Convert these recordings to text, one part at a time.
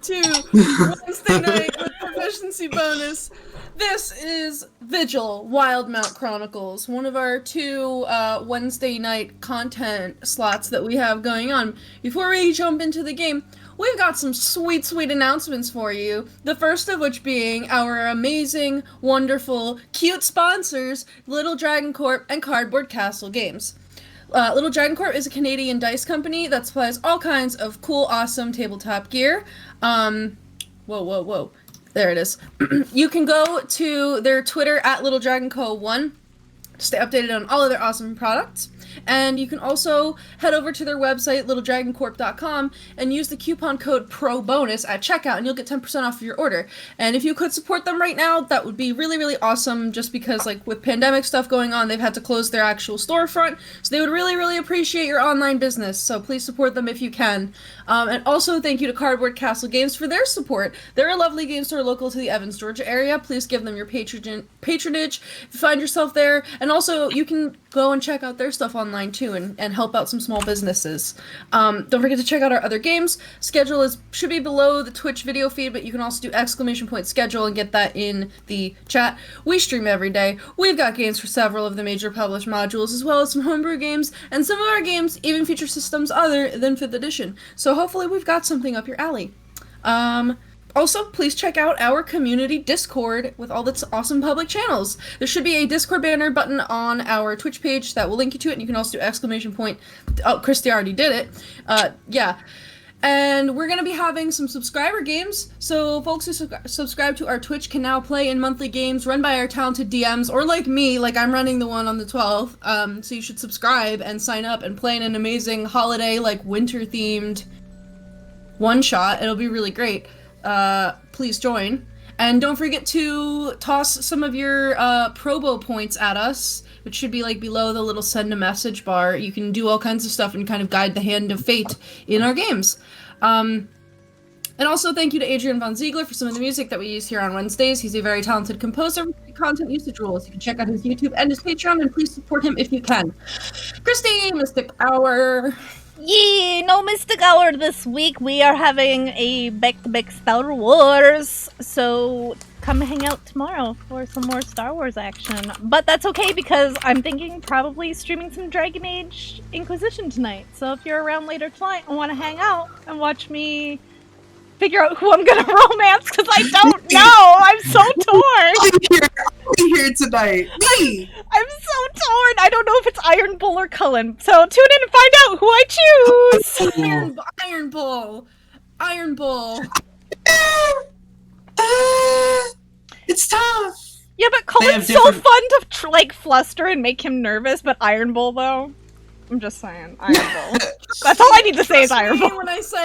to Wednesday night with proficiency bonus. This is Vigil, Wildemount Chronicles, one of our 2 Wednesday night content slots that we have going on. Before we jump into the game, we've got some sweet announcements for you. The first of which being our amazing, wonderful, cute sponsors, Little Dragon Corp and Cardboard Castle Games. Little Dragon Corp is a Canadian dice company that supplies all kinds of cool, awesome tabletop gear. Whoa. There it is. You can go to their Twitter at LittleDragonCo1 to stay updated on all of their awesome products. And you can also head over to their website, littledragoncorp.com, and use the coupon code PROBONUS at checkout, and you'll get 10% off of your order. And if you could support them right now, that would be really awesome, just because, like, with pandemic stuff going on, they've had to close their actual storefront, so they would really appreciate your online business, so please support them if you can. And also, thank you to Cardboard Castle Games for their support. They're a lovely game store local to the Evans, Georgia area. Please give them your patronage if you find yourself there. And also, you can go and check out their stuff online too and help out some small businesses. Don't forget to check out our other games. Schedule should be below the Twitch video feed, but you can also do ! Schedule and get that in the chat. We stream every day. We've got games for several of the major published modules, as well as some homebrew games, and some of our games even feature systems other than 5th edition. So hopefully we've got something up your alley. Also, please check out our community Discord with all its awesome public channels. There should be a Discord banner button on our Twitch page that will link you to it, and you can also do ! Oh, Kristy already did it. Yeah. And we're going to be having some subscriber games, so folks who subscribe to our Twitch can now play in monthly games run by our talented DMs, or like me, like I'm running the one on the 12th, so you should subscribe and sign up and play in an amazing holiday, like winter-themed one-shot. It'll be really great. Please join. And don't forget to toss some of your Probo points at us, which should be like below the little send a message bar. You can do all kinds of stuff and kind of guide the hand of fate in our games. And also thank you to Adrian Von Ziegler for some of the music that we use here on Wednesdays. He's a very talented composer with content usage rules. You can check out his YouTube and his Patreon, and please support him if you can. Kristy, Mystic Hour. Yee! No Mystic Hour this week. We are having a back-to-back Star Wars, so come hang out tomorrow for some more Star Wars action. But that's okay, because I'm thinking probably streaming some Dragon Age Inquisition tonight. So if you're around later tonight and want to hang out and watch me figure out who I'm gonna romance, because I don't know! I'm so torn! I'll be here tonight! Me! I'm so torn! I don't know if it's Iron Bull or Cullen, so tune in and find out who I choose! Iron Bull! It's tough! Yeah, but Cullen's so fun to, like, fluster and make him nervous, but Iron Bull, though? I'm just saying, Iron Bull. That's all I need to say is Iron Bull. When I say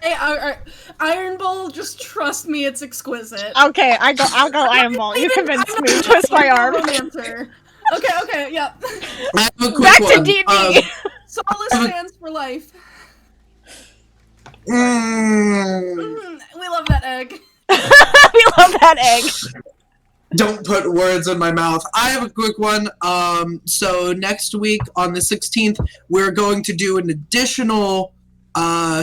Iron Bull, just trust me, it's exquisite. Okay, I'll go Iron Bull. You convinced me. Twist my arm. Okay, yeah. Back to D&D. Solace stands for life. We love that egg. We love that egg. Don't put words in my mouth. I have a quick one. So next week on the 16th, we're going to do an additional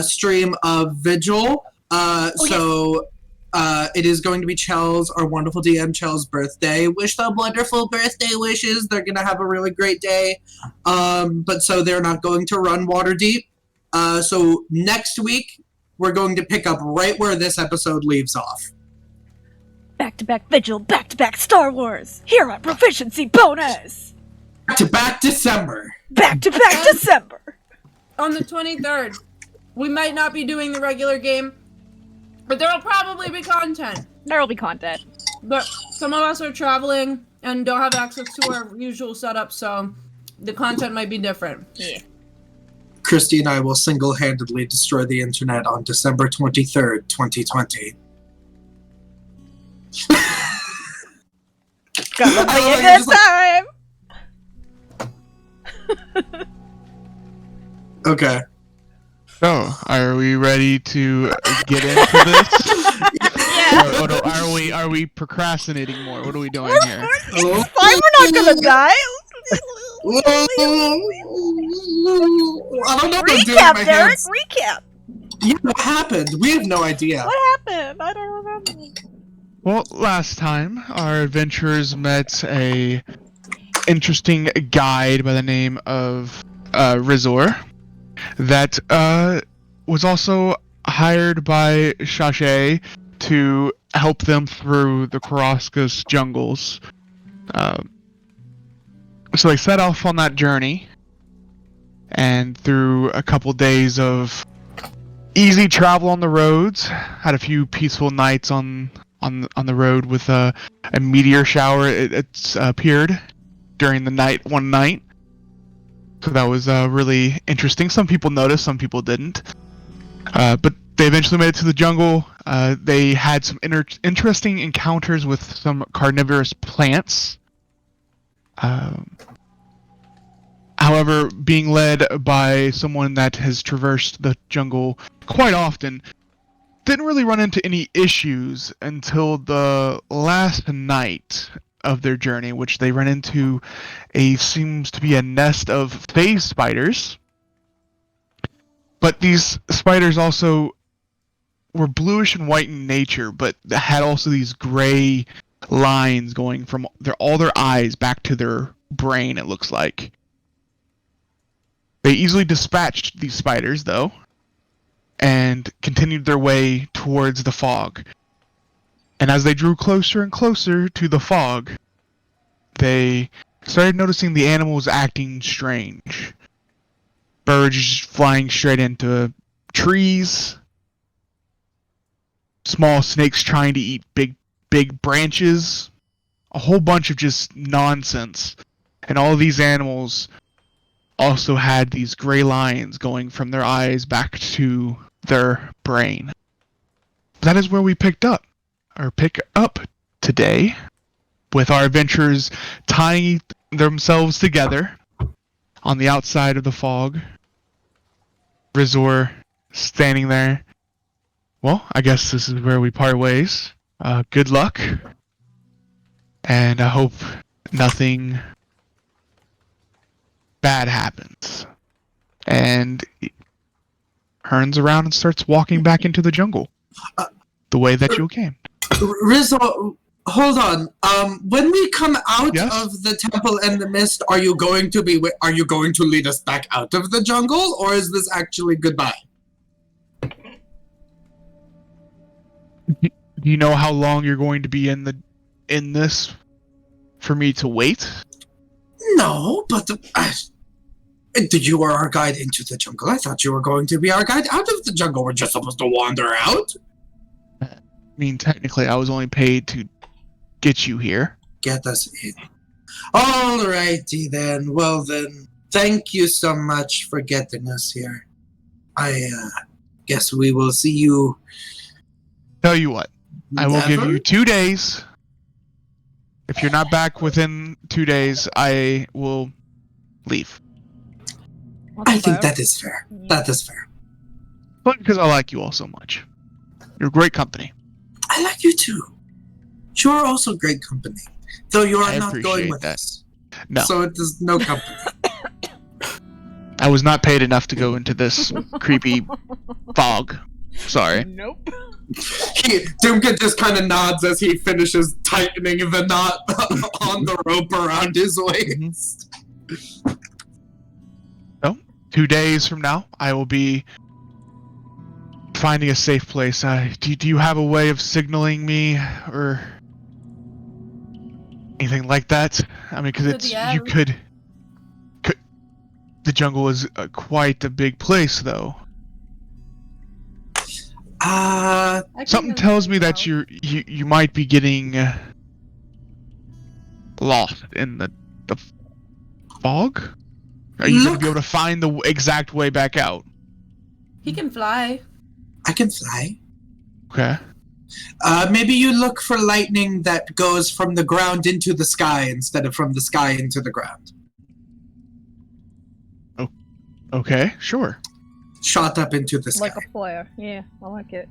stream of Vigil. It is going to be Chel's, our wonderful DM Chel's birthday. Wish them wonderful birthday wishes. They're going to have a really great day. But so they're not going to run Waterdeep. So next week, we're going to pick up right where this episode leaves off. Back-to-back Vigil, back-to-back Star Wars. Here on Proficiency Bonus. Back-to-back December. Back-to-back December. On the 23rd, we might not be doing the regular game, but there will probably be content. There will be content. But some of us are traveling and don't have access to our usual setup, so the content might be different. Yeah. Kristy and I will single-handedly destroy the internet on December 23rd, 2020. Gonna be a good time! Okay. So, are we ready to get into this? Yeah. Or are we procrastinating more? What are we doing here? It's fine, we're not gonna die! I don't know. Recap, Derek! Recap! Yeah, what happened? We have no idea. What happened? again? I don't remember. Well, last time our adventurers met a interesting guide by the name of Rizor that was also hired by Shashay to help them through the Karaskas jungles. So they set off on that journey, and through a couple days of easy travel on the roads, had a few peaceful nights on the road with a meteor shower. It's appeared during the night one night, so that was really interesting. Some people noticed, some people didn't. But they eventually made it to the jungle. They had some interesting encounters with some carnivorous plants. However, being led by someone that has traversed the jungle quite often, didn't really run into any issues until the last night of their journey, which they ran into seems to be a nest of phase spiders. But these spiders also were bluish and white in nature, but had also these gray lines going from all their eyes back to their brain, it looks like. They easily dispatched these spiders, though, and continued their way towards the fog. And as they drew closer and closer to the fog, they started noticing the animals acting strange. Birds flying straight into trees. Small snakes trying to eat big branches. A whole bunch of just nonsense. And all of these animals also had these gray lines going from their eyes back to their brain. That is where we pick up today, with our adventurers tying themselves together on the outside of the fog. Rizor standing there. Well, I guess this is where we part ways. Good luck. And I hope nothing bad happens. And he turns around and starts walking back into the jungle. The way that you came. Rizzo, hold on. When we come out Yes? of the temple and the mist, are you going to lead us back out of the jungle, or is this actually goodbye? Do you know how long you're going to be in this for me to wait? No, but you were our guide into the jungle. I thought you were going to be our guide out of the jungle. We're just supposed to wander out. I mean, technically, I was only paid to get you here. Get us in. Alrighty then. Well then, thank you so much for getting us here. I guess we will see you. Tell you what, I will give never? you 2 days. If you're not back within 2 days, I will leave. I think that is fair. That is fair. But because I like you all so much. You're great company. I like you too. You are also great company, though you are I not going appreciate with that. us. No, So it is no company. I was not paid enough to go into this creepy fog. Sorry. Nope. Dumka just kind of nods as he finishes tightening the knot on the rope around his waist. So, 2 days from now, I will be finding a safe place. Do you have a way of signaling me or anything like that? I mean, because it's you could. The jungle is quite a big place, though. Something tells me that you might be getting lost in the fog. Are you going to be able to find the exact way back out? He can fly. I can fly. Okay. Maybe you look for lightning that goes from the ground into the sky instead of from the sky into the ground. Okay, sure. Shot up into the sky. Like a flare. Yeah, I like it.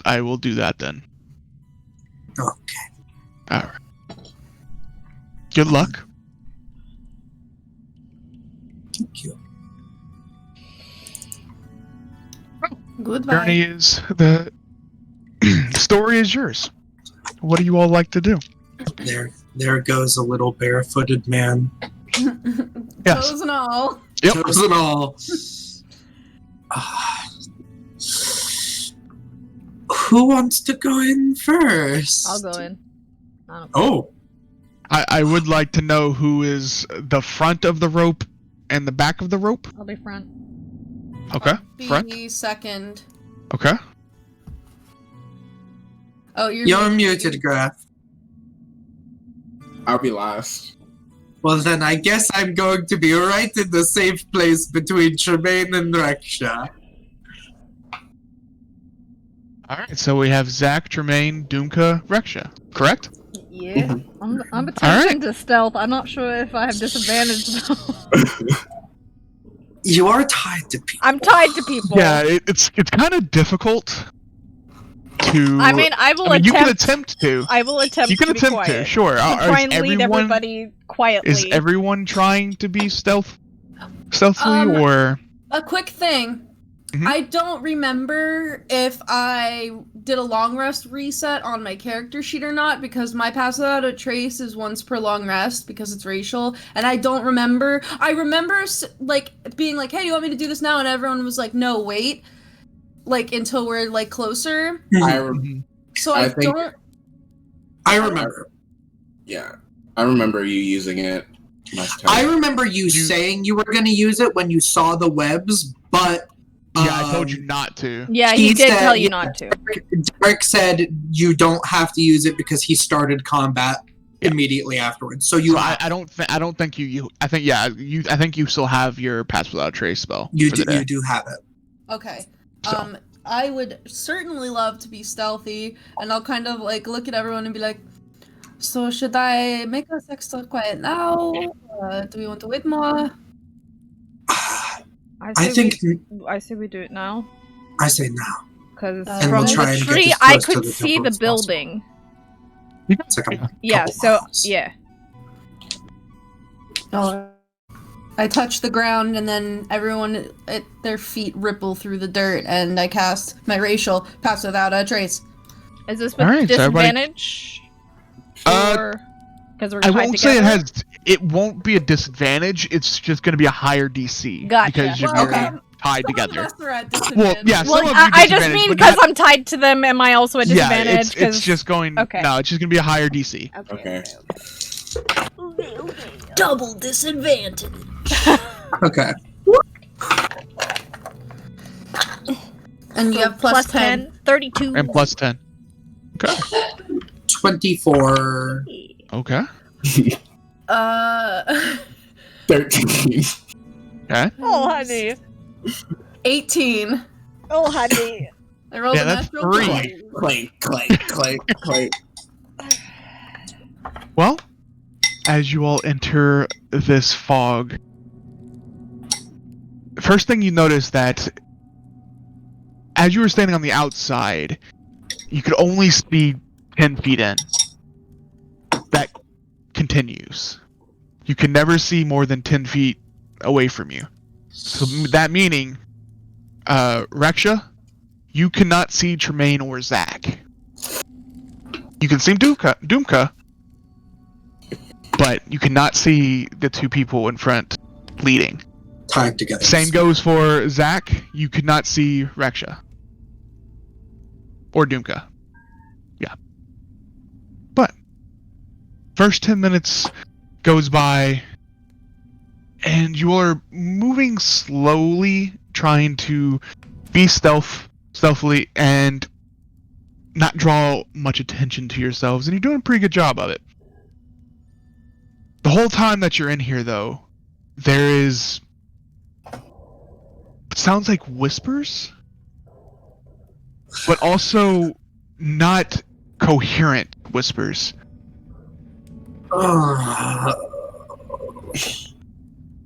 I will do that then. Okay. All right. Good luck. Thank you. Good Goodbye. Journey is the story is yours. What do you all like to do? There goes a little barefooted man. Yes. Toes and all. Yep. Toes and all. Who wants to go in first? I'll go in. Oh, I would like to know who is the front of the rope and the back of the rope. I'll be front. Okay. Be Front. second. Okay. Oh, you're muted, Graf. I'll be last. Well, then I guess I'm going to be right in the safe place between Tremayne and Reksha. Alright, so we have Zach, Tremayne, Dumka, Reksha. Correct? Yeah. I'm attempting to stealth. I'm not sure if I have disadvantage though. You are tied to people. I'm tied to people. Yeah, it's kind of difficult to. I mean, I will You can attempt. attempt to. I will attempt. You can to be attempt quiet. to. Sure. To try and lead everybody quietly. Is everyone trying to be stealthily, Um, or? A quick thing. Mhm. I don't remember if I did a long rest reset on my character sheet or not, because my pass without a trace is once per long rest because it's racial, and I don't remember. I remember like being like, "Hey, you want me to do this now?" And everyone was like, "No, wait," like until we're like closer. So I think- don't. I remember. Yeah, I remember you using it last time. I remember you saying you were going to use it when you saw the webs, but Yeah, I told you not to. Yeah, he He did said- tell you not to. Derek said you don't have to use it because he started combat Yeah. immediately afterwards. So you So I don't think you. I think I think you still have your pass without a trace spell. you for the do day. you do have it. Okay. So. I would certainly love to be stealthy, and I'll kind of like look at everyone and be like, "So should I make us extra quiet now? Do we want to wait more?" I think I say we do it now I say now. because And from we'll try the and get tree as I close to could the see temple the as possible. building. It's like a Yeah. couple So miles. yeah. Oh. I touch the ground, and then everyone at their feet ripple through the dirt, and I cast my racial pass without a trace. Is this with Alright, so everybody- disadvantage? Because we're I tied won't say it together? has. It won't be a disadvantage. It's just going to be a higher DC Gotcha. because you're Well, okay. tied Some of together. us are at Well, disadvantage. yeah. Well, some of you I just disadvantage, mean but because not- I'm tied to them. Am I also at disadvantage? Yeah, it's just going. Okay. No, it's just going to be a higher DC. Okay. Double disadvantage. Okay. And you have plus 10. 32. And plus 10. Okay. 24. Okay. 13. Okay. Oh, honey. 18. Oh, honey. I rolled Yeah, a that's natural 3. 20. Clank, clank, clank, clank. Well, as you all enter this fog, first thing you notice that as you were standing on the outside, you could only see 10 feet in. That continues. You can never see more than 10 feet away from you. So that meaning, Reksha, you cannot see Tremayne or Zach. You can see Dumka, but you cannot see the two people in front leading. Tied together. Same goes for Zach. You could not see Reksha. Or Dumka. Yeah. But first 10 minutes goes by and you are moving slowly, trying to be stealthily and not draw much attention to yourselves, and you're doing a pretty good job of it. The whole time that you're in here, though, there is... It sounds like whispers, but also not coherent whispers.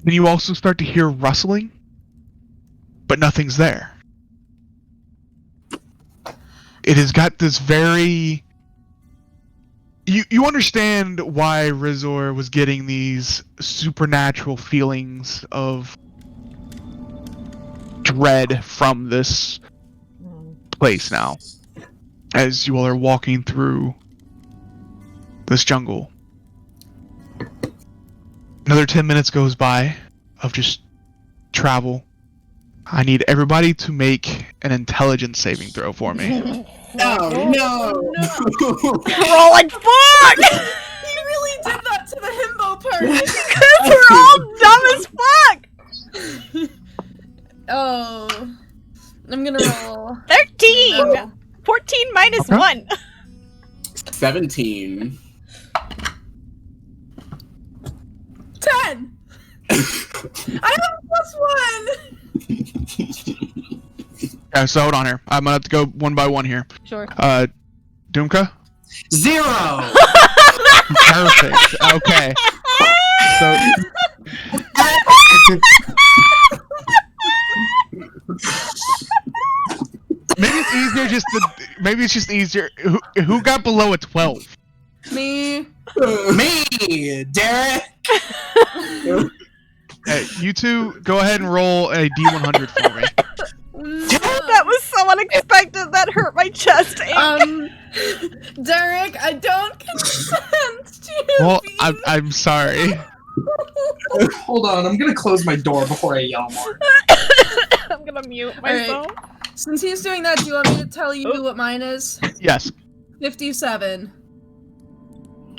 Then you also start to hear rustling, but nothing's there. It has got this very... You understand why Rizor was getting these supernatural feelings of dread from this place now. As you all are walking through this jungle. Another 10 minutes goes by of just travel. I need everybody to make an intelligence saving throw for me. Oh no! Rolling fuck! He really did that to the himbo party. We're all dumb as fuck! Oh. I'm gonna roll. 13! No. 14 minus Okay. 1. 17. 10! I have +1! So hold on here. I'm gonna have to go one by one here. Sure. Dumka? 0! Perfect. Okay. So maybe it's just easier. Who got below a 12? Me. Me, Derek. You two go ahead and roll a D100 for me. That was so unexpected. That hurt my chest. Derek, I don't consent to Well, be- I'm sorry. Hold on, I'm gonna close my door before I yell more. I'm gonna mute myself. Since he's doing that, do you want me to tell you what mine is? Yes. 57.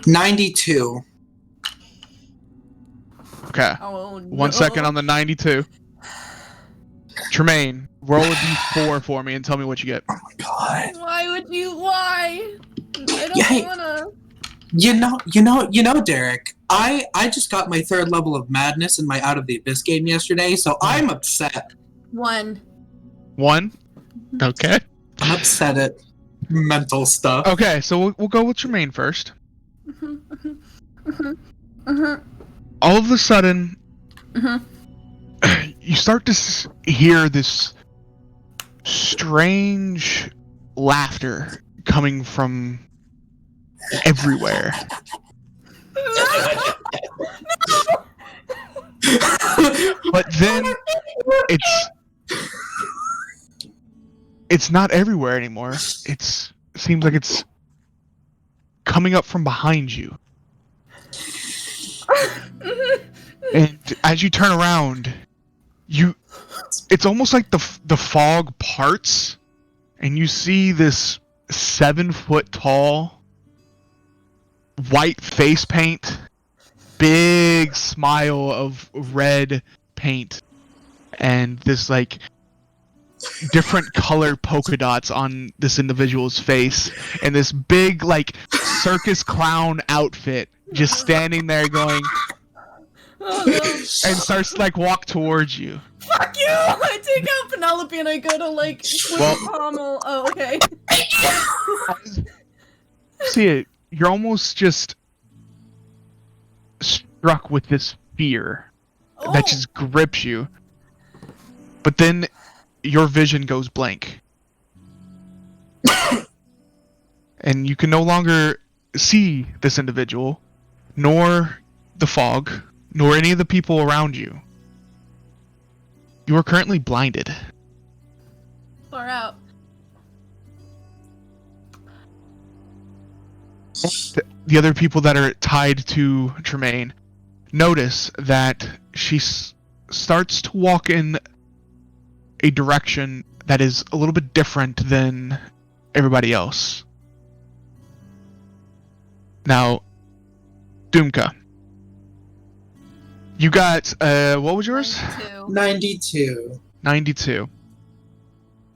92. Okay. Oh, no. 1 second on the 92. Tremayne, roll a D4 for me and tell me what you get. Oh my god. Why would you? Why? I don't Yeah, wanna. You know, Derek, I just got my 3rd level of madness in my Out of the Abyss game yesterday, so I'm upset. 1. 1? Okay. I'm upset at mental stuff. Okay, so we'll go with Tremayne first. All of a sudden, you start to hear this strange laughter coming from everywhere. But then it's not everywhere anymore. It seems like it's coming up from behind you. And as you turn around, it's almost like the fog parts and you see this 7-foot tall white face paint, big smile of red paint, and this like different colored polka dots on this individual's face, and this big like circus clown outfit just standing there going Oh no. and starts to like walk towards you. Fuck you! I take out Penelope and I go to like swing Well- pommel. Oh, okay. See it, you're almost just struck with this fear Oh. that just grips you. But then your vision goes blank. And you can no longer see this individual, nor the fog, nor any of the people around you. You are currently blinded. Far out. The other people that are tied to Tremayne notice that she starts to walk in a direction that is a little bit different than everybody else. Now, Dumka, you got, what was yours? 2. 92. 92.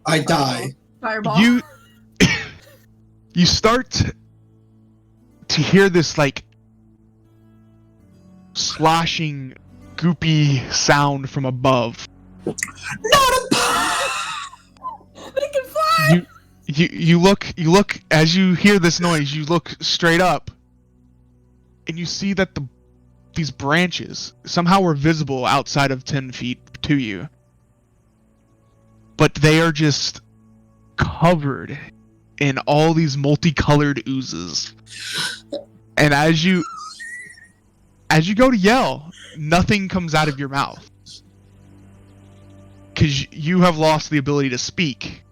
I die. Fireball. You start to hear this like sloshing, goopy sound from above. They can fly! You look as you hear this noise, you look straight up and you see that these branches somehow are visible outside of 10 feet to you. But they are just covered in all these multicolored oozes. And as you go to yell, nothing comes out of your mouth. Because you have lost the ability to speak.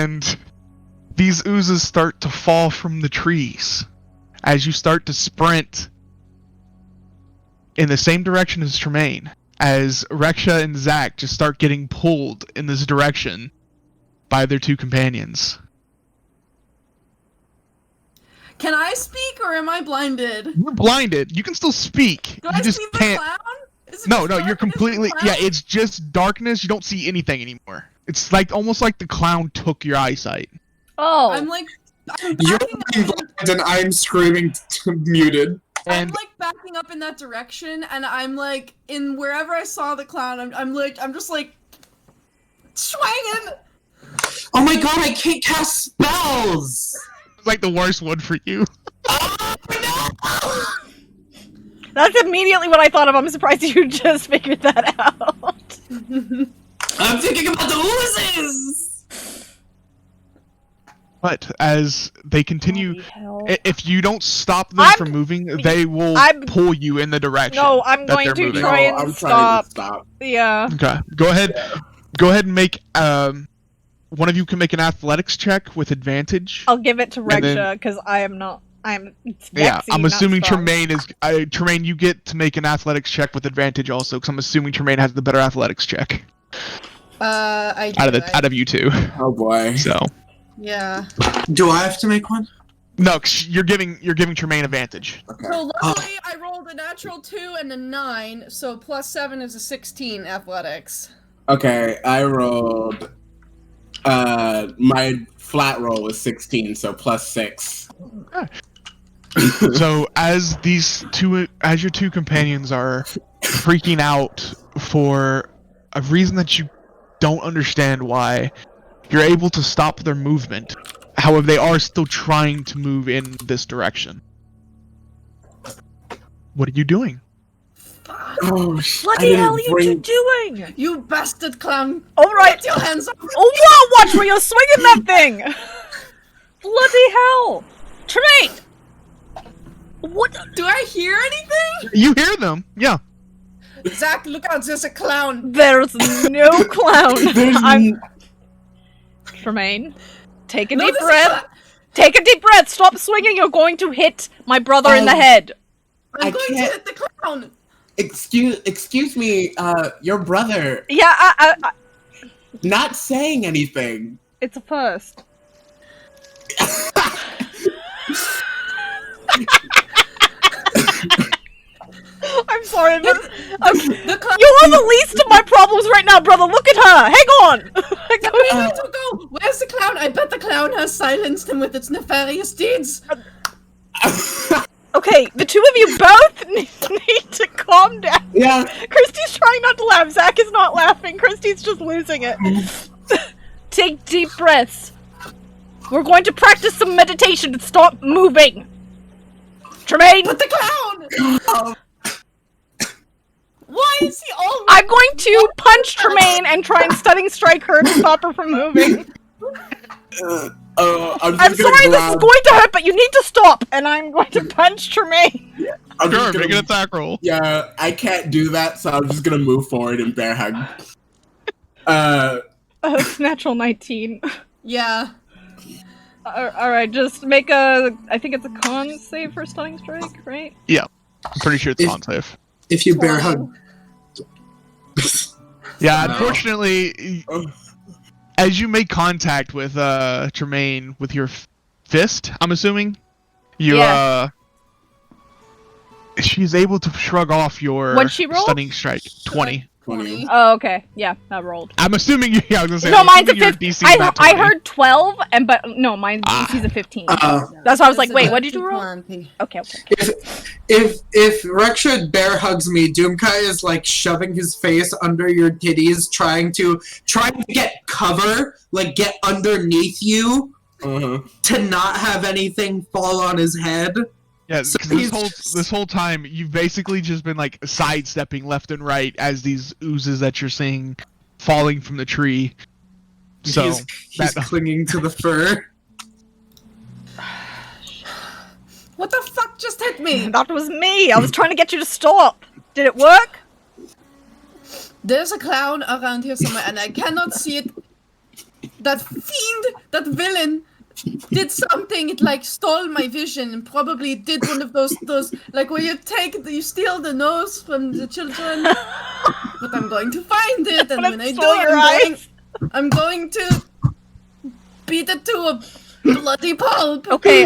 and these oozes start to fall from the trees as you start to sprint in the same direction as Tremayne, as Reksha and Zach just start getting pulled in this direction by their two companions. Can I speak or am I blinded? You're blinded. You can still speak. Do You I just see the can't. clown? Is it No, just no, you're darkness completely. and the Yeah, clown? it's just darkness. You don't see anything anymore. It's like almost like the clown took your eyesight. Oh. I'm like, I'm You're backing being up. blind and I'm screaming muted. I'm And like backing up in that direction, and I'm like in wherever I saw the clown. I'm just like swinging. Oh my god, I can't cast spells! it's like the worst one for you. That's immediately what I thought of. I'm surprised you just figured that out. I'm thinking about the oozes! But as they continue, Bloody hell. if you don't stop them from moving, they will pull you in the direction. No, I'm that going they're to moving. try and I'm stop. trying to stop. Yeah. Okay, go ahead. Go ahead and make. One of you can make an athletics check with advantage. I'll give it to And then- Reksha because I am not. It's Yeah, Vexy, I'm not assuming strong. Tremayne is. Tremayne, you get to make an athletics check with advantage also, because I'm assuming Tremayne has the better athletics check I do. out of you two. Oh boy. So Yeah. Do I have to make one? no, 'cause you're giving Tremayne advantage. Okay. So luckily, I rolled a natural 2 and a 9, so plus 7 is a 16 athletics. Okay, I rolled. My flat roll was 16, so plus 6. So as your two companions are freaking out for a reason that you don't understand why, you're able to stop their movement. However, they are still trying to move in this direction. What are you doing? Oh, Bloody hell are you two doing? You bastard clown! Alright. Get your hands off! Oh, wow, watch where you're swinging that thing! Bloody hell! Tremayne! What? Do I hear anything? You hear them? Yeah. Zach, look out! There's a clown. There's no clown. There's I'm. Tremayne, take a No, deep there's a breath. clown. Take a deep breath. Stop swinging. You're going to hit my brother in the head. I'm I going to can't- hit the clown. Excuse me, your brother Yeah, I not saying anything. it's a first. I'm sorry, but okay. The clown. You are the least of my problems right now, brother. Look at her. Hang on. We need to go. Where's the clown? I bet the clown has silenced him with its nefarious deeds. Okay, the two of you both need to calm down. Yeah. Kristy's trying not to laugh. Zach is not laughing. Kristy's just losing it. Take deep breaths. We're going to practice some meditation to stop moving. Tremayne, But the clown. Why is he all? I'm going to punch Tremayne and try and stunning strike her to stop her from moving. I'm sorry this is going to hurt, but you need to stop. And I'm going to punch Tremayne. Sure, make an attack roll. Yeah, I can't do that, so I'm just gonna move forward and bear hug. It's natural 19. Yeah. Alright, just make a... I think it's a con save for stunning strike, right? Yeah, I'm pretty sure it's If- on safe. If you bear hug. Yeah, No. unfortunately, as you make contact with Tremayne with your fist, I'm assuming, you Yeah. she's able to shrug off your What'd she roll? stunning strike. 20. 20. Oh, okay. Yeah, that rolled. I'm assuming you. Yeah, I was gonna say. No, I'm mine's a assuming your 15. DC is not I 20. heard 12, but no, mine's DC's a 15. Uh, That's why I was like, wait, what did you roll? Plenty. Okay. if Reksha bear hugs me, Dumka is like shoving his face under your titties, trying to get cover, like get underneath you to not have anything fall on his head. Yeah, So 'cause he's- this whole time you've basically just been like sidestepping left and right as these oozes that you're seeing falling from the tree. So he's that- clinging to the fur. What the fuck just hit me? That was me. I was trying to get you to stop. Did it work? There's a clown around here somewhere, and I cannot see it. that fiend, that villain, did something. It like stole my vision and probably did one of those like where you steal the nose from the children. But I'm going to find it, and when I do, I'm going to beat it to a bloody pulp. Okay,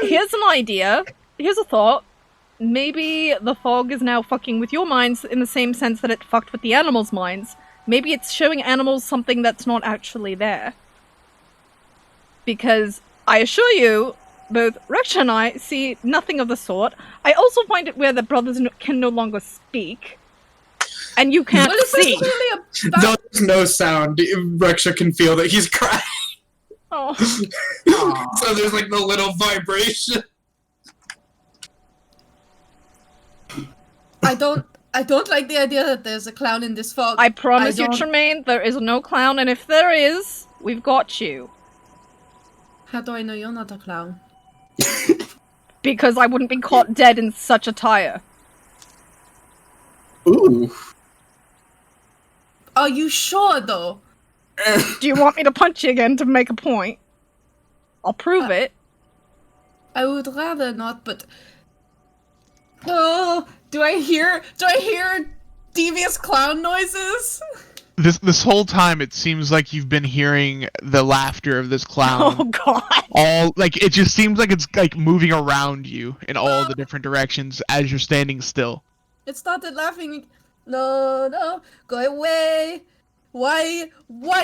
here's an idea. Here's a thought. Maybe the fog is now fucking with your minds in the same sense that it fucked with the animals' minds. Maybe it's showing animals something that's not actually there. Because I assure you, both Reksha and I see nothing of the sort. I also find it weird that brothers can no longer speak. And you can't see. There's no sound. Reksha can feel that he's crying. Oh. So there's like the little vibration. I don't like the idea that there's a clown in this fog. I promise you, Tremayne, there is no clown, and if there is, we've got you. How do I know you're not a clown? Because I wouldn't be caught dead in such attire. Ooh. Are you sure, though? Do you want me to punch you again to make a point? I'll prove it. I would rather not, but... Oh, do I hear devious clown noises? This whole time, it seems like you've been hearing the laughter of this clown. Oh god! All like it just seems like it's like moving around you in all the different directions as you're standing still. It started laughing. No, go away. Why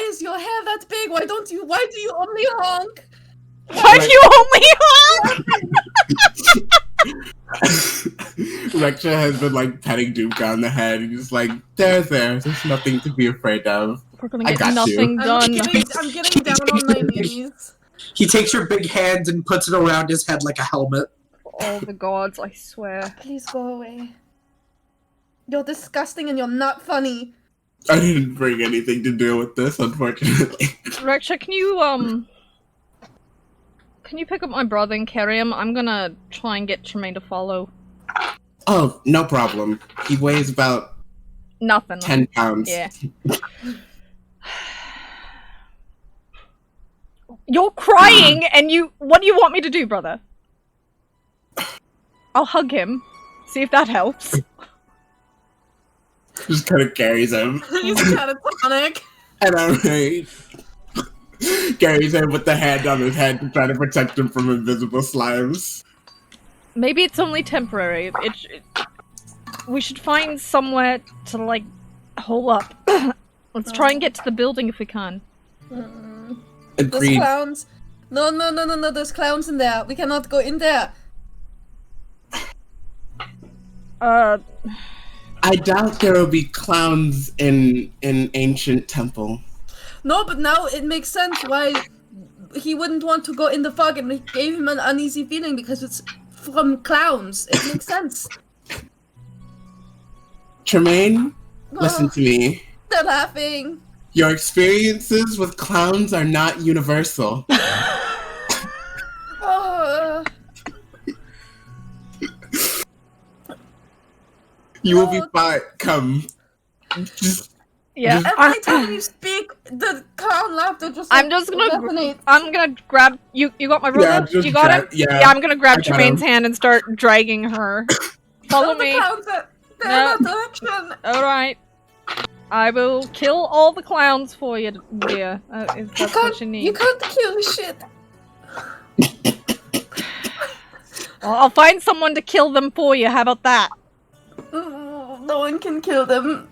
is your hair that big? Why do you only honk? Why do you only honk? Reksha has been like petting Dumka on the head. He's like, there's nothing to be afraid of. We're gonna get nothing done. I'm getting down on my knees. He takes your big hand and puts it around his head like a helmet. Oh the gods, I swear. Please go away. You're disgusting and you're not funny. I didn't bring anything to do with this, unfortunately. Reksha, can you pick up my brother and carry him? I'm gonna try and get Tremayne to follow. Oh, no problem. He weighs about... Nothing. 10 pounds. Yeah. You're crying and what do you want me to do, brother? I'll hug him. See if that helps. Just kind of carries him. He's catatonic. And alright. Carries him with the hand on his head to try to protect him from invisible slimes. Maybe it's only temporary. We should find somewhere to, like, hole up. Let's try and get to the building if we can. There's Agreed. clowns. No, there's clowns in there. We cannot go in there. I doubt there will be clowns in ancient temple. No, but now it makes sense why he wouldn't want to go in the fog, and it gave him an uneasy feeling because it's from clowns. It makes sense. Tremayne, listen to me. They're laughing. Your experiences with clowns are not universal. You will be fine. Come. Yeah. Every time you speak, the clown laughter just. I'm just gonna. I'm gonna grab you. You got my brother. Yeah, you got him. Yeah. I'm gonna grab I got Tremayne's him. hand and start dragging her. Follow me. The clowns are in that direction. All right. I will kill all the clowns for you, dear. If that's what you need. You can't kill shit. Well, I'll find someone to kill them for you. How about that? No one can kill them.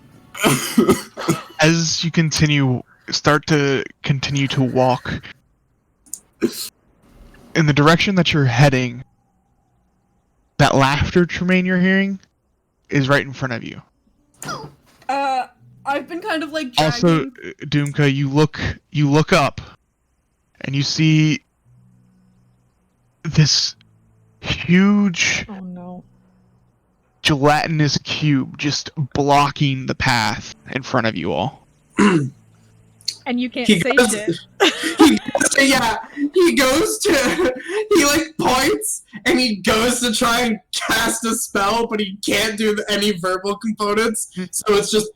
As you start to continue to walk in the direction that you're heading, that laughter, Tremayne, you're hearing is right in front of you. I've been kind of like dragging. Also, Dumka, you look up and you see this huge Oh no. gelatinous cube just blocking the path in front of you all. And you can't He say goes- shit. he goes to, he like points and he goes to try and cast a spell, but he can't do any verbal components, so it's just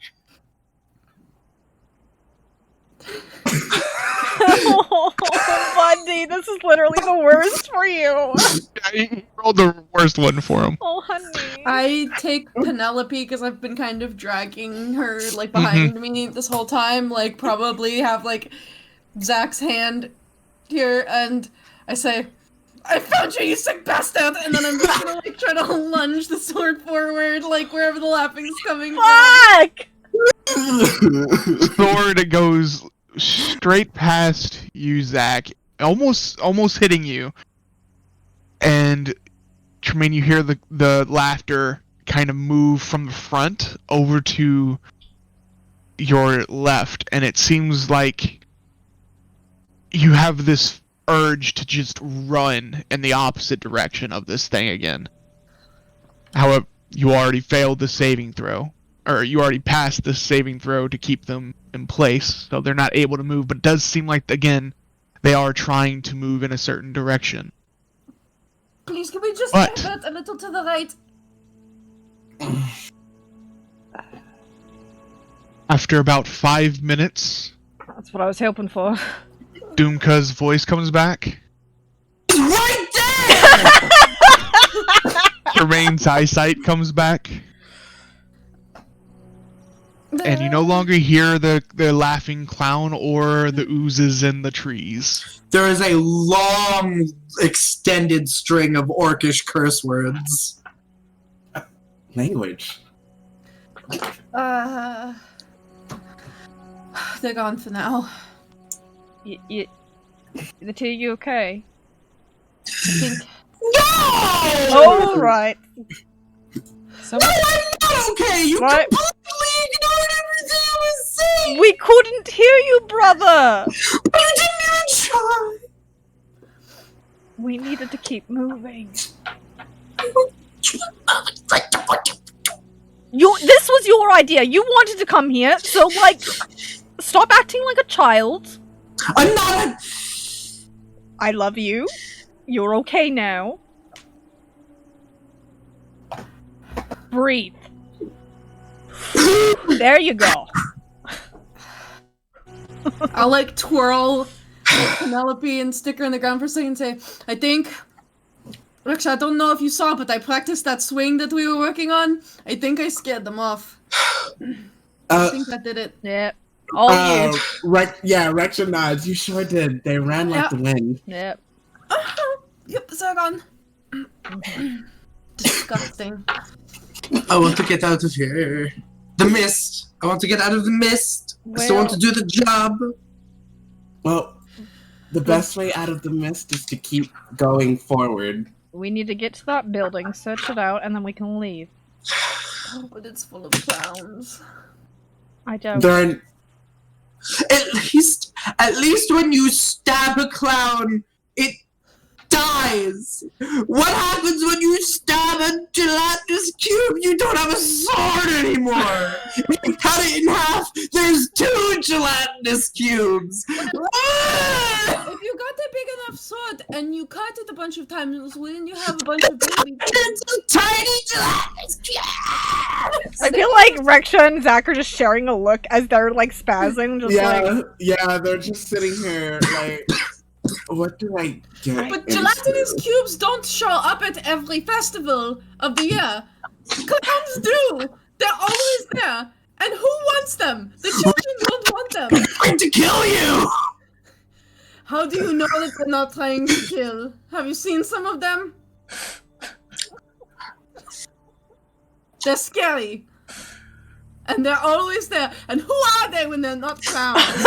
Oh, Bundy, this is literally the worst for you. He rolled the worst one for him. Oh, honey. I take Penelope because I've been kind of dragging her like behind me this whole time. Like probably have like Zach's hand here, and I say, "I found you, you sick bastard!" And then I'm just gonna like try to lunge the sword forward, like wherever the laughing's coming from. Fuck! Sword goes straight past you, Zach, almost hitting you. And Tremayne, you hear the laughter kind of move from the front over to your left, and it seems like you have this urge to just run in the opposite direction of this thing again. However, you already failed the saving throw. Or you already passed the saving throw to keep them in place, so they're not able to move, but it does seem like, again, they are trying to move in a certain direction. Please, can we just But- pivot a little to the right? After about 5 minutes, That's what I was hoping for. Dumka's voice comes back. Right there! Tremayne's eyesight comes back. And you no longer hear the laughing clown or the oozes in the trees. There is a long, extended string of orcish curse words. Language. They're gone for now. The two of you okay? I think. No! Oh, right. So No, I'm not okay! You Right. completely ignored everything I was saying! we couldn't hear you, brother! But you didn't even try! We needed to keep moving. This was your idea. You wanted to come here, so, like, stop acting like a child. I'm not a... I love you. You're okay now. Breathe. There you go. I'll like twirl Penelope and stick her in the ground for a second and say, I think, Reksha, I don't know if you saw, but I practiced that swing that we were working on. I think I scared them off. I think that did it. Yep. All you. Reksha nods. You sure did. They ran like the wind. Yep. Yep, they're gone. Disgusting. I want to get out of here. The mist. I want to get out of the mist. I still want to do the job. Well, the best way out of the mist is to keep going forward. We need to get to that building, search it out, and then we can leave. Oh, but it's full of clowns. I don't. They're At least when you stab a clown, it dies. What happens when you stab a gelatinous cube? You don't have a sword anymore. If you cut it in half, there's 2 gelatinous cubes. If you got a big enough sword and you cut it a bunch of times, wouldn't you have a bunch of babies? It's a tiny gelatinous cube. I feel like Reksha and Zach are just sharing a look as they're like spazzing, just like. They're just sitting here like, what do I get? But gelatinous cubes don't show up at every festival of the year. Clowns do. They're always there. And who wants them? The children don't want them. I'm going to kill you. How do you know that they're not trying to kill? Have you seen some of them? They're scary. And they're always there. And who are they when they're not clowns?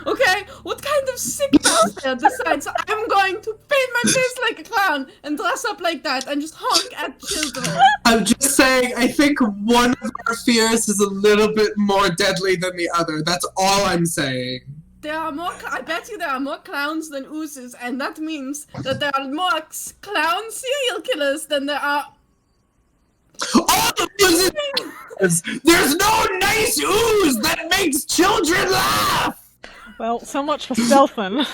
Okay, what kind of sick bastard decides I'm going to paint my face like a clown and dress up like that and just honk at children? I'm just saying, I think one of our fears is a little bit more deadly than the other. That's all I'm saying. There are more. I bet you there are more clowns than oozes, and that means that there are more clown serial killers than there are. All the oozes! There's no nice ooze that makes children laugh. Well, so much for stealthing.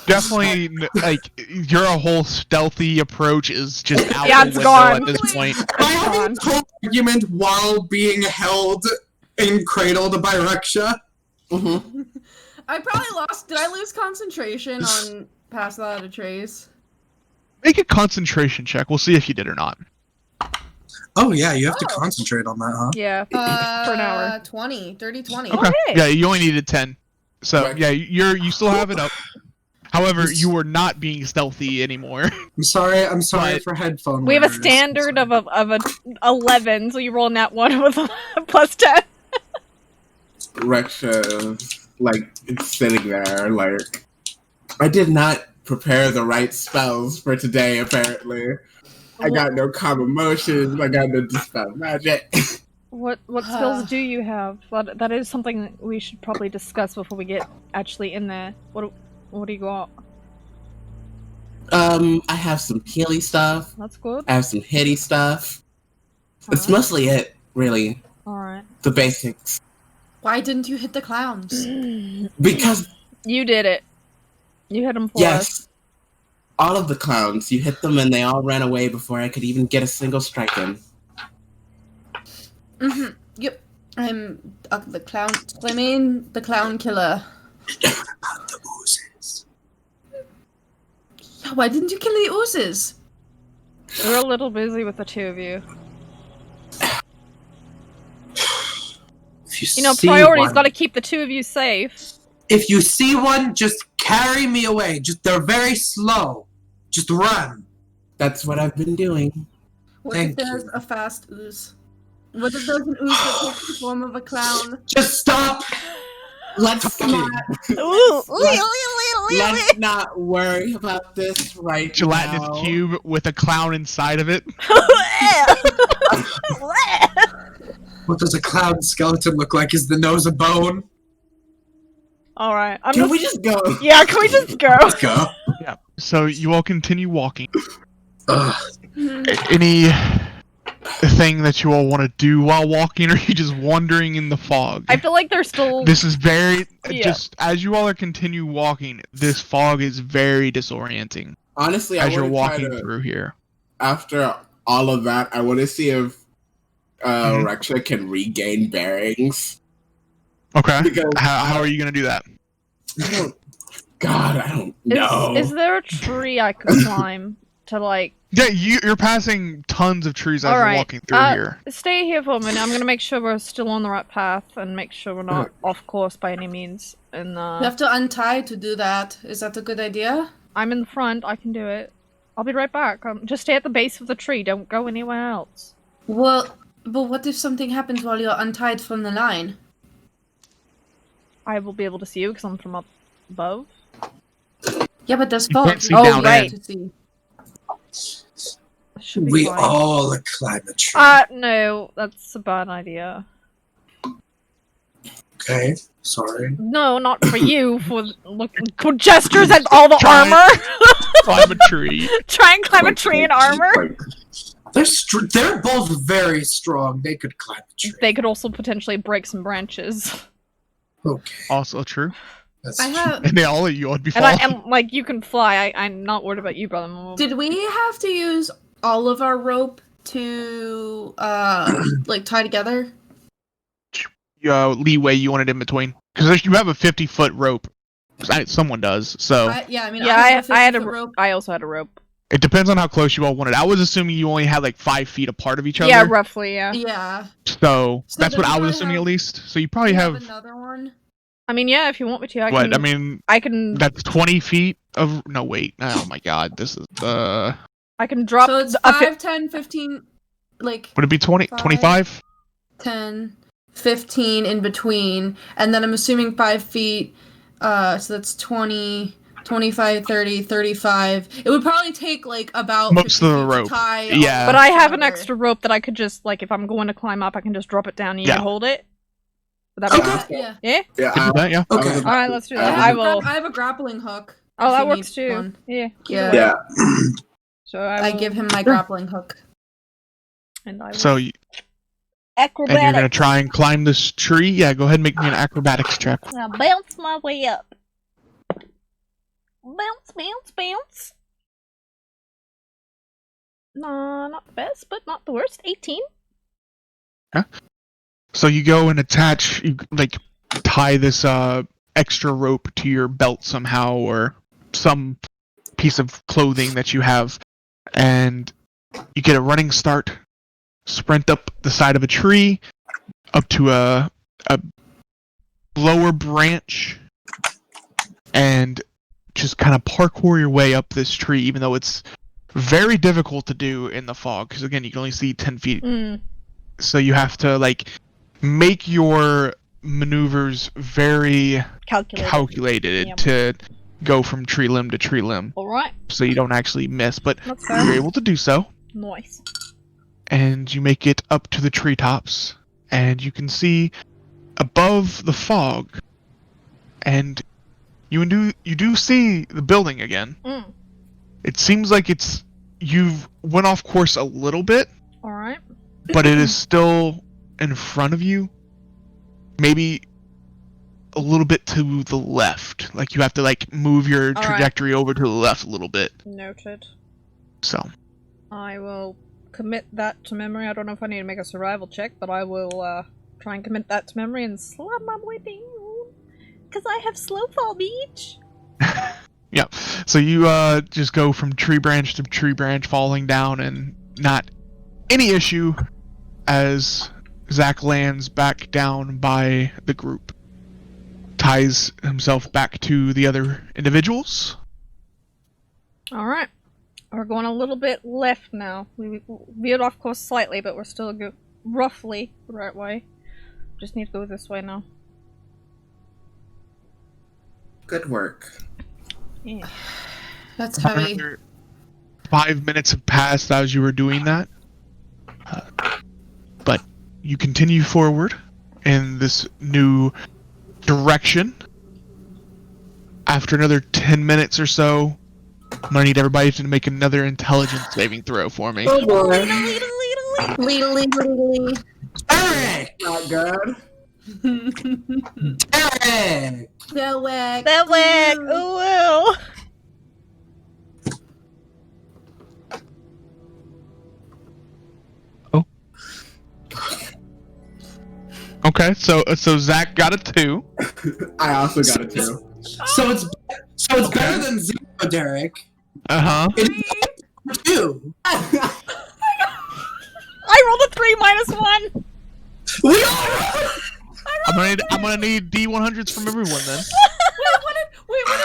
Definitely, like, your whole stealthy approach is just out Yeah, the it's window gone. at this point. Am I having a whole argument while being held and cradled by Reksha? Mm-hmm. I probably lost. Did I lose concentration on Pass Without a Trace? Make a concentration check. We'll see if you did or not. Oh yeah, you have to Oh. concentrate on that, huh? Yeah. For an hour. 20. Dirty 20. Okay. Okay. Yeah, you only needed 10. So Right. yeah, you still have it up. However, you are not being stealthy anymore. I'm sorry But- for headphone We have a wearers. standard of a 11, so you roll that one with a plus 10. Reksha, like, it's sitting there, like, I did not prepare the right spells for today, apparently. I got no common motions, I got no dispel magic. What skills do you have? That is something that we should probably discuss before we get actually in there. What do you got? I have some healy stuff, That's good. I have some hitty stuff. It's Alright. mostly it, really. Alright. The basics. Why didn't you hit the clowns? Because, You did it. You hit them for us. yes, all of the clowns, you hit them and they all ran away before I could even get a single strike in. Mm-hmm. Yep. I'm the clown. Tremayne, the clown killer. About the oozes. Yeah, why didn't you kill the oozes? We were a little busy with the two of you. If You know, see priority's one- gotta keep the two of you safe. If you see one, just carry me away. They're very slow. Just run. That's what I've been doing. What Thank if there's you. a fast ooze? What if there's an ooze that takes the form of a clown? Just stop. Let's not, Ooh, let's not worry about this right Gelatinous now. cube with a clown inside of it. What does a clown skeleton look like? Is the nose a bone? Alright, I'm Can just... we just go? Yeah, can we just go? Let's go. Yeah. So you all continue walking. Ugh. Any thing that you all want to do while walking, or are you just wandering in the fog? I feel like they're still... This is very Yeah. just as you all are continue walking. This fog is very disorienting Honestly, as I you're want to walking try to, through here. after all of that, I want to see if Mhm. Reksha can regain bearings. Okay. Because How are you gonna do that? I don't, God, I don't know. Is there a tree I could climb to, like... Yeah, you're passing tons of trees as you're Alright, walking through here. Stay here for a minute. I'm gonna make sure we're still on the right path and make sure we're not off course by any means. And You have to untie to do that. Is that a good idea? I'm in the front. I can do it. I'll be right back. Just stay at the base of the tree. Don't go anywhere else. Well, but what if something happens while you're untied from the line? I will be able to see you because I'm from up above. Yeah, but there's You fog. can't see Oh, down right. To see. Should be We fine. all climb a tree. No, that's a bad idea. Okay, sorry. No, not for you. For gestures at all the Try- armor. Climb a tree. Try and climb a tree in armor. They're both very strong. They could climb a tree. They could also potentially break some branches. Okay, Also true. that's I have. And they all of you would be And falling. like, you can fly. I'm not worried about you, brother. Did we have to use all of our rope to like tie together? Leeway you wanted in between, because you have a 50-foot rope. Someone does. So Yeah, I mean, Yeah, have a I had a 50-foot rope. I also had a rope. it depends on how close you all wanted. I was assuming you only had like 5 feet apart of each other. Yeah, roughly. Yeah. Yeah. So that's then what I you was might assuming have- at least. So you probably You have another one. I mean, yeah. If you want me to, what? I mean, I can. that's 20 feet of. No, wait. Oh my God. This is I can drop. So it's a 5, 10, 15, like Would it be 20? 5. 25? 10, 15 in between, and then I'm assuming 5 feet, so that's 20, 25, 30, 35. It would probably take like about Most 50 of the feet to rope. tie all Yeah. But of I it have an together. extra rope that I could just like if I'm going to climb up, I can just drop it down and you Yeah. hold it. Would that be Okay. good? Yeah. Yeah. Yeah, Can do that, yeah. Okay. All right, let's do that. I I have, will. I have a grappling hook. Oh, if that you works need too. one. Yeah. Yeah. yeah. So I will- give him my grappling hook. And I will. So, and you're Acrobatic. gonna try and climb this tree? Yeah, go ahead and make me an acrobatics check. I'll bounce my way up. Bounce, bounce, bounce. No, not the best, but not the worst. 18. So you go and attach, you like tie this extra rope to your belt somehow, or some piece of clothing that you have, and you get a running start, sprint up the side of a tree, up to a lower branch, and just kind of parkour your way up this tree, even though it's very difficult to do in the fog, because again, you can only see 10 feet. So you have to, like, make your maneuvers very calculated to go from tree limb to tree limb. Alright. So you don't actually miss, but That's you're fair. able to do so. Nice. And you make it up to the treetops, and you can see above the fog, and you do see the building again. It seems like you've went off course a little bit. Alright. But it is still in front of you. Maybe a little bit to the left. Like you have to like move your trajectory over to the left a little bit. Noted. So. I will commit that to memory. I don't know if I need to make a survival check, but I will try and commit that to memory and slap my way down. Because I have slow fall beach. Yeah. So you just go from tree branch to tree branch, falling down, and not any issue as Zach lands back down by the group. Ties himself back to the other individuals. Alright. We're going a little bit left now. We veered off course slightly, but we're still roughly the right way. Just need to go this way now. Good work. Yeah. That's heavy. Another 5 minutes have passed as you were doing that. But you continue forward in this new direction. After another 10 minutes or so, I'm gonna need everybody to make another intelligence saving throw for me. Oh boy. Eric! Not good. Eric! The whack. That whack! Ooh! Okay, so Zach got a 2. I also got a 2. So it's better than 0, Derek. Uh-huh. It's 2. I rolled a 3 minus 1! We all I'm gonna need D100s from everyone then. What did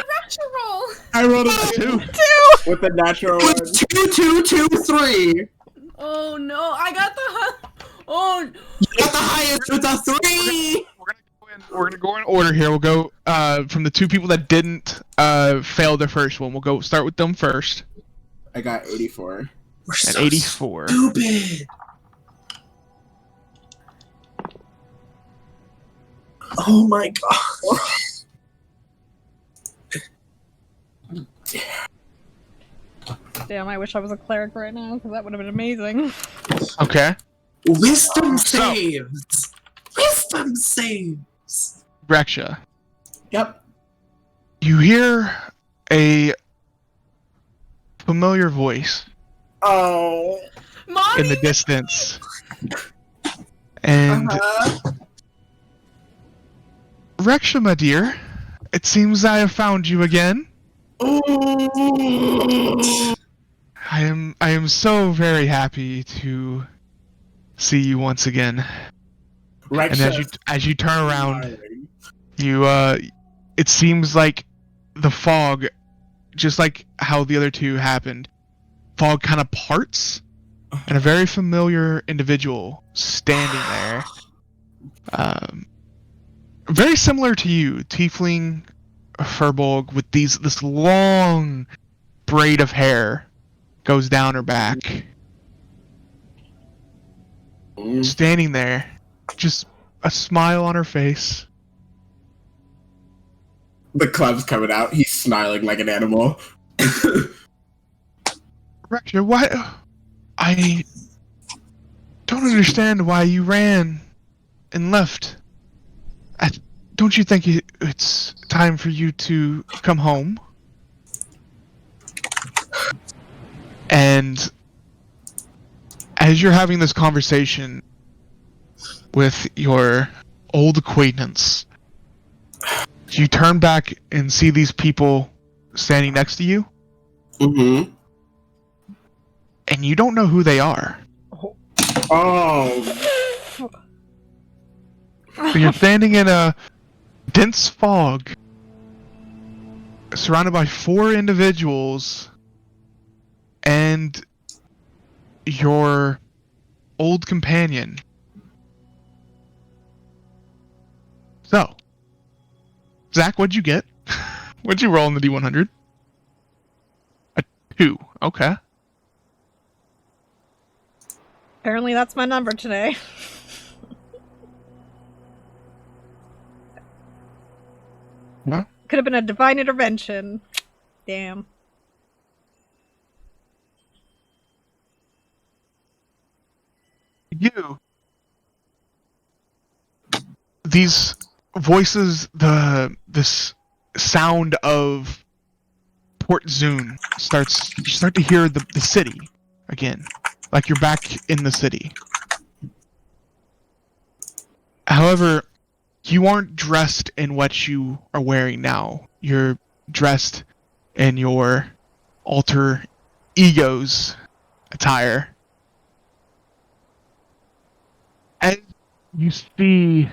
Reksha roll? I rolled a 2. 2! with the natural It one. was 2, 2, 2, 3. Oh no, I got the oh. You got the highest with a 3. We're gonna go in order here. We'll go from the 2 people that didn't fail their first one. We'll go start with them first. I got 84. We're At so 84. stupid. Oh my god. Damn, I wish I was a cleric right now, because that would have been amazing. Okay. Wisdom saves. Wisdom saves. Reksha, Yep. you hear a familiar voice Oh. Mommy. in the distance. And Reksha, my dear, it seems I have found you again. I am so very happy to see you once again. Reksha. And as you turn around, you it seems like the fog, just like how the other 2 happened, fog kind of parts, and a very familiar individual standing there. Very similar to you, tiefling Firbolg, with this long braid of hair goes down her back. Standing there, just a smile on her face. The club's coming out. He's snarling like an animal. Reksha, why? I don't understand why you ran and left. Don't you think it's time for you to come home? And as you're having this conversation with your old acquaintance, You turn back and see these people standing next to you, Mm-hmm. and you don't know who they are. Oh. So you're standing in a dense fog, surrounded by 4 individuals, and your old companion. So, Zach, what'd you get? What'd you roll in the D100? A 2. Okay. Apparently that's my number today. What? Could have been a divine intervention. Damn. You. These voices, this sound of Port Zoon you start to hear the city again. Like you're back in the city. However, you aren't dressed in what you are wearing now. You're dressed in your alter ego's attire. As you see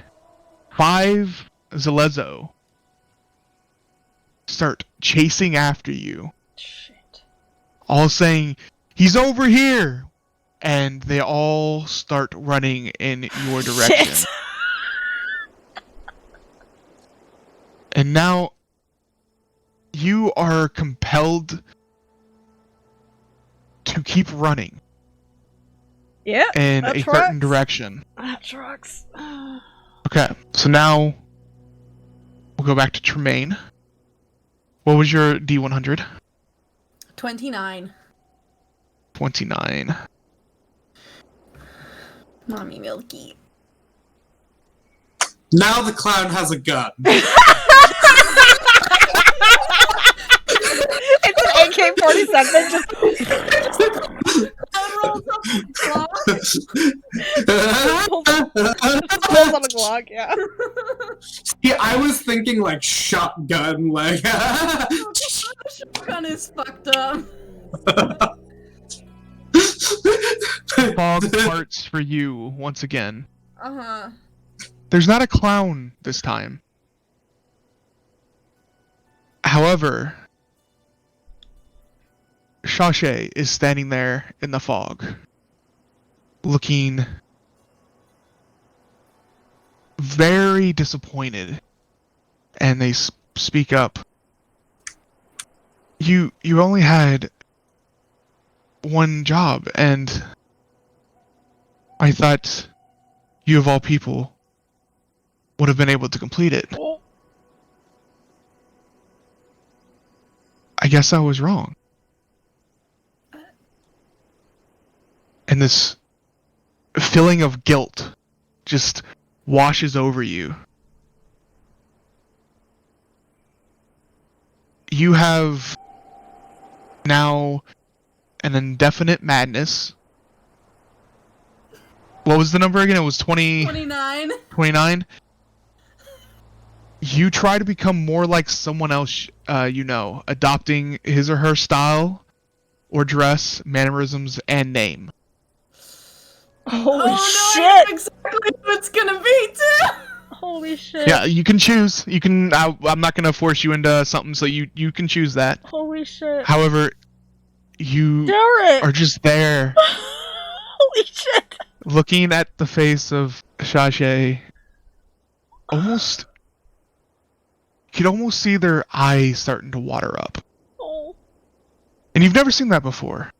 5 Zalezo start chasing after you. Shit. All saying, "He's over here!" And they all start running in your direction. Shit. And now you are compelled to keep running Yeah. in that a tracks. certain direction. That tracks. Okay, so now we'll go back to Tremayne. What was your D100? 29. 29. Mommy Milky. Now the clown has a gun. It's an AK-47. Just pulls on a Glock. Yeah. Yeah, I was thinking like shotgun, like. Shotgun is fucked up. Fog parts for you once again. Uh-huh. There's not a clown this time. However, Shashay is standing there in the fog, looking very disappointed, and they speak up. You only had one job, and I thought you of all people would have been able to complete it. I guess I was wrong. And this feeling of guilt just washes over you. You have now an indefinite madness. What was the number again? It was 29. 29? You try to become more like someone else you know, adopting his or her style or dress, mannerisms, and name. Holy No, shit! I know exactly what it's gonna be too. Holy shit! Yeah, you can choose. You can. I'm not gonna force you into something, so you can choose that. Holy shit! However, you Derek! are just there, Holy shit! looking at the face of Shashay. Almost, you could almost see their eyes starting to water up. Oh. And you've never seen that before.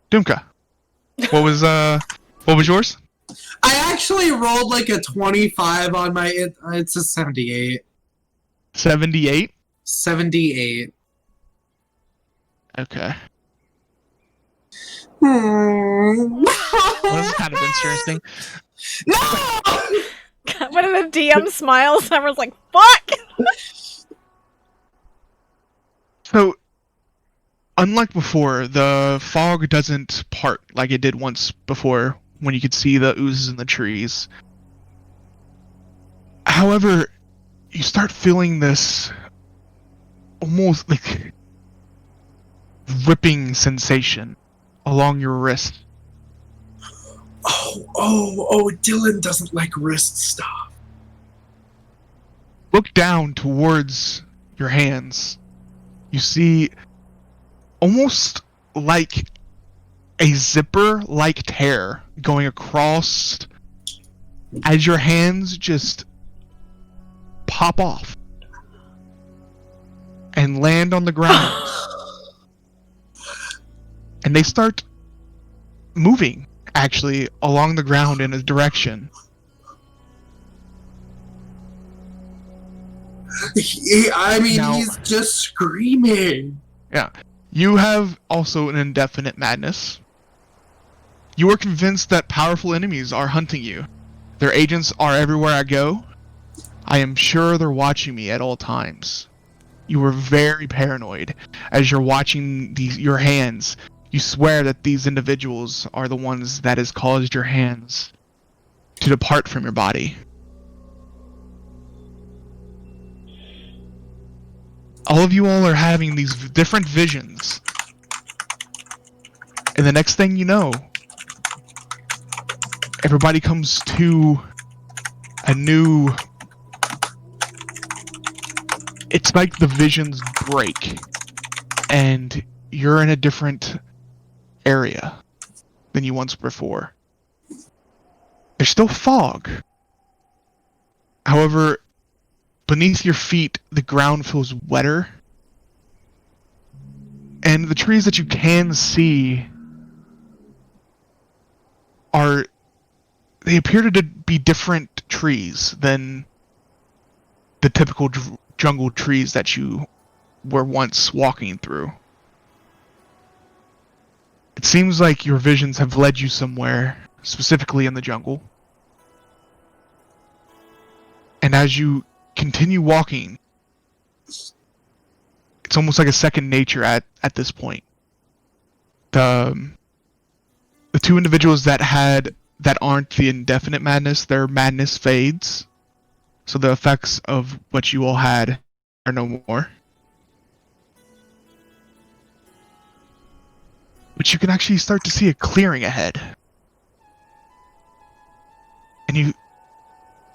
Dumka, what was yours? I actually rolled like a 25 on my. It's a 78. 78. 78. Okay. Hmm. Well, this is kind of interesting. No! God, one of the DM smiles, everyone's like, fuck! So, unlike before, the fog doesn't part like it did once before when you could see the oozes in the trees. However, you start feeling this almost like ripping sensation along your wrist. Oh, Dylan doesn't like wrist stuff. Look down towards your hands. You see almost like a zipper-like tear going across as your hands just pop off and land on the ground. And they start moving, actually, along the ground in a direction. Now- He's just screaming. Yeah. You have also an indefinite madness. You are convinced that powerful enemies are hunting you. Their agents are everywhere I go. I am sure they're watching me at all times. You are very paranoid as you're watching your hands. You swear that these individuals are the ones that has caused your hands to depart from your body. All of you all are having these different visions. And the next thing you know, everybody comes to a new... It's like the visions break, and you're in a different area than you once were before. There's still fog. However, beneath your feet, the ground feels wetter. And the trees that you can see they appear to be different trees than the typical jungle trees that you were once walking through. It seems like your visions have led you somewhere, specifically in the jungle. And as you continue walking, it's almost like a second nature at this point. The two individuals that aren't the indefinite madness, their madness fades. So the effects of what you all had are no more. But you can actually start to see a clearing ahead. And you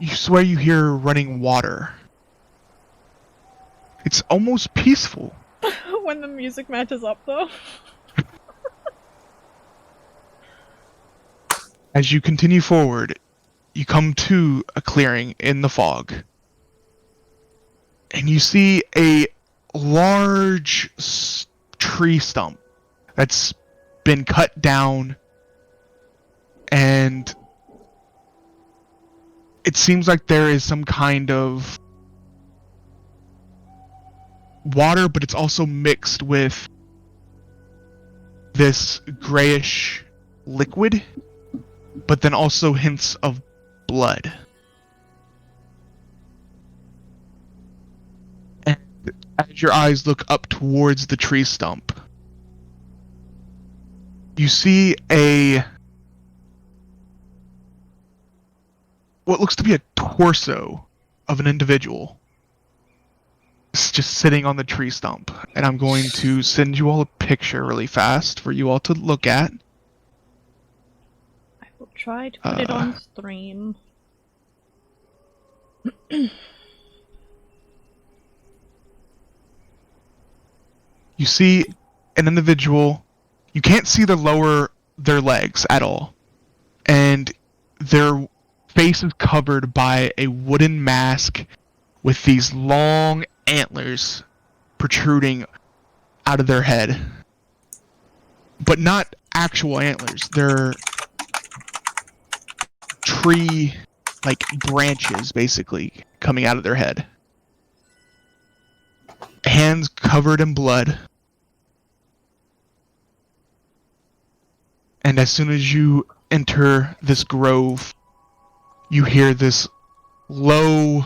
swear you hear running water. It's almost peaceful. When the music matches up, though. As you continue forward, you come to a clearing in the fog. And you see a large tree stump that's been cut down, and it seems like there is some kind of water, but it's also mixed with this grayish liquid, but then also hints of blood. And as your eyes look up towards the tree stump, you see what looks to be a torso of an individual. It's just sitting on the tree stump. And I'm going to send you all a picture really fast for you all to look at. I will try to put it on stream. You see an individual. You can't see their legs at all. And their face is covered by a wooden mask with these long antlers protruding out of their head. But not actual antlers. They're tree, like, branches, basically, coming out of their head. Hands covered in blood. And as soon as you enter this grove, you hear this low,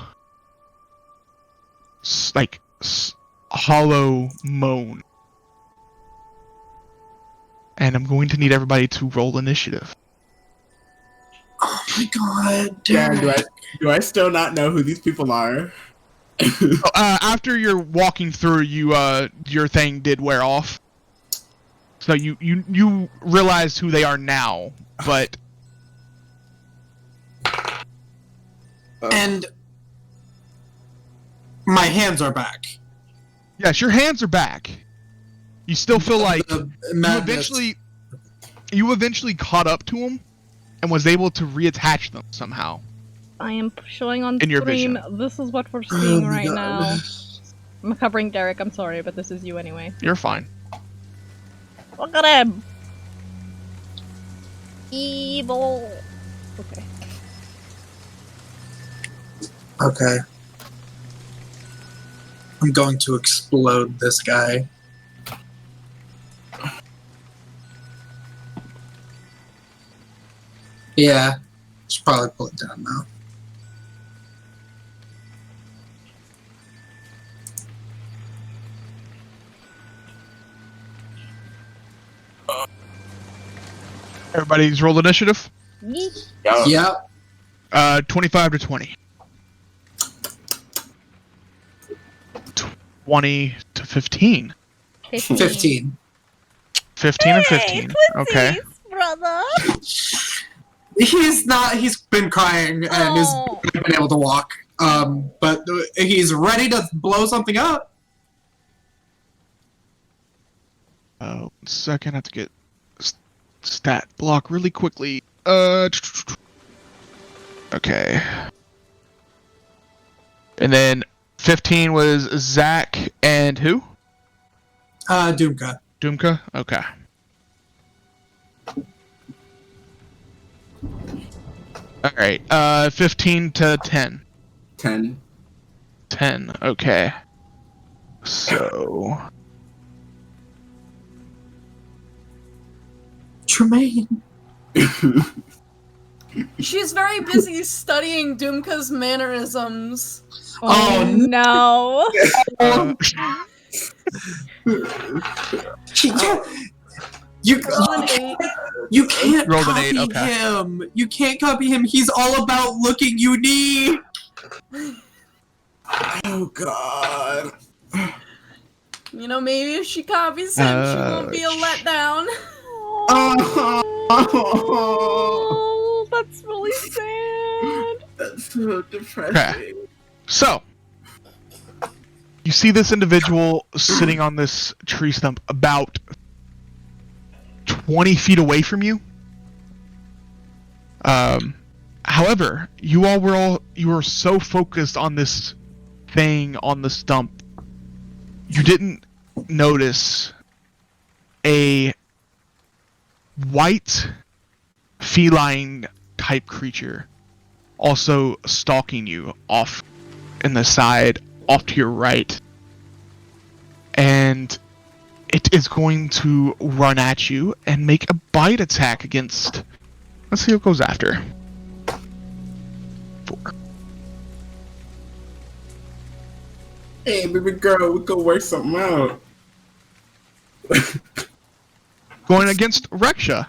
hollow moan. And I'm going to need everybody to roll initiative. Oh my god, Darren, Derek. do I still not know who these people are? After you're walking through, your thing did wear off. So you realize who they are now, but And my hands are back. yes, your hands are back. You still feel like The you madness. eventually caught up to them and was able to reattach them somehow. I am showing on In your stream. vision. This is what we're Oh seeing my right God. now. I'm covering Derek. I'm sorry, but this is you anyway. You're fine. Look at him. Evil. Okay. Okay. I'm going to explode this guy. Yeah. Should probably pull it down now. Everybody's roll initiative. Yeet. Yo. Yep. 25 to 20. 20 to 15. 15. 15 and 15. Okay. Brother. He's been crying and is Oh. been able to walk. But he's ready to blow something up. Oh, 1 second. I have to get stat block really quickly. Okay. And then 15 was Zach and who? Dumka. Dumka? Okay. Alright, 15 to 10. 10. 10, okay. So... Tremayne. She's very busy studying Dumka's mannerisms. Oh, no. You Roll an 8. You can't Rolled an copy 8, okay. him. You can't copy him. He's all about looking unique. Oh god. You know, maybe if she copies him, she won't be a letdown. Oh, that's really sad. That's so depressing. So, you see this individual sitting on this tree stump about 20 feet away from you. However, you were so focused on this thing on the stump, you didn't notice a white feline type creature also stalking you off in the side, off to your right. And it is going to run at you and make a bite attack against... Let's see what goes after. 4. Hey, baby girl, we could work something out. Going against Reksha.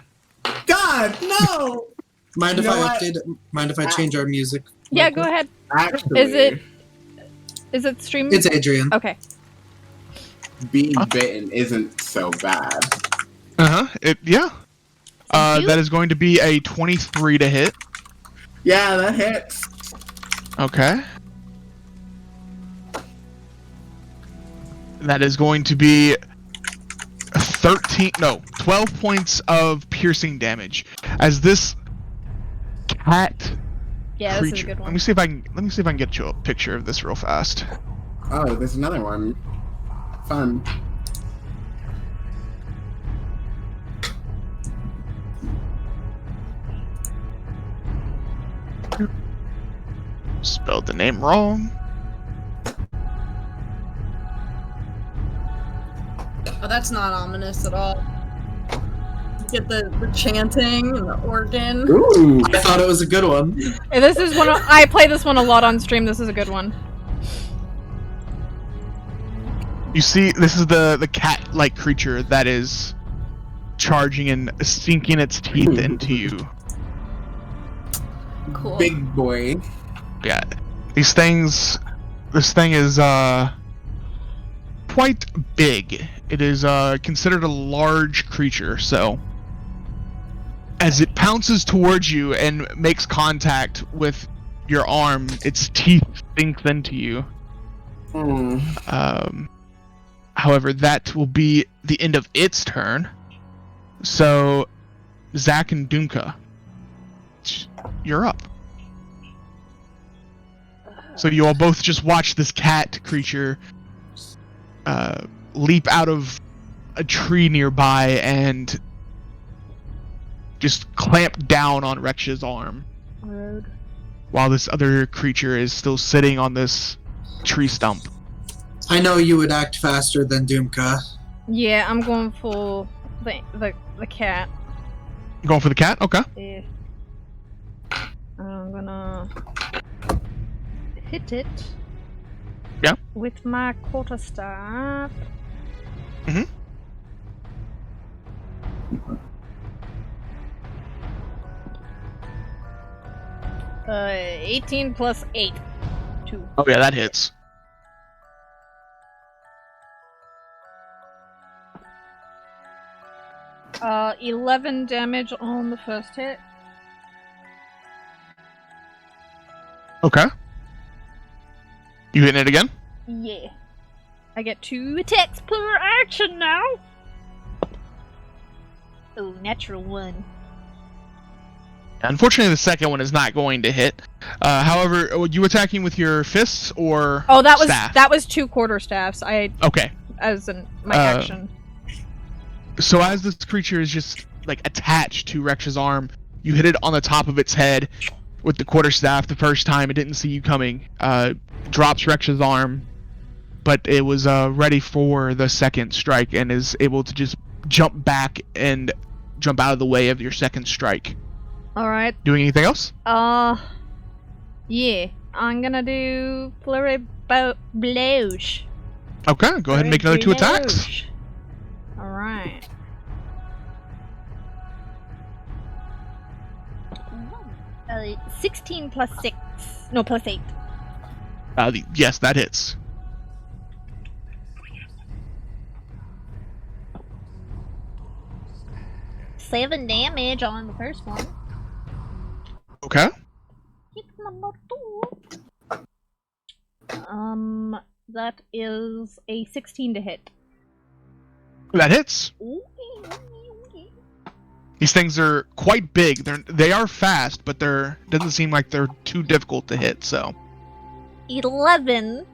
God, no! Mind if You know I what? update it? Mind if I change our music? Yeah, go ahead. Actually, Is it streamed? It's Adrian. Okay. being bitten isn't so bad. Yeah. Thank you. That is going to be a 23 to hit. Yeah, that hits. Okay. That is going to be 12 points of piercing damage as this cat Yeah, creature. this is a good Let one. me see if I can get you a picture of this real fast. Oh, there's another one. Fun. Spelled the name wrong. Oh, that's not ominous at all. Get the chanting and the organ. Ooh. I thought it was a good one. This is one. I play this one a lot on stream. This is a good one. You see, this is the cat-like creature that is charging and sinking its teeth into you. Cool. Big boy. Yeah, this thing is quite big. It is considered a large creature, so as it pounces towards you and makes contact with your arm, its teeth sink into you. However, that will be the end of its turn. So, Zach and Dumka, you're up. So you all both just watch this cat creature leap out of a tree nearby and just clamp down on Reksha's arm. Rude. While this other creature is still sitting on this tree stump. I know you would act faster than Dumka. Yeah, I'm going for the cat. Going for the cat? Okay. Yeah. I'm gonna hit it. Yeah. With my quarterstaff. Mm-hmm. Uh, 18 plus 8. 2. Oh yeah, that hits. Uh, 11 damage on the first hit. Okay. You hitting it again? Yeah. I get 2 attacks per action now. Oh, natural 1. Unfortunately, the second one is not going to hit. However, are you attacking with your fists or Oh, that was staff? that was 2 quarterstaffs. Okay. As in my action. So as this creature is just like attached to Reksha's arm, you hit it on the top of its head with the quarterstaff the first time. It didn't see you coming. Drops Reksha's arm, but it was ready for the second strike and is able to just jump back and jump out of the way of your second strike. Alright. Doing anything else? Yeah. I'm gonna do flurry blows. Okay, go ahead and make another 2 attacks. Alright. Uh, 16 plus 6. No, plus 8. Yes, that hits. Seven damage on the first one. Okay. Hit number 2. That is a 16 to hit. That hits. Okay. These things are quite big. They are fast, but doesn't seem like they're too difficult to hit. So 11.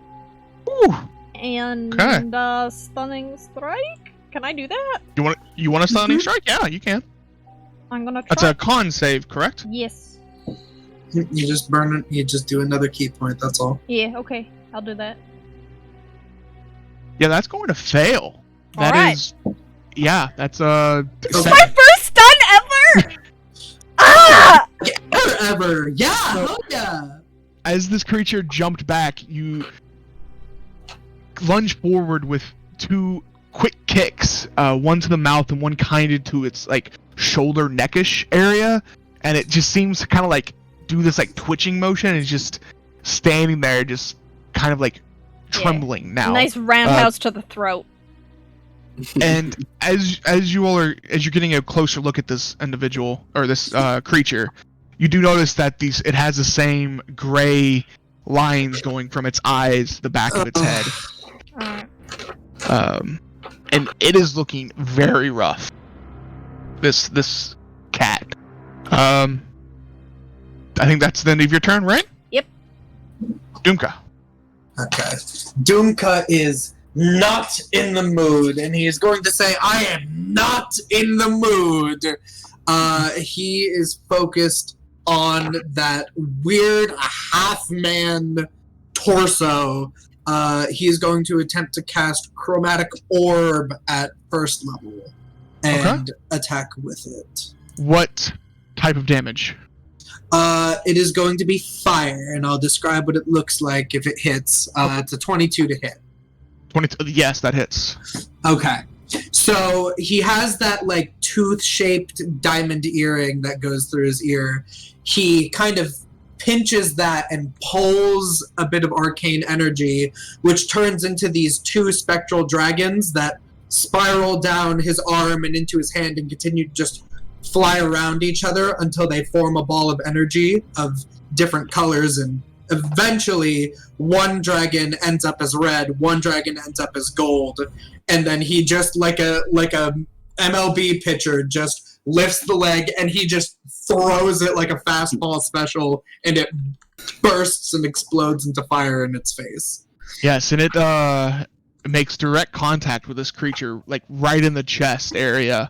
Ooh. And Okay. Stunning Strike. Can I do that? You want a stunning strike? Yeah, you can. I'm gonna try. That's a con save, correct? Yes. You just burn it. You just do another key point. That's all. Yeah. Okay. I'll do that. Yeah, that's going to fail. That Alright. is. Yeah, that's It's my first stun ever. Ah! Ever. Yeah. Oh yeah. As this creature jumped back, you lunge forward with 2 quick kicks, one to the mouth and one kind of to its like shoulder neckish area, and it just seems to kind of like do this like twitching motion and is just standing there, just kind of like trembling now. Nice roundhouse to the throat. And as you're getting a closer look at this individual or this creature, you do notice that it has the same gray lines going from its eyes to the back of its head. Alright. And it is looking very rough. This cat. I think that's the end of your turn, right? Yep. Dumka. Okay. Dumka is not in the mood, and he is going to say, I am not in the mood. He is focused on that weird half-man torso. He is going to attempt to cast Chromatic Orb at first level and attack with it. What type of damage? It is going to be fire, and I'll describe what it looks like if it hits. It's a 22 to hit. 22. Yes, that hits. Okay. So he has that like tooth-shaped diamond earring that goes through his ear. He kind of pinches that and pulls a bit of arcane energy, which turns into these two spectral dragons that spiral down his arm and into his hand and continue to just fly around each other until they form a ball of energy of different colors, and eventually one dragon ends up as red, one dragon ends up as gold, and then he just like a MLB pitcher just lifts the leg and he just throws it like a fastball special, and it bursts and explodes into fire in its face. Yes, and it makes direct contact with this creature, like right in the chest area.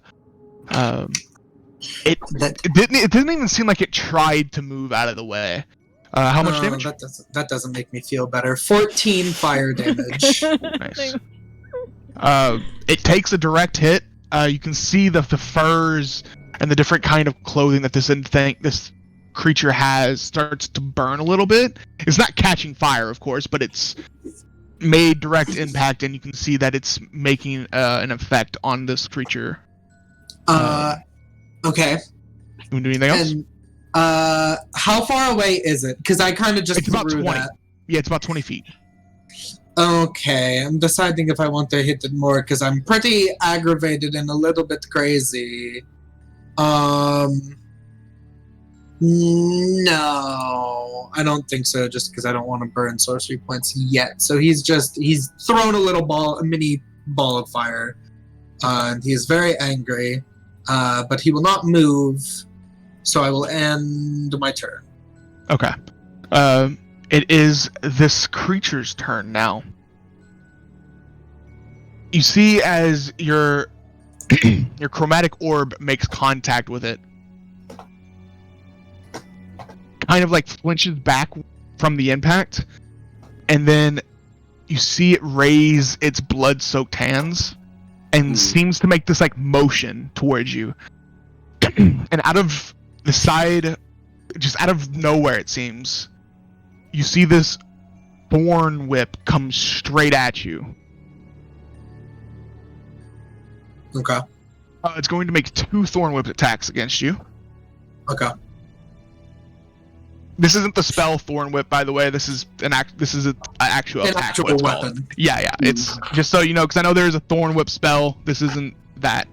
It didn't even seem like it tried to move out of the way. How much damage? That doesn't make me feel better. 14 fire damage. Nice. It takes a direct hit. You can see the furs and the different kind of clothing that this creature has starts to burn a little bit. It's not catching fire, of course, but it's made direct impact, and you can see that it's making an effect on this creature. Okay. You want to do anything else? And how far away is it? Because I kind of just It's about 20. that. Yeah, it's about 20 feet. Okay, I'm deciding if I want to hit it more because I'm pretty aggravated and a little bit crazy. No, I don't think so. Just because I don't want to burn sorcery points yet. So he's thrown a mini ball of fire, and he is very angry. But he will not move. So I will end my turn. Okay. It is this creature's turn now. You see as your chromatic orb makes contact with it, kind of like flinches back from the impact, and then you see it raise its blood-soaked hands and seems to make this like motion towards you. And out of the side, just out of nowhere it seems, you see this thorn whip come straight at you. Okay. It's going to make 2 thorn whip attacks against you. Okay. This isn't the spell thorn whip, by the way. This is an actual attack. Actual weapon. Called. Yeah. It's just so you know, because I know there's a thorn whip spell. This isn't that.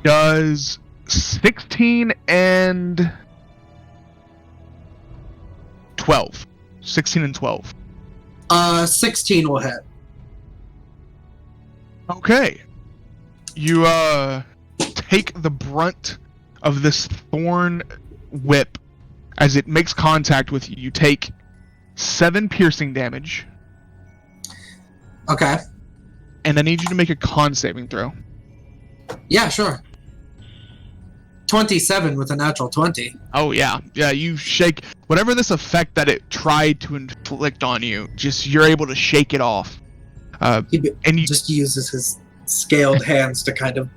Does 16 and 12. 16 and 12. 16 will hit. Okay. You take the brunt of this thorn whip as it makes contact with you. You take 7 piercing damage. Okay. And I need you to make a con saving throw. Yeah, sure. 27 with a natural 20. Oh yeah. Yeah, you shake whatever this effect that it tried to inflict on you, just you're able to shake it off. And he just uses his scaled hands to kind of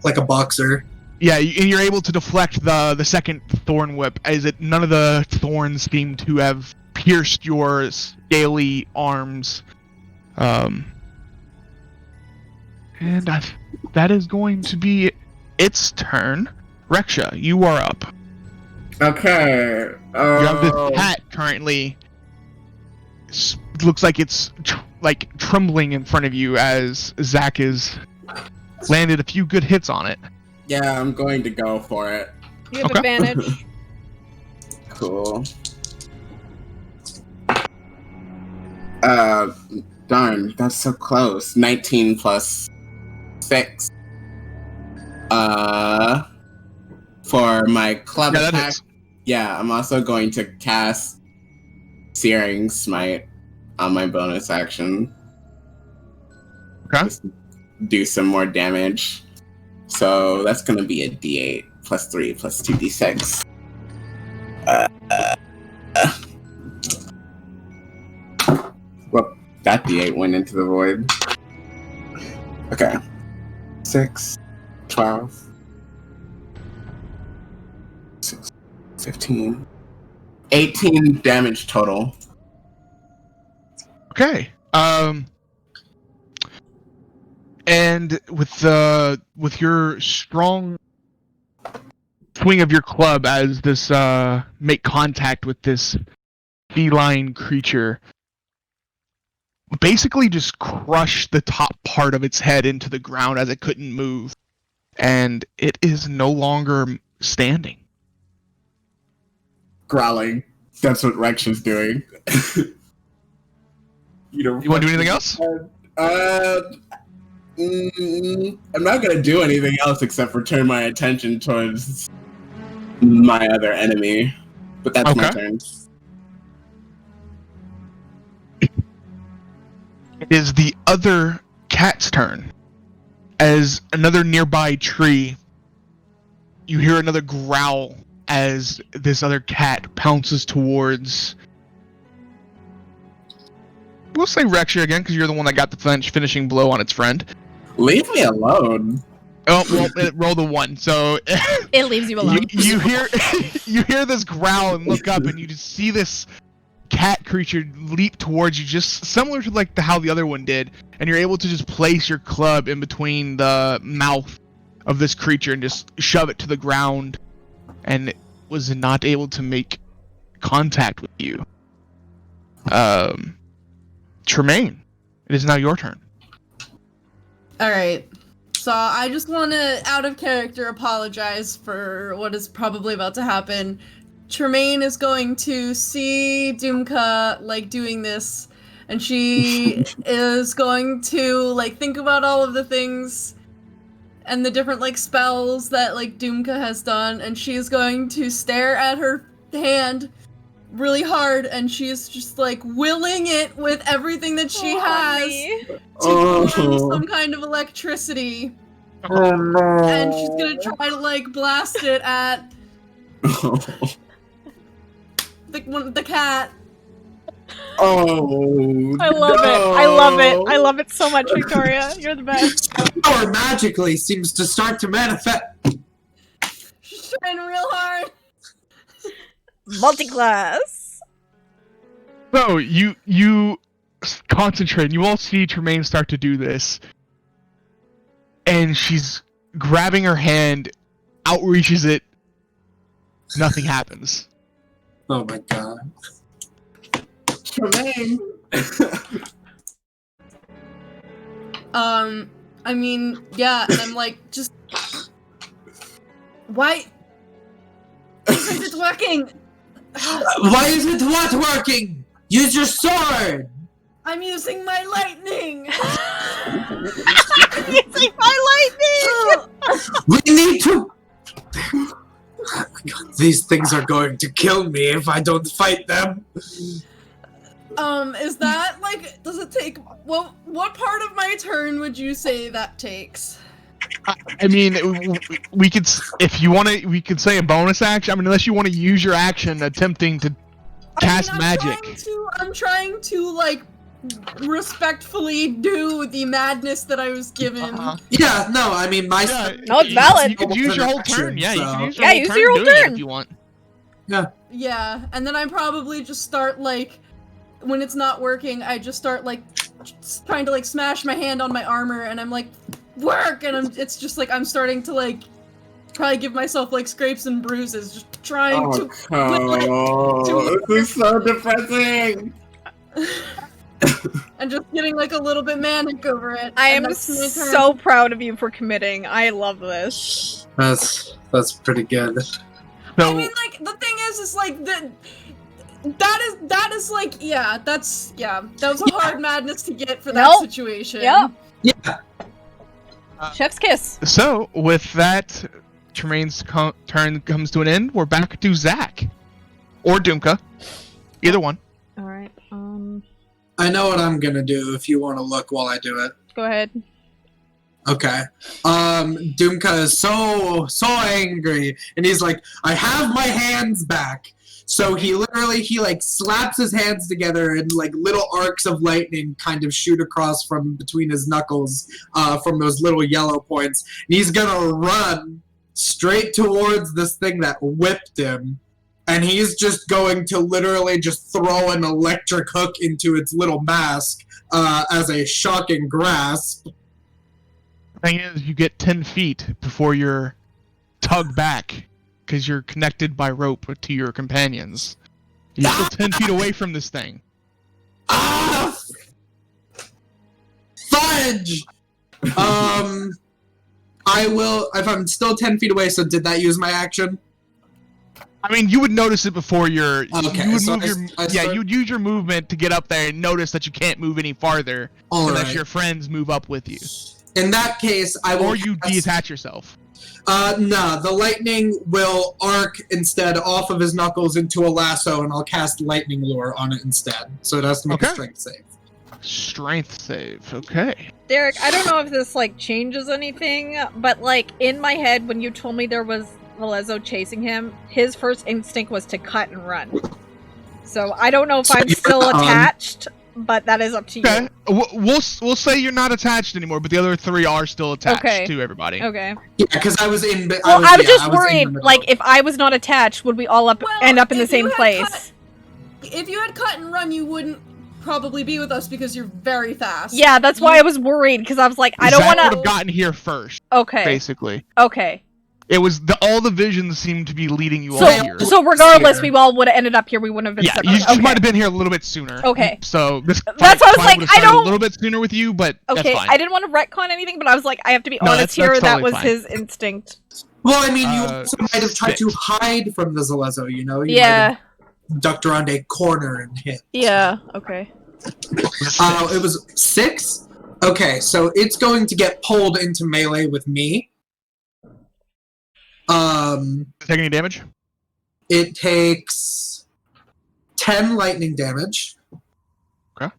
like a boxer. Yeah, and you're able to deflect the second thorn whip, as none of the thorns seem to have pierced your scaly arms. And that is going to be its turn. Reksha, you are up. Okay. You have this cat currently. Looks like it's trembling in front of you as Zach has landed a few good hits on it. Yeah, I'm going to go for it. You have advantage. Cool. Darn, that's so close. 19 plus 6. For my club attack, I'm also going to cast Searing Smite on my bonus action. Okay. Just do some more damage. So that's going to be a D8 plus 3 plus 2d6. Well, that D8 went into the void. Okay. 6, 12, 6, 15, 18 damage total. Okay. And with your strong swing of your club as this make contact with this feline creature, basically just crush the top part of its head into the ground as it couldn't move, and it is no longer standing. Growling. That's what Reksha's doing. You want to do anything else? I'm not gonna do anything else except for turn my attention towards my other enemy. But that's my turn. It is the other cat's turn. As another nearby tree, you hear another growl as this other cat pounces towards... We'll say Reksha again, because you're the one that got the finishing blow on its friend. Leave me alone. Oh, well, roll the 1, so... It leaves you alone. You hear this growl and look up, and you just see this cat creature leap towards you, just similar to like how the other one did, and you're able to just place your club in between the mouth of this creature and just shove it to the ground, and it was not able to make contact with you. Tremayne, it is now your turn. Alright. So I just want to, out of character, apologize for what is probably about to happen. Tremayne is going to see Dumka, like, doing this, and she is going to, like, think about all of the things and the different, like, spells that, like, Dumka has done, and she is going to stare at her hand really hard, and she's just, like, willing it with everything that she has to form some kind of electricity. Oh no. And she's gonna try to, like, blast it at the cat. Oh, I love it. I love it. I love it so much, Victoria. You're the best. Power magically seems to start to manifest. She's trying real hard. Multi-class. So you concentrate, and you all see Tremayne start to do this, and she's grabbing her hand, outreaches it. Nothing happens. Oh my god. Tremayne. I mean, yeah, and I'm like, just... Why isn't it working? Why isn't what working? Use your sword! I'm using my lightning! I'm using my lightning! We need to... Oh my god, these things are going to kill me if I don't fight them. Is that, like, does it take... what part of my turn would you say that takes? I mean, we could, if you want to, we could say a bonus action. I mean, unless you want to use your action attempting to cast magic. I'm trying to, like, respectfully do the madness that I was given. Yeah, no, I mean, my... Yeah, No, it's valid. You could use your whole turn. Yeah, you can use your Yeah, whole use turn your whole doing it turn. if you want. Yeah, and then I probably just start, like, when it's not working, I just start, like, trying to, like, smash my hand on my armor, and I'm like, work! And it's just, like, I'm starting to, like, probably give myself, like, scrapes and bruises, just trying to... This is so depressing! And just getting, like, a little bit manic over it. I and am that's my turn. so proud of you for committing. I love this. That's pretty good. So, I mean, like, the thing is like, that is, like, yeah, that was a hard madness to get for that situation. Yep. Yeah. Chef's kiss. So, with that, Tremayne's turn comes to an end. We're back to Zach. Or Dumka. Either one. Alright, I know what I'm gonna do if you want to look while I do it. go ahead. Okay. Dumka is so angry, and he's like, I have my hands back. So he like slaps his hands together, and like little arcs of lightning kind of shoot across from between his knuckles, from those little yellow points. And he's gonna run straight towards this thing that whipped him, and he's just going to literally just throw an electric hook into its little mask as a shocking grasp. Thing is, you get 10 feet before you're tugged back because you're connected by rope to your companions. You're still 10 feet away from this thing. Ah! Fudge! I will, if I'm still 10 feet away, so did that use my action? I mean, you would notice it before you're... Okay, you would so move I you'd use your movement to get up there and notice that you can't move any farther unless your friends move up with you. In that case, I will... Or you detach yourself. No, the lightning will arc instead off of his knuckles into a lasso, and I'll cast Lightning Lure on it instead. So it has to make a strength save. Strength save, okay. Derek, I don't know if this, like, changes anything, but, like, in my head, when you told me there was Valezo chasing him, his first instinct was to cut and run. So I don't know if I'm still attached, but that is up to you. Okay, we'll say you're not attached anymore, but the other three are still attached to everybody. Okay. Yeah, because I was in... Well, I was just worried, like, if I was not attached, would we all end up in the same place? If you had cut and run, you wouldn't probably be with us because you're very fast. Yeah, that's why I was worried, because I was like, I don't want to... would have gotten here first. Okay. Basically. Okay. It was all the visions seemed to be leading you all here. So regardless, we all would have ended up here. We wouldn't have been separate. You just might have been here a little bit sooner. Okay. So this that's why I was like, I don't... a little bit sooner with you, but okay, that's fine. I didn't want to retcon anything, but I was like, I have to be honest here. That was his instinct. Well, I mean, you also might have tried to hide from the Zalezo, you know? You yeah. Ducked around a corner and hit. Yeah. Okay. It was 6? Okay, so it's going to get pulled into melee with me. Take any damage? It takes 10 lightning damage. Okay.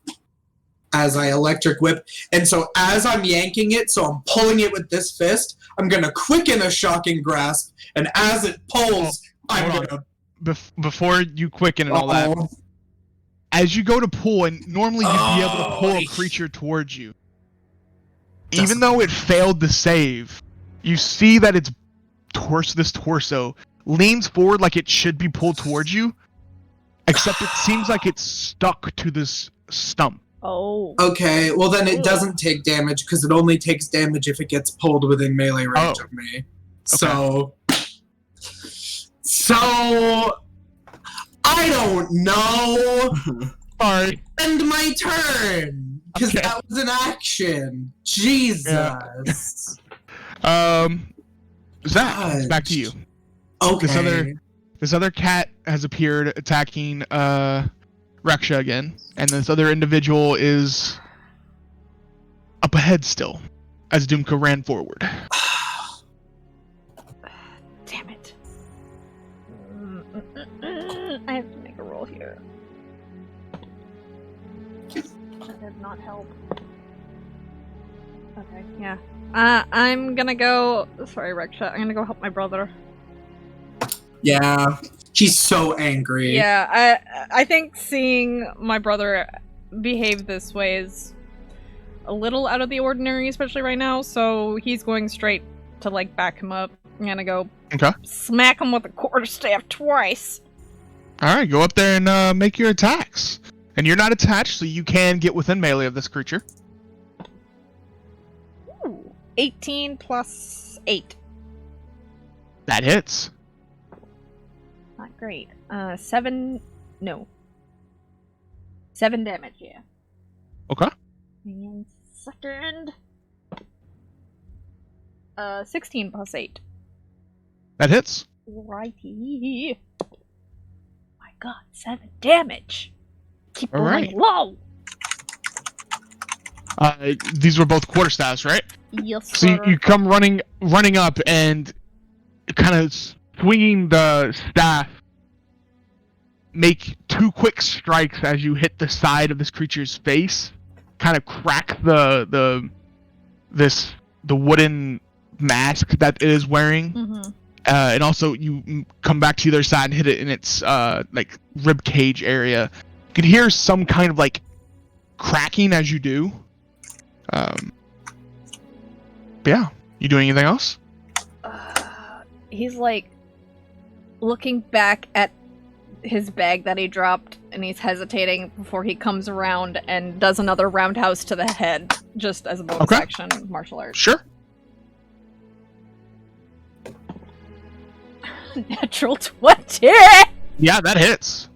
As I electric whip. And so as I'm yanking it, so I'm pulling it with this fist, I'm gonna quicken a shocking grasp, and as it pulls, I'm gonna... Before you quicken and all that, as you go to pull, and normally you'd be able to pull a creature towards you. Even though it failed the save, you see that its torso leans forward like it should be pulled towards you, except it seems like it's stuck to this stump. Oh. Okay, well then it doesn't take damage, because it only takes damage if it gets pulled within melee range of me. Okay. So... I don't know! Sorry. End my turn! Because that was an action! Jesus! Yeah. Zach, it's back to you. Okay. This other cat has appeared attacking Reksha again, and this other individual is up ahead still, as Dumka ran forward. Damn it. I have to make a roll here. That did not help. Okay, yeah. I'm gonna go... Sorry, Reksha. I'm gonna go help my brother. Yeah. He's so angry. Yeah, I think seeing my brother behave this way is a little out of the ordinary, especially right now, so he's going straight to, like, back him up. I'm gonna go smack him with a quarterstaff twice. Alright, go up there and make your attacks. And you're not attached, so you can get within melee of this creature. Ooh, 18 plus 8. That hits. Not great. 7... No. 7 damage, yeah. Okay. And second... 16 plus 8. That hits. Righty. My god, 7 damage! Keep rolling low! These were both quarterstaffs, right? Yes, so sir. you come running up and kind of swinging the staff, make 2 quick strikes as you hit the side of this creature's face, kind of crack the wooden mask that it is wearing, and also you come back to the other side and hit it in its like rib cage area. You can hear some kind of like cracking as you do. Yeah. You doing anything else? He's like looking back at his bag that he dropped, and he's hesitating before he comes around and does another roundhouse to the head, just as a bonus action martial arts. Sure. Natural 20! Yeah, that hits.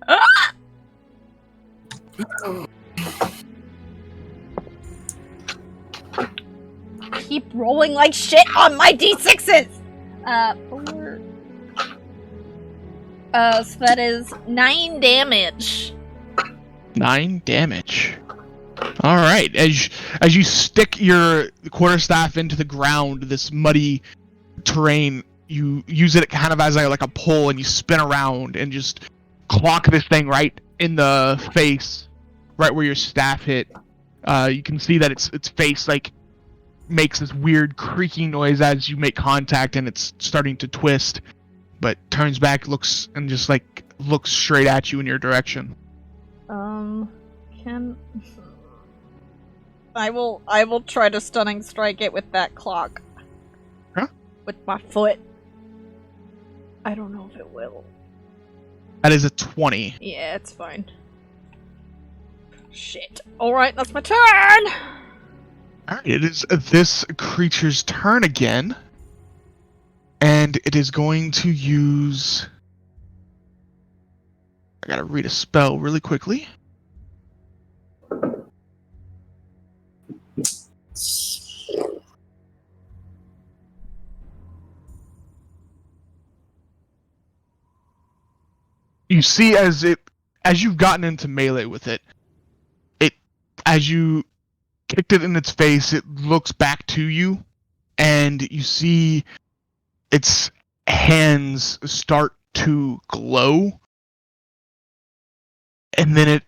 Keep rolling like shit on my d6s! 4... so that is 9 damage. 9 damage. Alright, as you stick your quarterstaff into the ground, this muddy terrain, you use it kind of as like a pole, and you spin around and just clock this thing right in the face, right where your staff hit. You can see that its face like makes this weird creaking noise as you make contact, and it's starting to twist, but turns back, looks straight at you in your direction. I will try to stunning strike it with that clock. Huh? With my foot. I don't know if it will. That is a 20. Yeah, it's fine. Shit. Alright, that's my turn! Alright, it is this creature's turn again. And it is going to use... I gotta read a spell really quickly. You see, as you've gotten into melee with it, as you kicked it in its face, it looks back to you, and you see its hands start to glow, and then it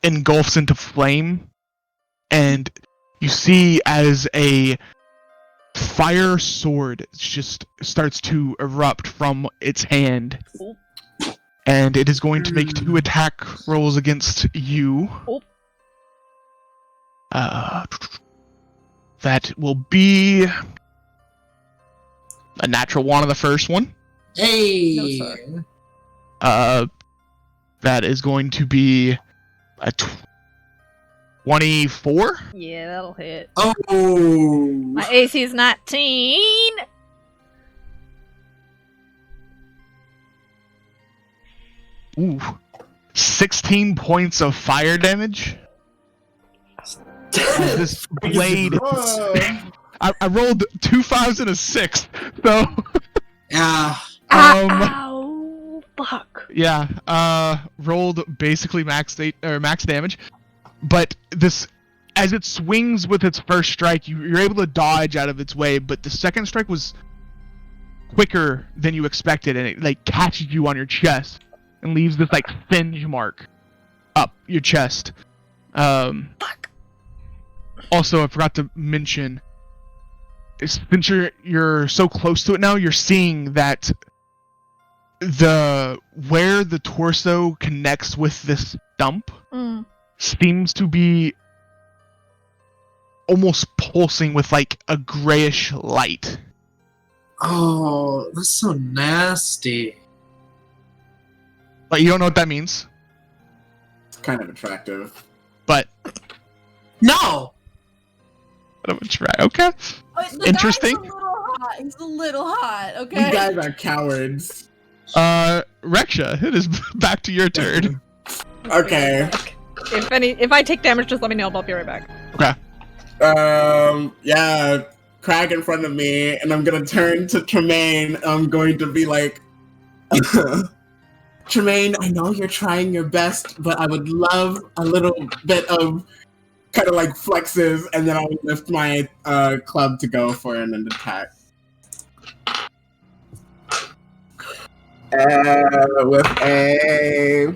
engulfs into flame, and you see as a fire sword just starts to erupt from its hand. And it is going to make 2 attack rolls against you. That will be a natural 1 on the first one. Hey! No, sir. That is going to be a 24. Yeah, that'll hit. Oh! My AC is 19! Ooh. 16 points of fire damage. This blade... I rolled 2 5s and a 6, so... Yeah. Ow! Fuck. Yeah, rolled basically max damage, but this, as it swings with its first strike, you're able to dodge out of its way, but the second strike was quicker than you expected, and it like catches you on your chest and leaves this like singe mark up your chest. Fuck. Also, I forgot to mention, since you're so close to it now, you're seeing that where the torso connects with this stump seems to be almost pulsing with like a grayish light. Oh, that's so nasty. Like, you don't know what that means, It's kind of attractive. but No! okay. The Interesting. guy's a little hot. He's a little hot, You okay? guys are cowards. Reksha, it is back to your turn. Okay. If I take damage, just let me know. I'll be right back. Okay. Yeah, Crag in front of me, and I'm gonna turn to Tremayne. I'm going to be like, Tremayne, I know you're trying your best, but I would love a little bit of kind of like flexes, and then I'll lift my club to go for an attack. With a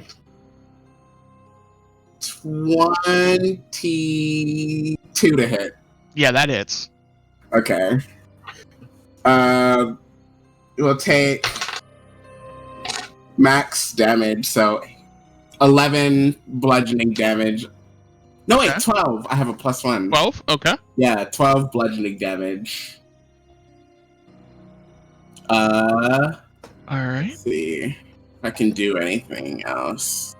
22 to hit. Yeah, that hits. Okay. We'll take max damage, so 11 bludgeoning damage. No, wait, Okay. 12. I have a +1. 12? Okay. Yeah, 12 bludgeoning damage. Alright. Let's see. I can do anything else.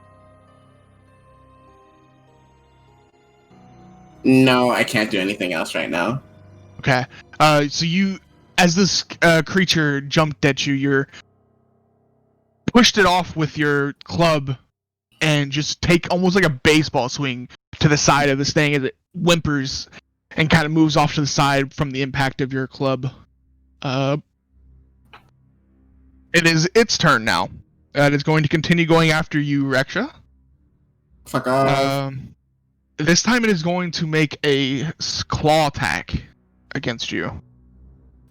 No, I can't do anything else right now. Okay. So you, as this creature jumped at you, you're pushed it off with your club and just take almost like a baseball swing to the side of this thing as it whimpers and kind of moves off to the side from the impact of your club. It is its turn now. It is going to continue going after you, Reksha. Fuck off. This time it is going to make a claw attack against you.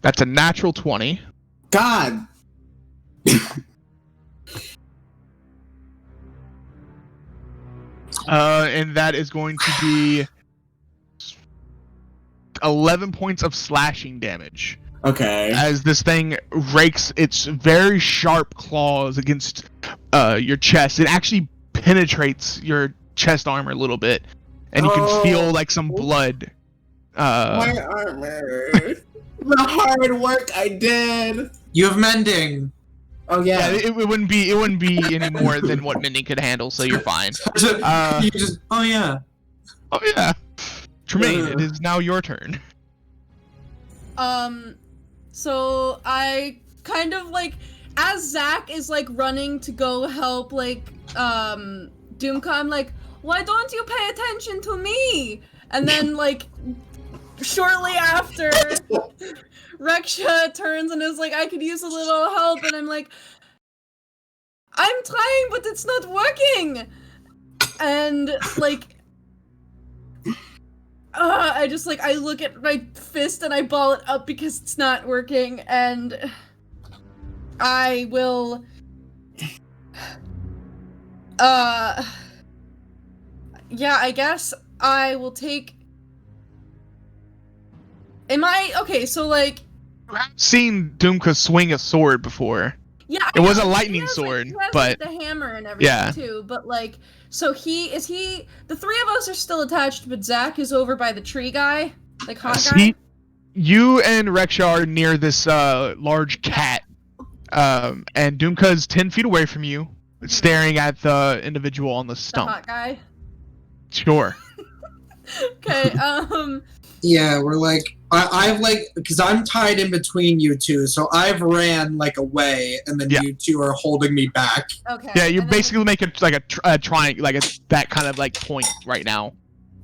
That's a natural 20. God! And that is going to be 11 points of slashing damage. Okay. As this thing rakes its very sharp claws against your chest. It actually penetrates your chest armor a little bit. And you can feel like some blood. My armor. The hard work I did. You have mending. Oh yeah. It wouldn't be any more than what Mending could handle, so you're fine. You just, oh yeah. Oh yeah. Tremayne, it is now your turn. So I kind of like, as Zach is like running to go help like Dumka, I'm like, why don't you pay attention to me? And then like shortly after, Reksha turns and is like, I could use a little help, and I'm like, I'm trying, but it's not working. And like, I just like, I look at my fist and I ball it up because it's not working, and I will, yeah, I guess I will take, okay, so like, I've seen Dumka swing a sword before. yeah, It was a he lightning has, sword, he has, but like, the hammer and everything yeah. too. But like, so the three of us are still attached, but Zach is over by the tree guy, like hot guy. You and Reksha are near this large cat, and Dumka's 10 feet away from you, staring at the individual on the The stump. hot guy. Sure. Okay. Yeah, we're like, I've like, because I'm tied in between you two, so I've ran like away, and then you two are holding me back. Okay. Yeah, you're and then- basically making like a triangle, like that kind of like point right now.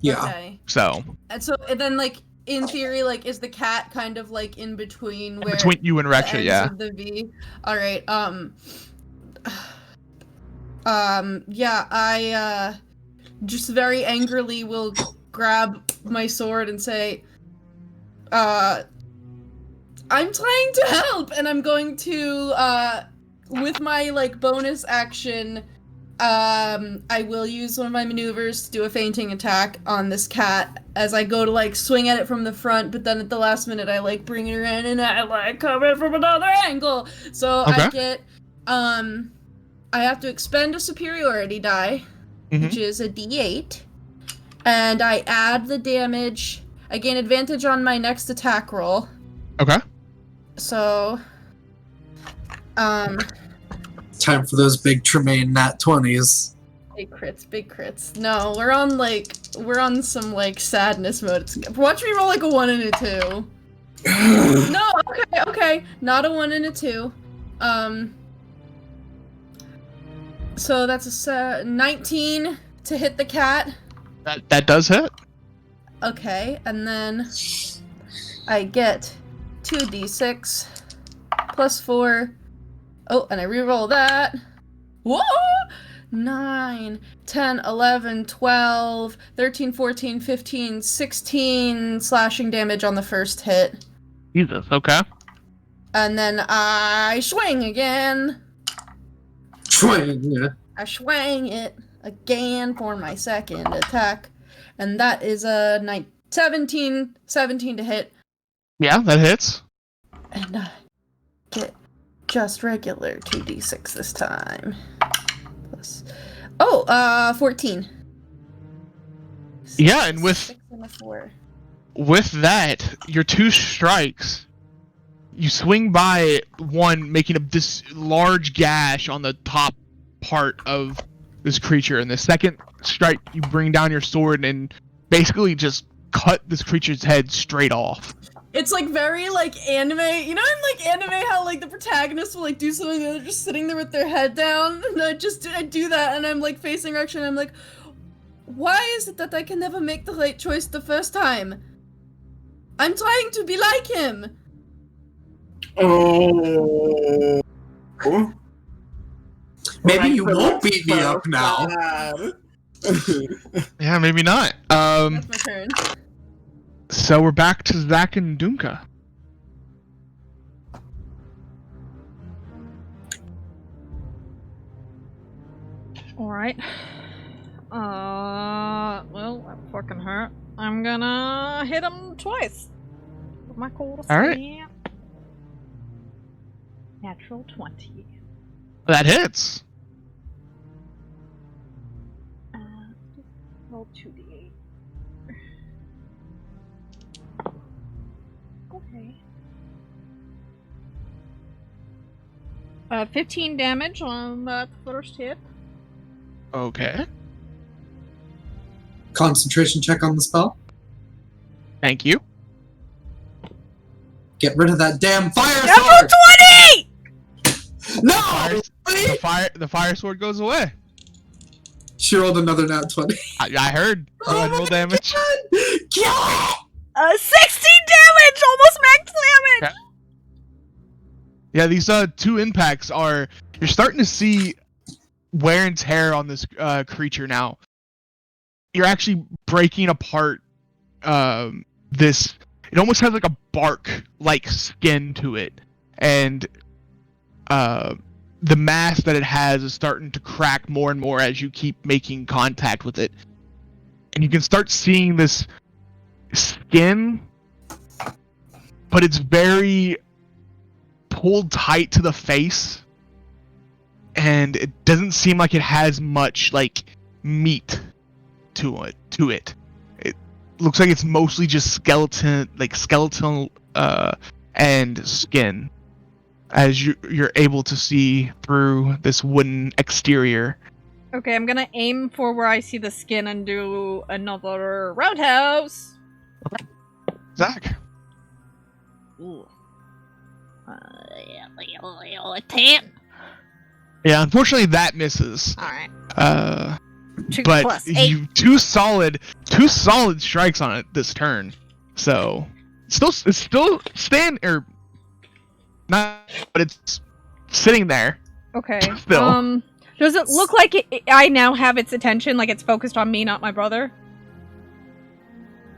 Yeah. Okay. So. And then like, in theory, like, is the cat kind of like in between where Between you and the Reksha, ends yeah. of the V. All right. Yeah, I just very angrily will grab my sword and say, I'm trying to help, and I'm going to, with my, like, bonus action, I will use one of my maneuvers to do a fainting attack on this cat as I go to, like, swing at it from the front, but then at the last minute I, like, bring her in and I, like, come in from another angle. So Okay. I get, I have to expend a superiority die, which is a d8, and I add the damage. I gain advantage on my next attack roll. Okay. So, Time for those big Tremayne nat 20s. big crits. No, we're on some, like, sadness mode. Watch me roll, like, a 1 and a 2. No, okay. Not a 1 and a 2. So that's a 19 to hit the cat. That does hit. Okay, and then I get 2d6 plus 4. Oh, and I reroll that. Whoa! 9, 10, 11, 12, 13, 14, 15, 16 slashing damage on the first hit. Jesus, okay. And then I swing again. Swing. I swing it again for my second attack. And that is a 17 to hit. Yeah, that hits. And I get just regular 2d6 this time. Plus, 14. Yeah, and with 6 and a 4. with that, your two strikes, you swing by one, making this large gash on the top part of this creature, and the second strike, you bring down your sword and basically just cut this creature's head straight off. It's like very like anime. You know in like anime how like the protagonist will like do something and they're just sitting there with their head down? And I do that and I'm like facing Reksha and I'm like, why is it that I can never make the right choice the first time? I'm trying to be like him. Oh. Maybe you won't beat me up now. Yeah, maybe not. That's my turn. So we're back to Zach and Dumka. Alright. Well, that fucking hurt. I'm gonna hit him twice. With my cold Alright. snap. Natural 20. That hits. Roll 2d8. Okay. 15 damage on that first hit. Okay. Concentration check on the spell. Thank you. Get rid of that damn fire Natural sword! 20! No! The fire sword goes away. She rolled another nat 20. I heard. Go ahead and roll damage. God. Kill it! 16 damage! Almost max damage! Yeah, these two impacts are... You're starting to see wear and tear on this creature now. You're actually breaking apart this... It almost has like a bark-like skin to it. And the mass that it has is starting to crack more and more as you keep making contact with it. And you can start seeing this skin, but it's very pulled tight to the face, and it doesn't seem like it has much like meat to it. It looks like it's mostly just skeletal and skin, as you're able to see through this wooden exterior. Okay, I'm gonna aim for where I see the skin and do another roundhouse. Zach. Ooh. 10. Yeah, unfortunately that misses. Alright. 2 But plus 8. you two solid strikes on it this turn. So it's still stand or not, but it's sitting there. Okay. Still. Does it look like I now have its attention, like it's focused on me, not my brother?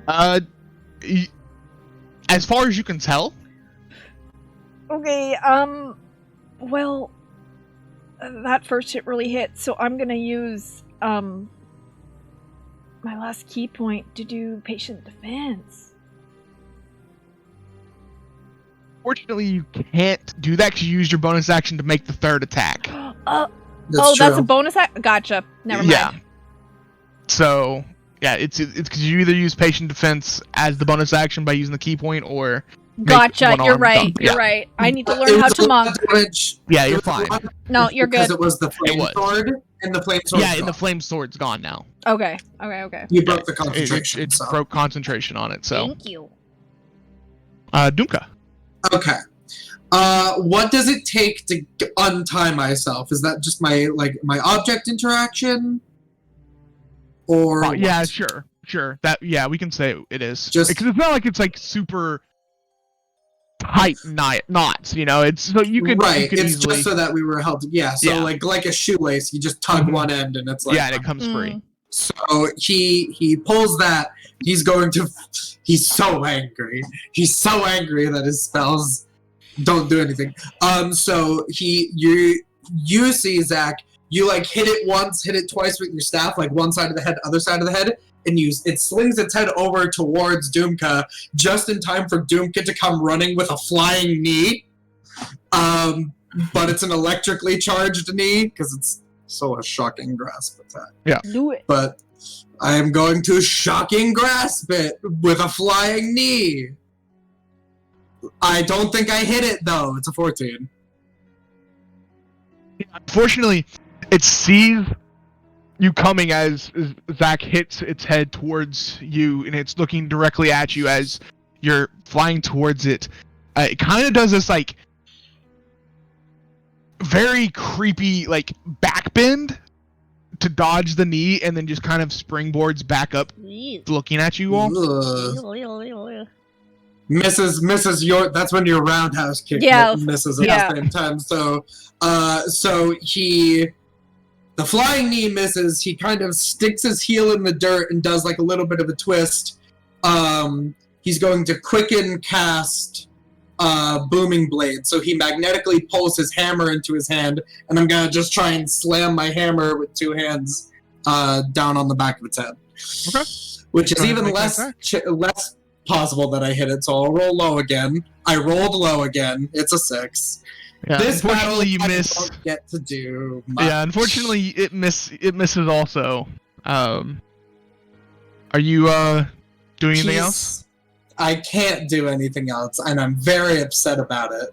As far as you can tell. Okay, well, that first hit really hit, so I'm gonna use, my last key point to do patient defense. Fortunately, you can't do that because you used your bonus action to make the third attack. That's a bonus action? Gotcha. Never mind. Yeah. So, yeah, it's because you either use patient defense as the bonus action by using the key point, or gotcha, you're right, you're right. I need to learn how to monk. Yeah, you're fine. No, you're good. Because it was the flame sword, and the flame sword. Yeah, and the flame sword's gone now. Okay. You broke the concentration. It broke concentration on it, so. Thank you. Dumka. Okay. What does it take to untie myself? Is that just my object interaction? Or yeah, sure. We can say it is. Just because it's not like it's like super tight knots, you know. It's so you could right. You could it's easily... just so that we were held. Yeah. So yeah. like a shoelace, you just tug one end, and it's like yeah, and it comes free. So he pulls that. He's so angry. He's so angry that his spells don't do anything. So you see Zach. You like hit it once, hit it twice with your staff, like one side of the head, other side of the head, and it slings its head over towards Dumka, just in time for Dumka to come running with a flying knee. But it's an electrically charged knee, because it's so a shocking grasp attack. Yeah. Do it. But I am going to shocking grasp it with a flying knee. I don't think I hit it though. It's a 14. Unfortunately, it sees you coming as Zach hits its head towards you, and it's looking directly at you as you're flying towards it. It kind of does this like very creepy like backbend to dodge the knee, and then just kind of springboards back up, looking at you all. Ugh. Misses your. That's when your roundhouse kick misses at the same time. So, the flying knee misses. He kind of sticks his heel in the dirt and does like a little bit of a twist. He's going to quicken cast Booming Blade. So he magnetically pulls his hammer into his hand, and I'm gonna just try and slam my hammer with 2 hands down on the back of its head. Okay. Which is even less possible that I hit it, so I'll roll low again. I rolled low again. It's a 6. Yeah, this unfortunately, you I miss. don't get to do much. Yeah, unfortunately, it misses also. Are you doing anything else? I can't do anything else, and I'm very upset about it.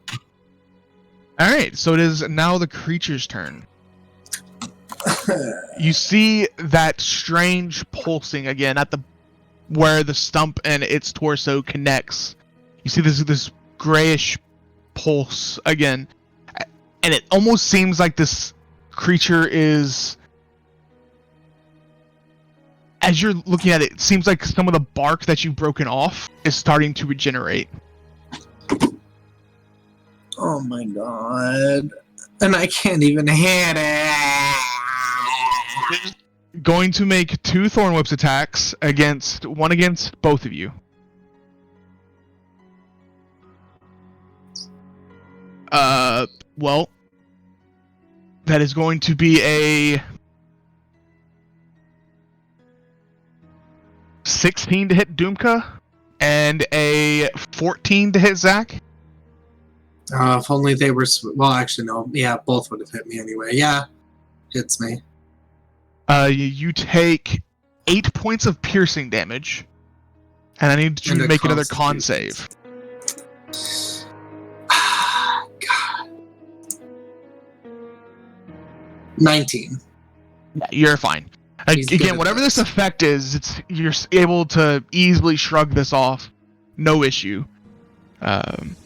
All right, so it is now the creature's turn. You see that strange pulsing again at the where the stump and its torso connects. You see this grayish pulse again, and it almost seems like this creature is, as you're looking at it, it seems like some of the bark that you've broken off is starting to regenerate. Oh my god. And I can't even hit it. Going to make 2 Thorn Whips attacks against both of you. Well, that is going to be a 16 to hit Dumka and a 14 to hit Zach. If only they were... Well, actually, no. Yeah, both would have hit me anyway. Yeah, hits me. You take 8 points of piercing damage, and I need you to make another con save. God. 19. Yeah, you're fine. Again, whatever this effect is, you're able to easily shrug this off, no issue. But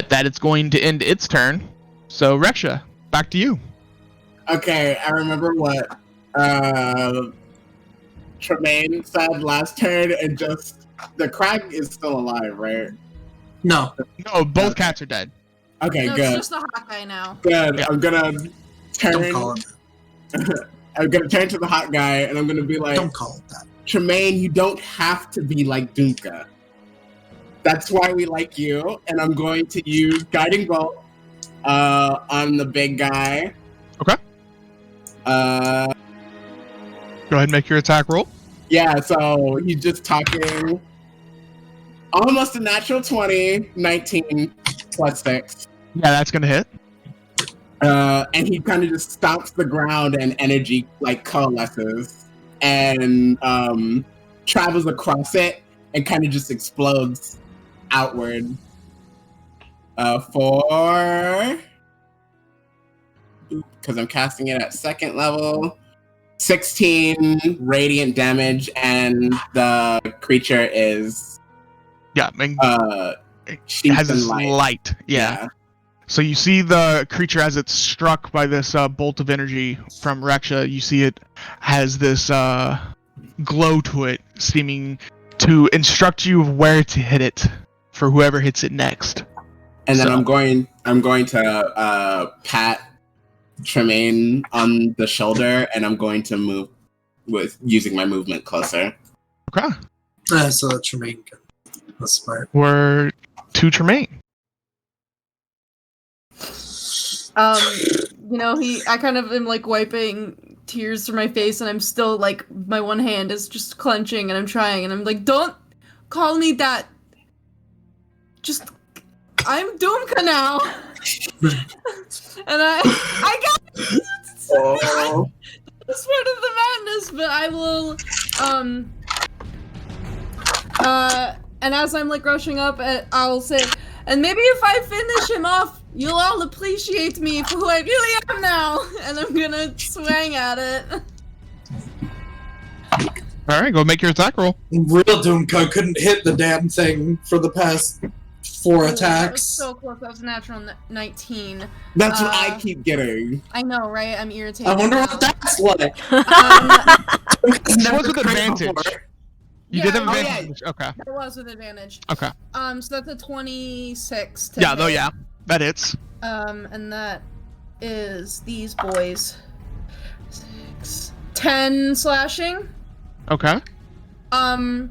that it's going to end its turn. So, Reksha, back to you. Okay, I remember what Tremayne said last turn, and just the crag is still alive, right? No. No, both cats are dead. Okay, No, good. it's just the hot guy now. Good. Yeah. I'm gonna turn. Don't call him that. I'm gonna turn to the hot guy, and I'm gonna be like, Don't call it that. Tremayne, you don't have to be like Dumka. That's why we like you, and I'm going to use Guiding Bolt on the big guy. Okay. Go ahead and make your attack roll. Yeah, so he's just talking almost a natural 20, 19 plus 6. Yeah, that's going to hit. And he kind of just stomps the ground, and energy like coalesces and travels across it and kind of just explodes outward for, because I'm casting it at 2nd level, 16 radiant damage, and the creature is Yeah, I mean, sheath has this and light. Yeah. So you see the creature as it's struck by this bolt of energy from Reksha. You see it has this glow to it, seeming to instruct you of where to hit it for whoever hits it next. And then I'm going to pat Tremayne on the shoulder, and I'm going to move with using my movement closer. Okay. So that's Tremayne. That's smart. We're to Tremayne. I kind of am like wiping tears from my face, and I'm still like, my one hand is just clenching, and I'm trying, and I'm like, don't call me that. Just, I'm Dumka now. And I got Oh. That's part of the madness, but I will, And as I'm like rushing up, I'll say, and maybe if I finish him off, you'll all appreciate me for who I really am now. And I'm gonna swing at it. All right, go make your attack roll. Real Dumka couldn't hit the damn thing for the past 4 Ooh, that was attacks. so close. That was a natural 19. That's what I keep getting. I know, right? I'm irritated. I wonder now. what that's like. It Never was with crit advantage. before. You Yeah, did have oh, advantage. Okay. That was with advantage. Okay. So that's a 26 to Yeah, hit. though, yeah. That hits. And that is these boys. 10 slashing. Okay. So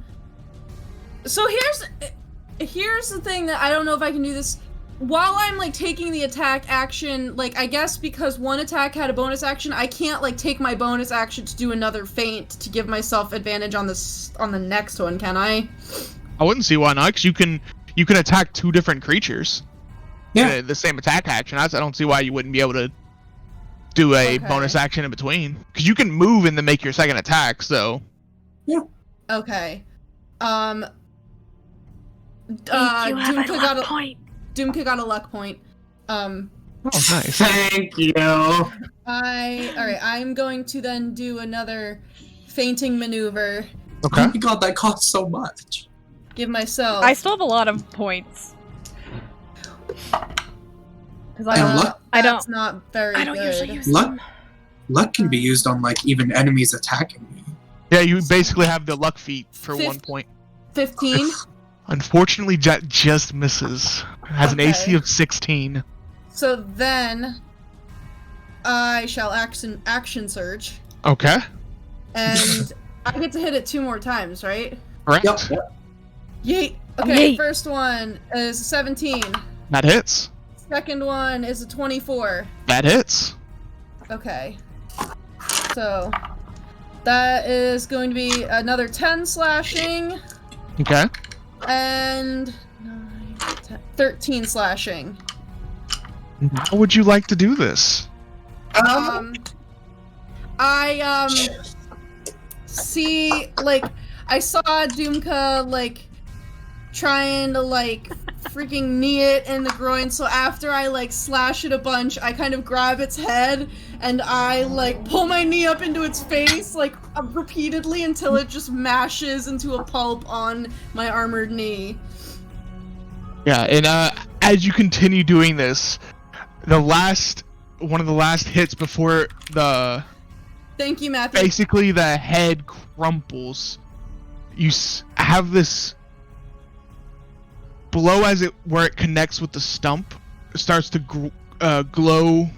here's the thing that I don't know if I can do this. While I'm like taking the attack action, like I guess because one attack had a bonus action, I can't like take my bonus action to do another feint to give myself advantage on the next one, can I? I wouldn't see why not, because you can attack 2 different creatures. Yeah. The same attack action. I don't see why you wouldn't be able to do a Okay. bonus action in between. Because you can move and then make your second attack, so... Okay. You have a Dumka got luck point. Dumka got a luck point. Oh, nice. Thank you. Alright, I'm going to then do another fainting maneuver. Okay. Oh my god, that costs so much. Give myself. I still have a lot of points. Because And luck, That's not very I don't good. usually use Luck? them. luck can be used on like even enemies attacking me. Yeah, you basically have the luck feat for Fif- 1 point. 15. Unfortunately, Jet just misses. Has an AC Okay. of 16. So then, I shall action surge, Okay. and I get to hit it 2 more times, right? Correct. Yep. Yeet. Okay, Yeet. first one is a 17. That hits. Second one is a 24. That hits. Okay. So, that is going to be another 10 slashing, Okay. and 9, 10, 13 slashing. How would you like to do this? I see, like, I saw Dumka, like, trying to, like, freaking knee it in the groin, so after I, like, slash it a bunch, I kind of grab its head, and I, like, pull my knee up into its face, like, repeatedly until it just mashes into a pulp on my armored knee. Yeah, and as you continue doing this, one of the last hits before Thank you, Matthew. basically the head crumples, you have this below where it connects with the stump, it starts to glow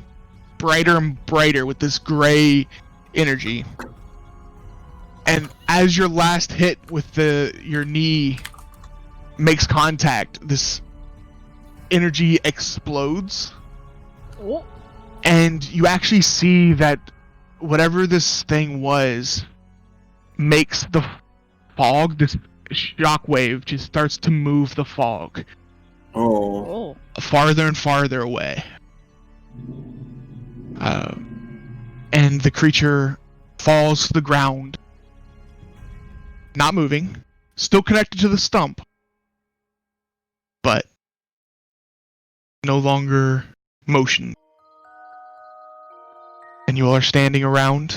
brighter and brighter with this gray energy. And as your last hit with your knee makes contact, this energy explodes. Oh. And you actually see that whatever this thing was makes the fog, this shockwave just starts to move the fog Oh. Oh. farther and farther away. And the creature falls to the ground, not moving, still connected to the stump, but no longer motion. And you all are standing around.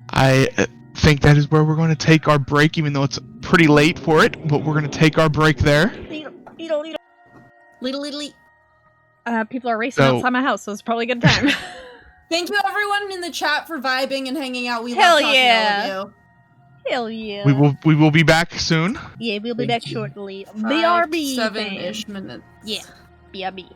I think that is where we're going to take our break, even though it's pretty late for it, but we're going to take our break there. Little. People are racing So- outside my house, so it's probably a good time. Thank you, everyone in the chat, for vibing and hanging out. We Hell love talking yeah. to all of you. Hell yeah. We will be back soon. Yeah, we'll be Thank back you. shortly. 5, BRB. 7-ish minutes. Yeah. BRB.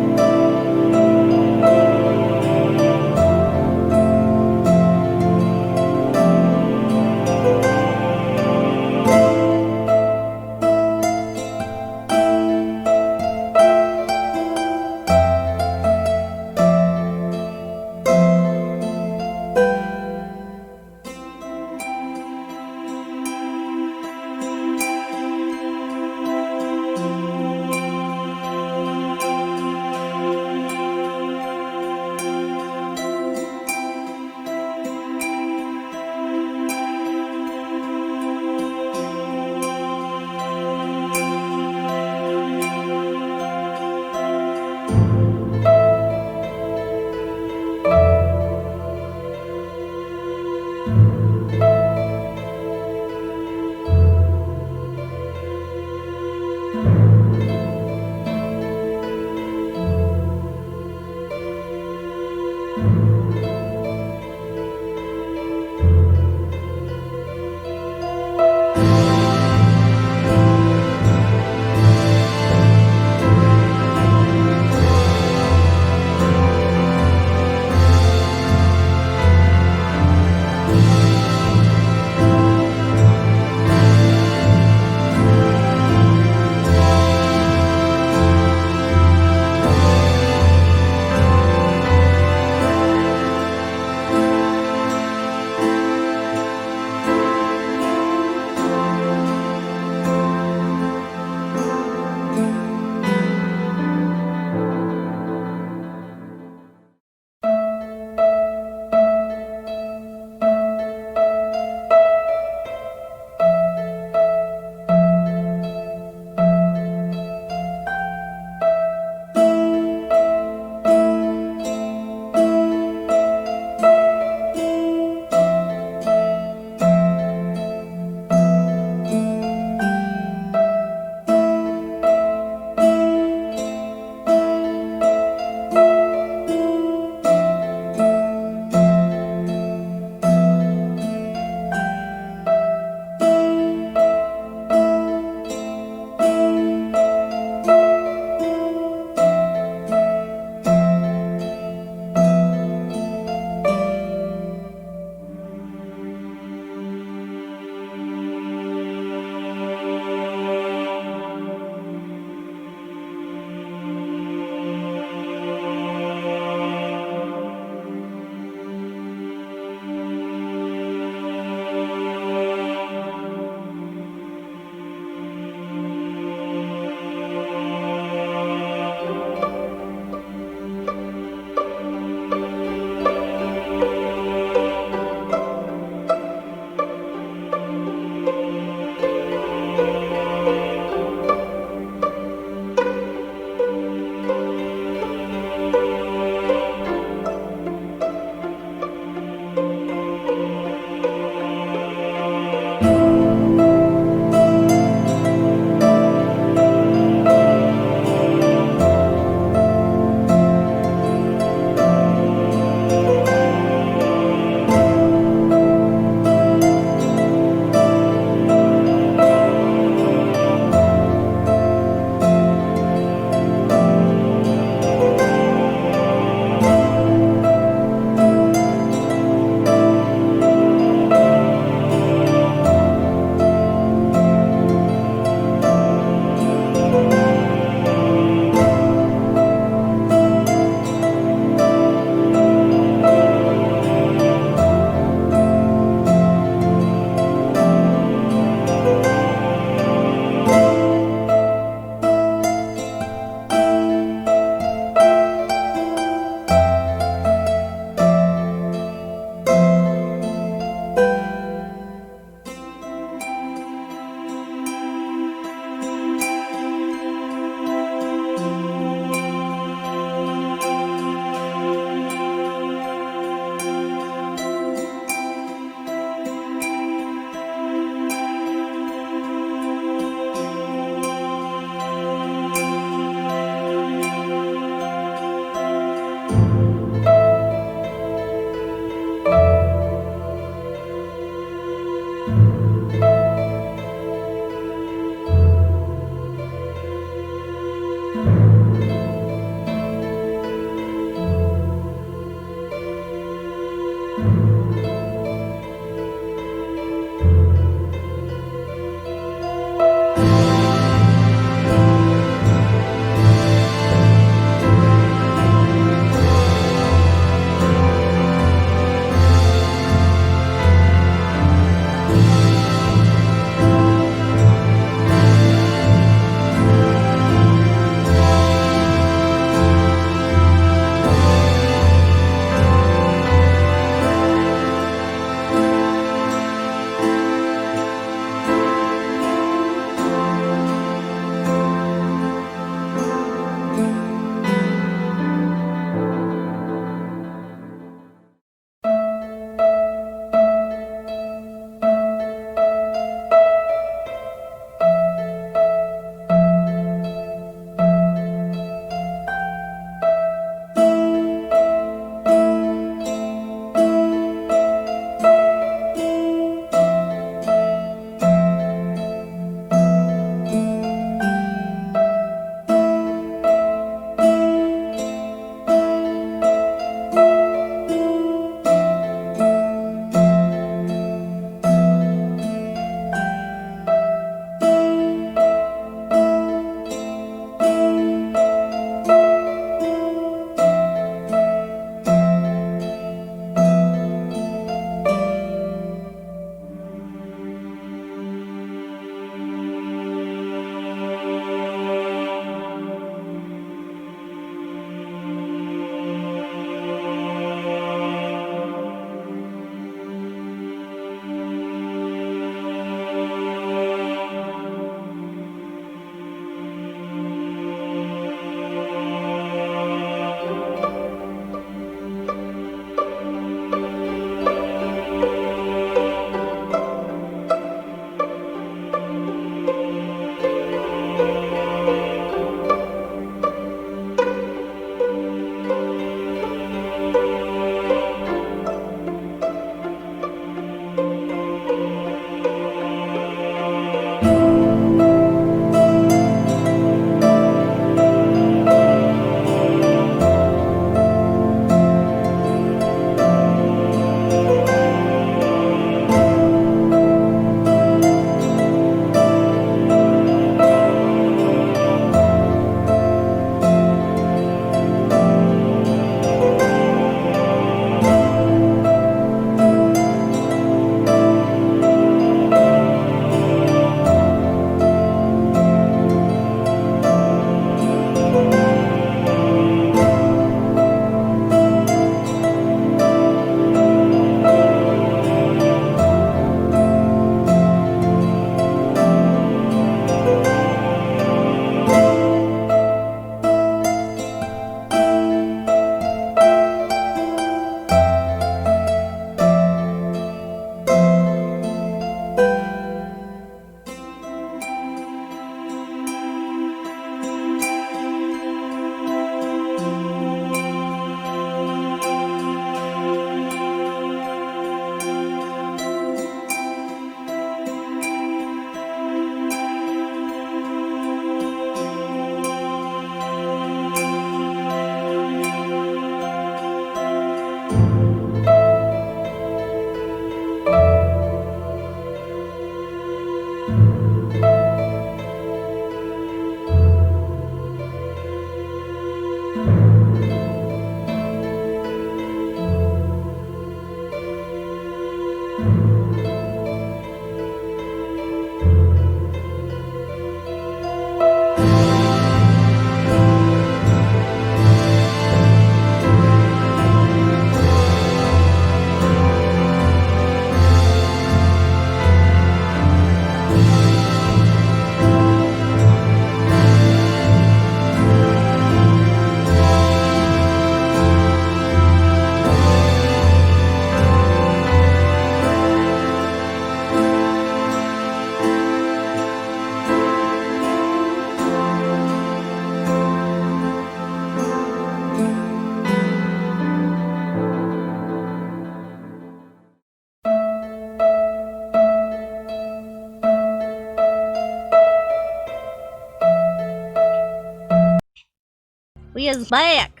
We is back.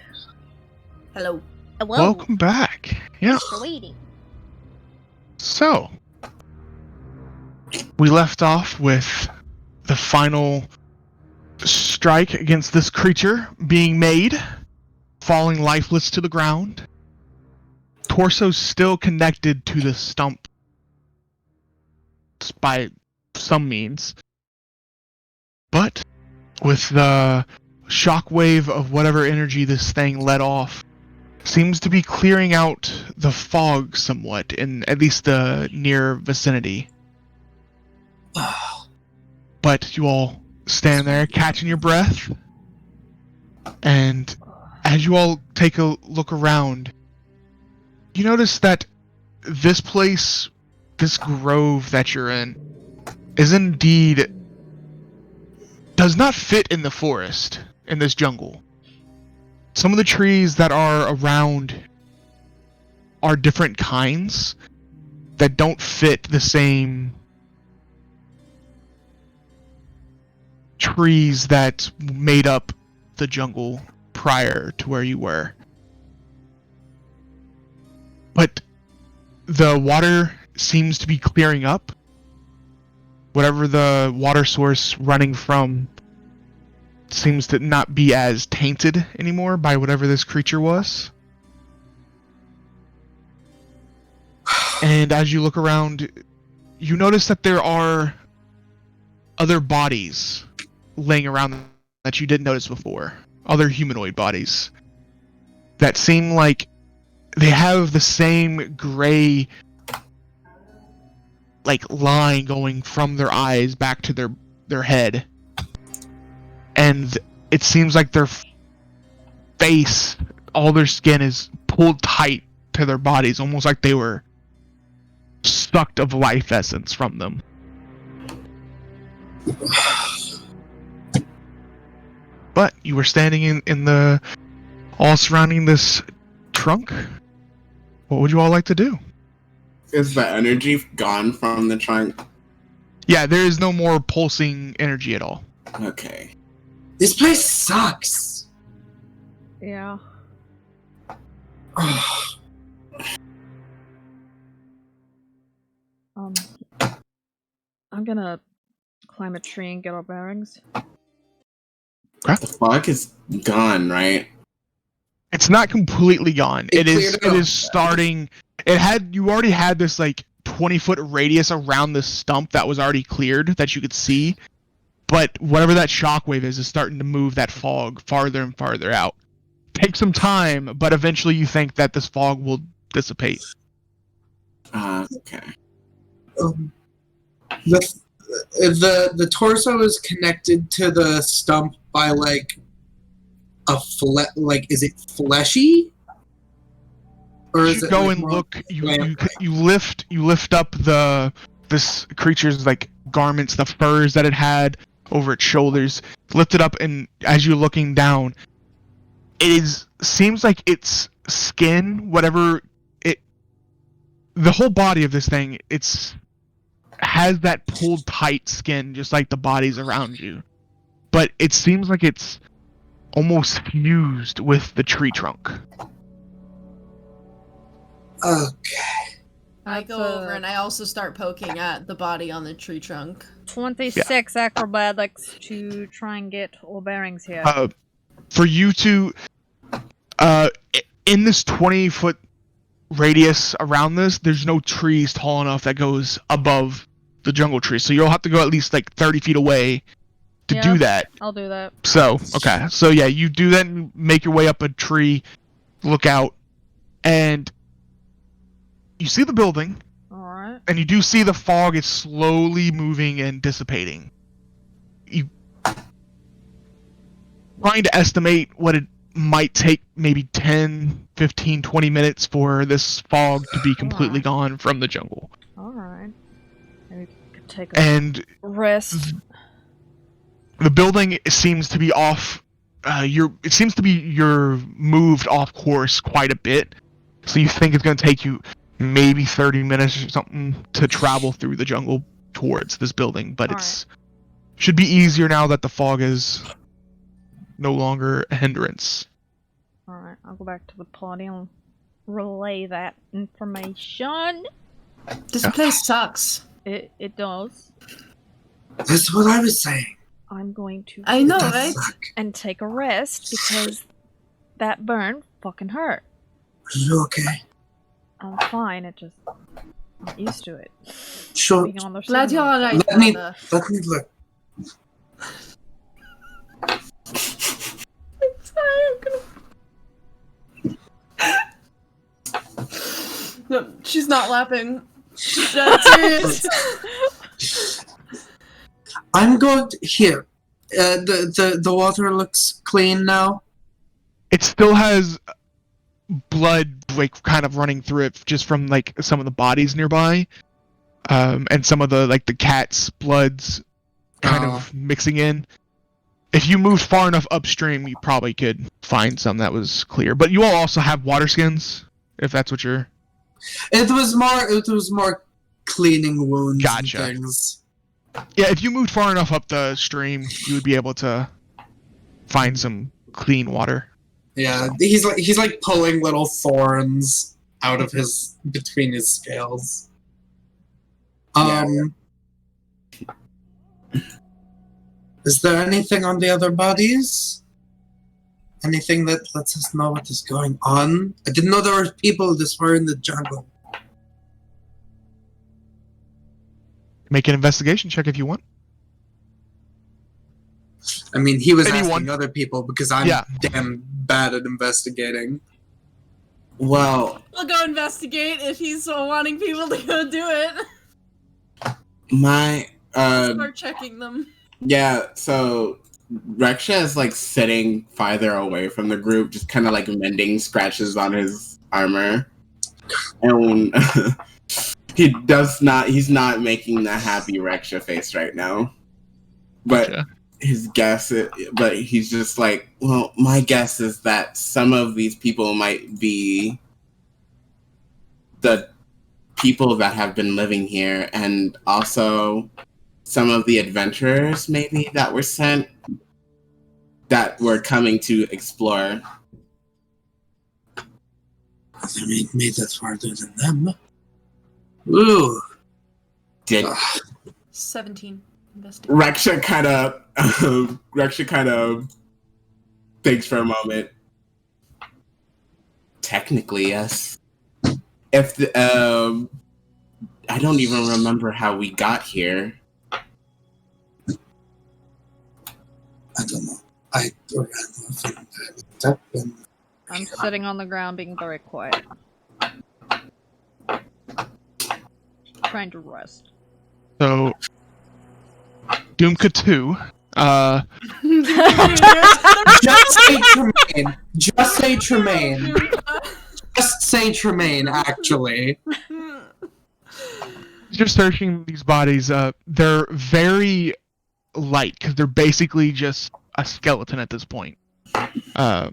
Hello. Hello. Welcome back. Yeah. Thanks for waiting. So, we left off with the final strike against this creature being made, falling lifeless to the ground. Torso still connected to the stump by some means. But with the shockwave of whatever energy this thing let off, seems to be clearing out the fog somewhat, in at least the near vicinity. But you all stand there, catching your breath, and as you all take a look around, you notice that this place, this grove that you're in, is indeed does not fit in the forest, in this jungle. Some of the trees that are around are different kinds that don't fit the same trees that made up the jungle prior to where you were. But the water seems to be clearing up. Whatever the water source running from seems to not be as tainted anymore by whatever this creature was. And as you look around, you notice that there are other bodies laying around that you didn't notice before. Other humanoid bodies that seem like they have the same gray line going from their eyes back to their head. And it seems like their face, all their skin is pulled tight to their bodies, almost like they were sucked of life essence from them. But you were standing in the all surrounding this trunk. What would you all like to do? Is the energy gone from the trunk? Yeah, there is no more pulsing energy at all. Okay. This place sucks. Yeah. I'm gonna climb a tree and get our bearings. The fog is gone, right? It's not completely gone. It It cleared up. is starting. You already had this 20-foot radius around this stump that was already cleared that you could see. But whatever that shockwave is starting to move that fog farther and farther out. Takes some time, but eventually you think that this fog will dissipate. Okay. The torso is connected to the stump by is it fleshy? Or is You it go and look. You lift up this creature's garments, the furs that it had over its shoulders. Lift it up, and as you're looking down, seems like its skin, the whole body of this thing, has that pulled tight skin, just like the bodies around you. But it seems like it's almost fused with the tree trunk. Okay. I go over and I also start poking at the body on the tree trunk. 26 acrobatics to try and get all bearings here. For you to, in this 20-foot radius around this, there's no trees tall enough that goes above the jungle tree. So you'll have to go at least 30 feet away to do that. I'll do that. So, okay. So yeah, you do that and make your way up a tree, look out, and you see the building. Alright. And you do see the fog is slowly moving and dissipating. You trying to estimate what it might take, maybe 10, 15, 20 minutes for this fog to be completely gone from the jungle. Alright. Maybe we could take a And rest. the building seems to be off. You're moved off course quite a bit. So you think it's going to take you maybe 30 minutes or something to travel through the jungle towards this building, but should be easier now that the fog is no longer a hindrance. Alright, I'll go back to the party and relay that information. This place sucks. It does. That's what I was saying. I'm going to I know, It does right? suck. and take a rest because that burn fucking hurt. Are you okay? I'm fine, it just I'm not used to it. Sure. Being on the Glad you're cinema. alright, Let me brother. look. Sorry, No, she's not laughing. She's dead serious. I'm going to, here. The water looks clean now. It still has blood, like, kind of running through it just from, like, some of the bodies nearby. And some of the, like, the cat's bloods kind of mixing in. If you moved far enough upstream, you probably could find some that was clear. But you all also have water skins, if that's what you're... It was more cleaning wounds Gotcha. and things. Yeah, if you moved far enough up the stream, you would be able to find some clean water. Yeah, he's like pulling little thorns out of between his scales. Is there anything on the other bodies? Anything that lets us know what is going on? I didn't know there were people this far in the jungle. Make an investigation check if you want. I mean, he was Anyone. asking other people because I'm damn bad at investigating. Well, We'll go investigate if he's wanting people to go do it. my Start checking them. yeah, so Reksha is like sitting farther away from the group, just kind of like mending scratches on his armor. And he's not making the happy Reksha face right now. But Gotcha. but he's just like, well, my guess is that some of these people might be the people that have been living here, and also some of the adventurers maybe that were sent that were coming to explore. They made that farther than them. Ooh. Did 17. Investigate. Reksha kind of thinks for a moment. Technically, yes. If the, I don't even remember how we got here. I don't know. I ran off and I looked up and I'm sitting on the ground being very quiet. Trying to rest. So, Dumka 2, just say Tremayne. Just say Tremayne. Just say Tremayne, actually. just searching these bodies, they're very light, because they're basically just a skeleton at this point. However,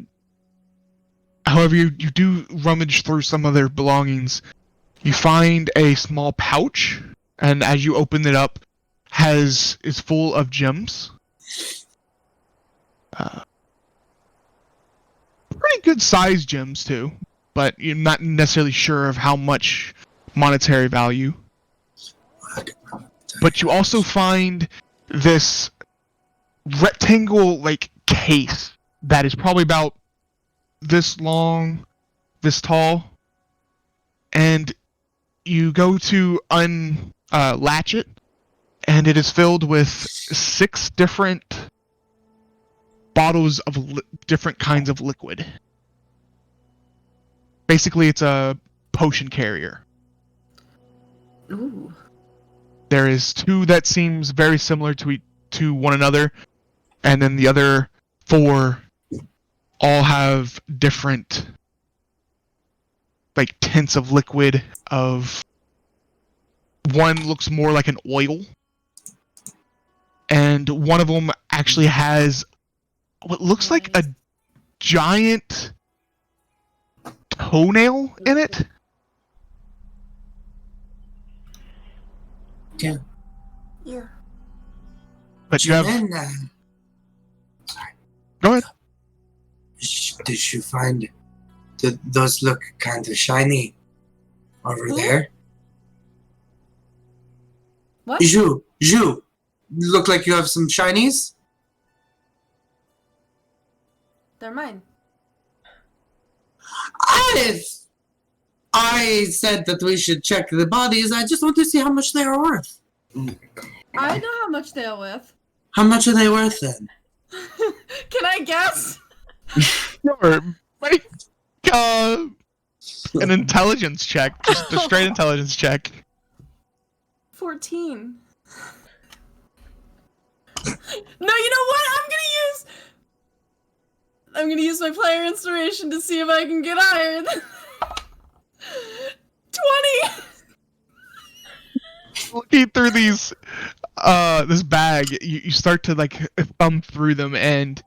you do rummage through some of their belongings. You find a small pouch, and as you open it up, is full of gems. Pretty good sized gems too, but you're not necessarily sure of how much monetary value. But you also find this rectangle like case that is probably about this long, this tall, and you go to unlatch it, and it is filled with 6 different bottles of different kinds of liquid. Basically, it's a potion carrier. Ooh. There is 2 that seems very similar to one another, and then the other 4 all have different like tints of liquid. Of one looks more like an oil, and one of them actually has what looks like a giant toenail in it. Yeah. Yeah. But you have Tremayne, Go ahead. Did you find those look kind of shiny over there? What? You look like you have some shinies? They're mine. I said that we should check the bodies. I just want to see how much they are worth. I know how much they are worth. How much are they worth then? Can I guess? Sure. Make an intelligence check. Just a straight intelligence check. 14. No, you know what? I'm gonna use my player inspiration to see if I can get higher than 20. Looking through these, this bag, you start to like thumb through them, and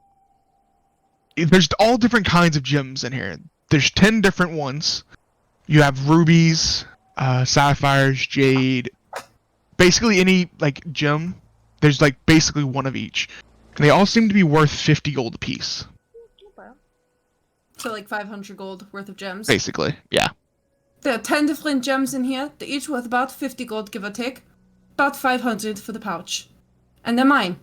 there's all different kinds of gems in here. There's 10 different ones. You have rubies, sapphires, jade, basically any like gem. There's like basically one of each, and they all seem to be worth 50 gold apiece. So like 500 gold worth of gems. Basically, yeah. There are 10 different gems in here. They're each worth about 50 gold, give or take. About 500 for the pouch. And they're mine.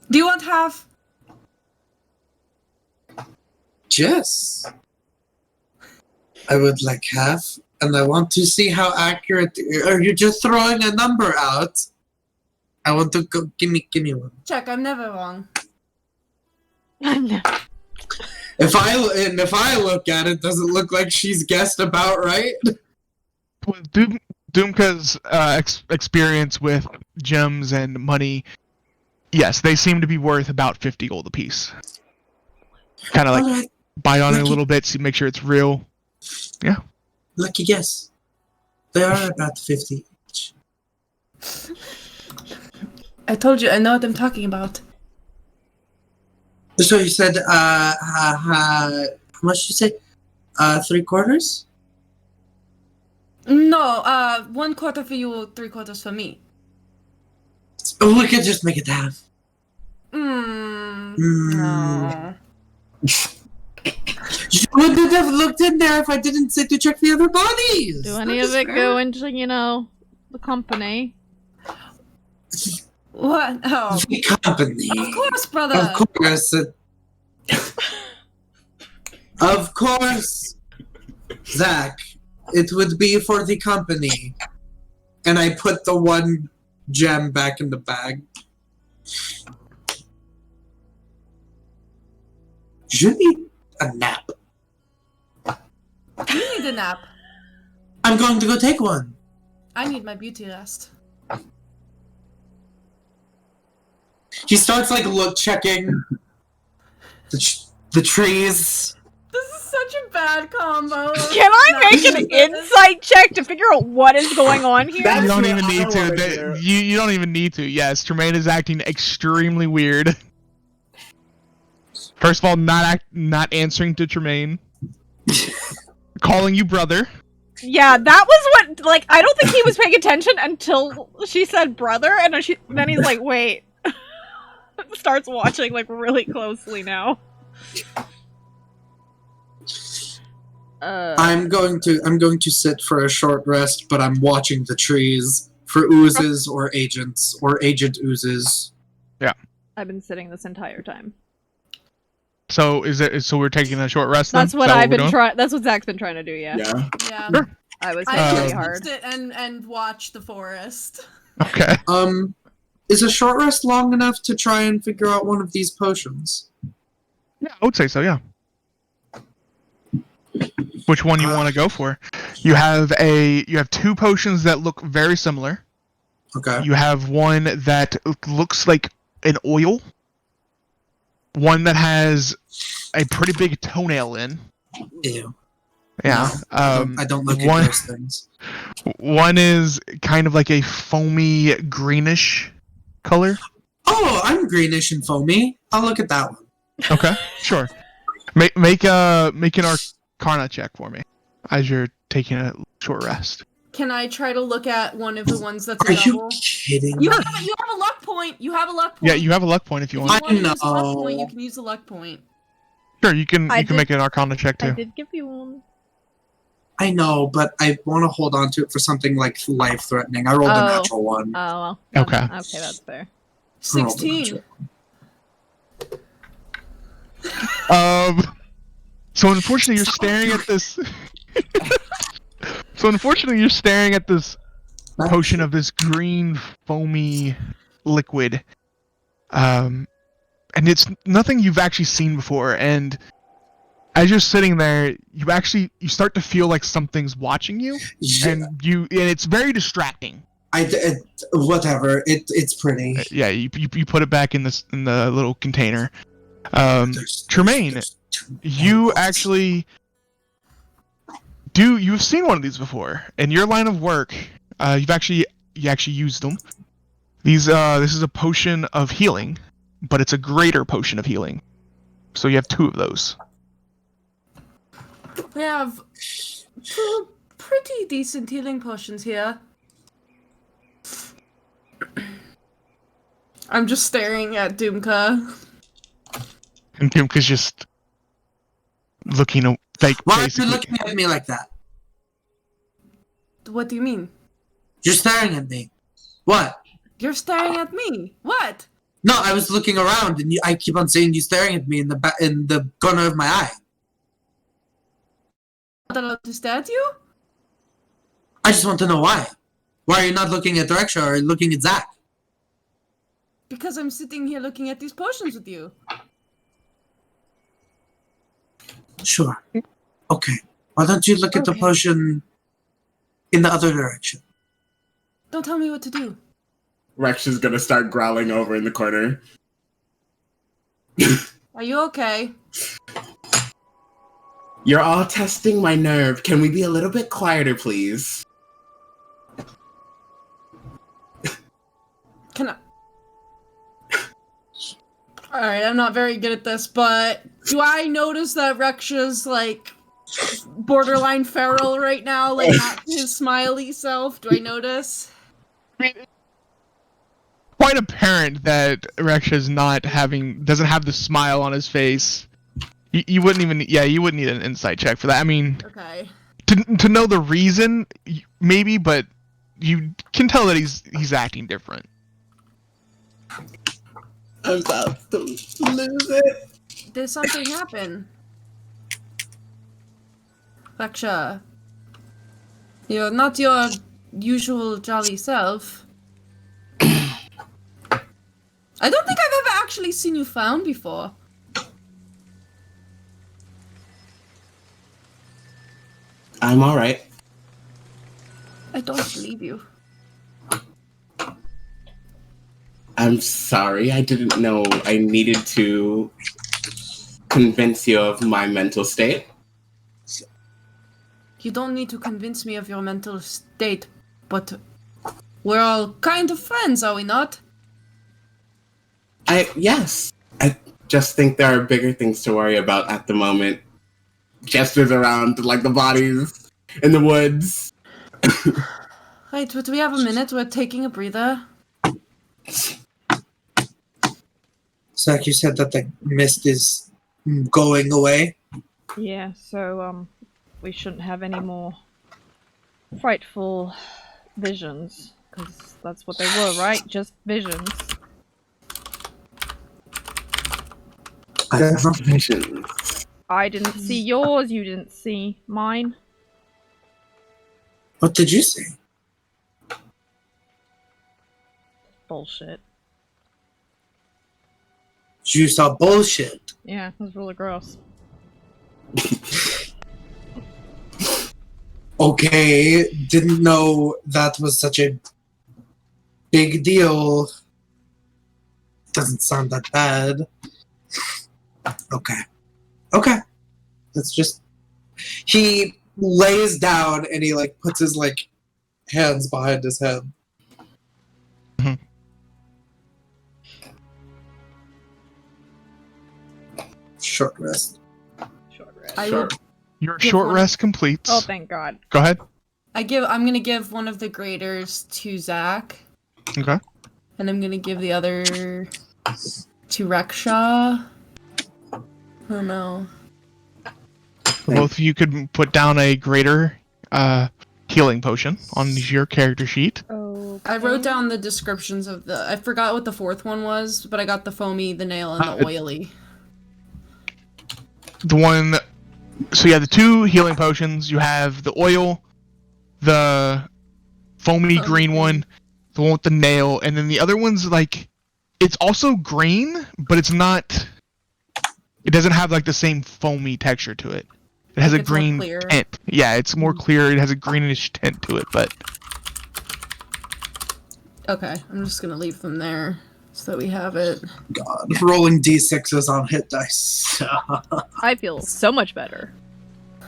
Do you want half? Yes. I would like half, and I want to see how accurate. Are you just throwing a number out? I want to go. Give me one. Check, I'm never wrong. If I look at it, does it look like she's guessed about right? With Dumka's experience with gems and money, yes, they seem to be worth about 50 gold apiece. Kind of like Alright. bite on it a little bit, see, make sure it's real. Yeah. Lucky guess. They are about 50 each. I told you, I know what I'm talking about. So you said, how much did you say? 3/4? No, 1/4 for you, 3/4 for me. Oh, we could just make it half. No. You wouldn't have looked in there if I didn't say to check the other bodies. Do any of it go into, the company? What? Oh. The company. Of course, brother. Of course. Of course, Zach. It would be for the company. And I put the one gem back in the bag. You need a nap. You need a nap. I'm going to go take one. I need my beauty rest. He starts checking the trees. This is such a bad combo. Can I make an insight check to figure out what is going on here? That's You don't what even I need wanna to. hear. You don't even need to. Yes, Tremayne is acting extremely weird. First of all, not answering to Tremayne. Calling you brother. Yeah, that was what, I don't think he was paying attention until she said brother, and then he's like, wait. Starts watching, really closely now. I'm going to sit for a short rest, but I'm watching the trees for oozes or agents or agent oozes. Yeah. I've been sitting this entire time. So so we're taking a short rest then? That's what Is that I've been we're doing? trying. That's what Zach's been trying to do. Yeah. Yeah. Sure. I was I hit pretty just hard. sit and watch the forest. Okay. Is a short rest long enough to try and figure out one of these potions? Yeah, I would say so, yeah. Which one you want to go for? You have two potions that look very similar. Okay. You have one that looks like an oil. One that has a pretty big toenail in. Ew. Yeah. No, I don't look at those things. One is kind of like a foamy greenish color. Oh, I'm greenish and foamy. I'll look at that one. Okay, sure. Make an Arcana check for me as you're taking a short rest. Can I try to look at one of the ones that's a Are you double? kidding? You have a luck point. You have a luck point. Yeah, you have a luck point if you want. If you want to use a luck know. point, you can use a luck point. Sure, you can I you can did- make an Arcana check I too. did give you one. I know, but I want to hold on to it for something like life-threatening. I rolled a natural one. Oh, well. Okay. Okay, that's fair. I rolled a 16. natural. So unfortunately, you're staring at this. So unfortunately, you're staring at this potion of this green foamy liquid, and it's nothing you've actually seen before. And as you're sitting there, you start to feel like something's watching you, Yeah, and it's very distracting. whatever. It's pretty. Yeah, you put it back in the little container. Tremayne, there's two you angles. actually you've seen one of these before in your line of work. You actually used them. This is a potion of healing, but it's a greater potion of healing. So you have 2 of those. We have 2 pretty decent healing potions here. I'm just staring at Dumka. And Dumka's just looking like Why are you basically. looking at me like that? What do you mean? You're staring at me. What? You're staring at me. What? No, I was looking around, and I keep on seeing you staring at me in the corner of my eye. Not allowed to stare at you? I just want to know why. Why are you not looking at Reksha or looking at Zach? Because I'm sitting here looking at these potions with you. Sure. Okay. Why don't you look at the Okay. potion in the other direction? Don't tell me what to do. Rex is gonna start growling over in the corner. Are you okay? You're all testing my nerve. Can we be a little bit quieter, please? Can I... Alright, I'm not very good at this, but do I notice that Reksha's, like, borderline feral right now? Like, not his smiley self? Do I notice? Quite apparent that Reksha's doesn't have the smile on his face. You wouldn't even, you wouldn't need an insight check for that. I mean, Okay. to know the reason, maybe, but you can tell that he's acting different. I'm about to lose it. Did something happen? Reksha. You're not your usual jolly self. I don't think I've ever actually seen you found before. I'm alright. I don't believe you. I'm sorry. I didn't know I needed to convince you of my mental state. You don't need to convince me of your mental state, but we're all kind of friends, are we not? Yes. I just think there are bigger things to worry about at the moment. Gestures around, like the bodies in the woods. Right, do we have a minute? We're taking a breather. Zach, you said that the mist is going away. Yeah, so, we shouldn't have any more frightful visions, because that's what they were, right? Just visions. Vision. I didn't see yours, you didn't see mine. What did you say? Bullshit. You saw bullshit. Yeah, it was really gross. Okay, didn't know that was such a big deal. Doesn't sound that bad. Okay. Let's just... He lays down and he, like, puts his, like, hands behind his head. Mhm. Short rest. Short rest. I Sure. Your Give short one- rest completes. Oh, thank God. Go ahead. I'm gonna give one of the graders to Zach. Okay. And I'm gonna give the other to Reksha. Oh no. Both of you could put down a greater healing potion on your character sheet. Okay. I wrote down the descriptions of I forgot what the fourth one was, but I got the foamy, the nail, and the oily. So you have the 2 healing potions. You have the oil, the foamy green one, the one with the nail, and then the other one's like, it's also green, but it's not, it doesn't have like the same foamy texture to it. It has a It's more green clear. tint. Yeah, it's more clear. It has a greenish tint to it, but Okay, I'm just gonna leave them there so that we have it. God, rolling d6s on hit dice. I feel so much better.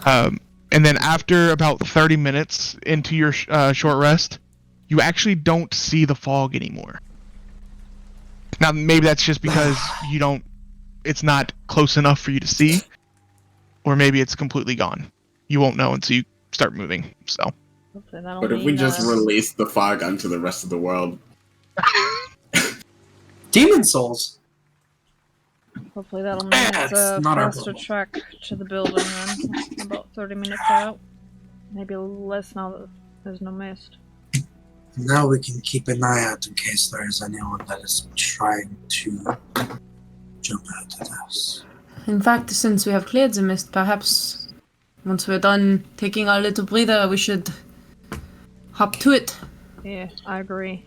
and then after about 30 minutes into your short rest, you actually don't see the fog anymore. Now, maybe that's just because it's not close enough for you to see, or maybe it's completely gone. You won't know until you start moving, so. Hopefully that'll But if we mean, just release the fog onto the rest of the world, Demon souls. hopefully that'll mean it's It's a not our faster problem. trek to the building then. About 30 minutes out. Maybe a little less now that there's no mist. Now we can keep an eye out in case there is anyone that is trying to jump out at us. In fact, since we have cleared the mist, perhaps once we're done taking our little breather, we should hop to it. Yeah, I agree.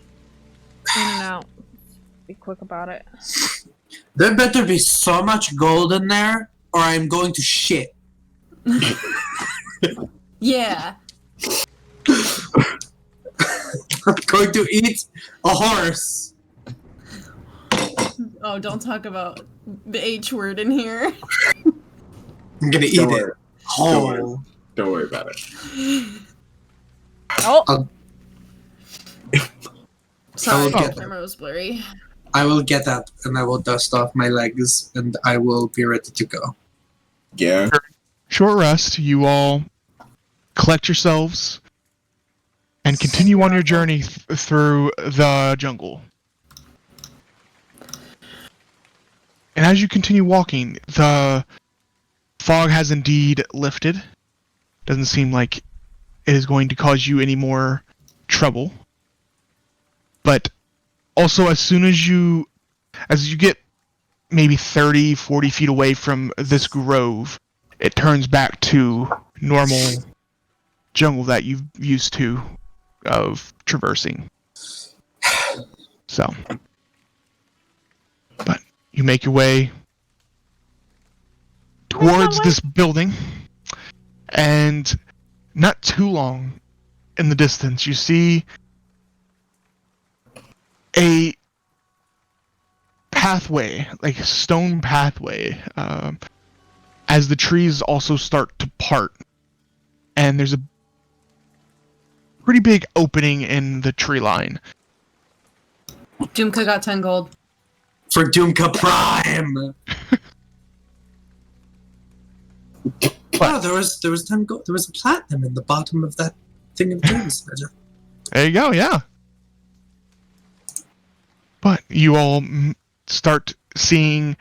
In and out. Be quick about it. There better be so much gold in there, or I'm going to shit. Yeah. I'm going to eat a horse. Oh, don't talk about the H word in here. I'm gonna eat Don't it worry. whole. Don't worry about it. Oh! Sorry, will get my camera was blurry. I will get up and I will dust off my legs and I will be ready to go. Yeah. Short rest, you all collect yourselves and continue on your journey through the jungle. And as you continue walking, the fog has indeed lifted. Doesn't seem like it is going to cause you any more trouble. But also, as soon as you get maybe 30, 40 feet away from this grove, it turns back to normal jungle that you've used to of traversing. So, but you make your way towards this building, and not too long in the distance, you see a pathway, like a stone pathway, as the trees also start to part, and there's a pretty big opening in the tree line. Dumka got 10 gold. For Dumka Prime. Oh, there was 10 gold. There was a platinum in the bottom of that thing of gems. There you go, yeah. But you all start seeing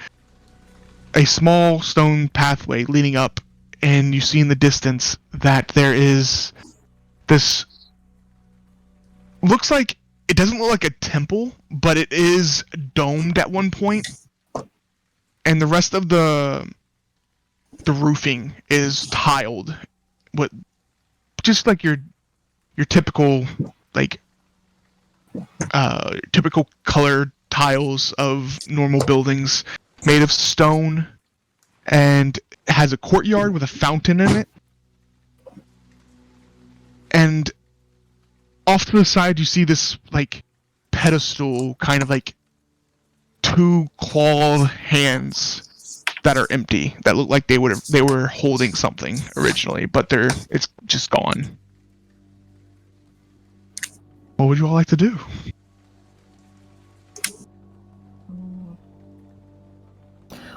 a small stone pathway leading up, and you see in the distance that there is this. Looks like it doesn't look like a temple, but it is domed at one point, and the rest of the roofing is tiled, what just like your typical typical colored tiles of normal buildings, made of stone, and has a courtyard with a fountain in it. And off to the side, you see this like pedestal, kind of like two clawed hands that are empty, that look like they were holding something originally, but it's just gone. What would you all like to do?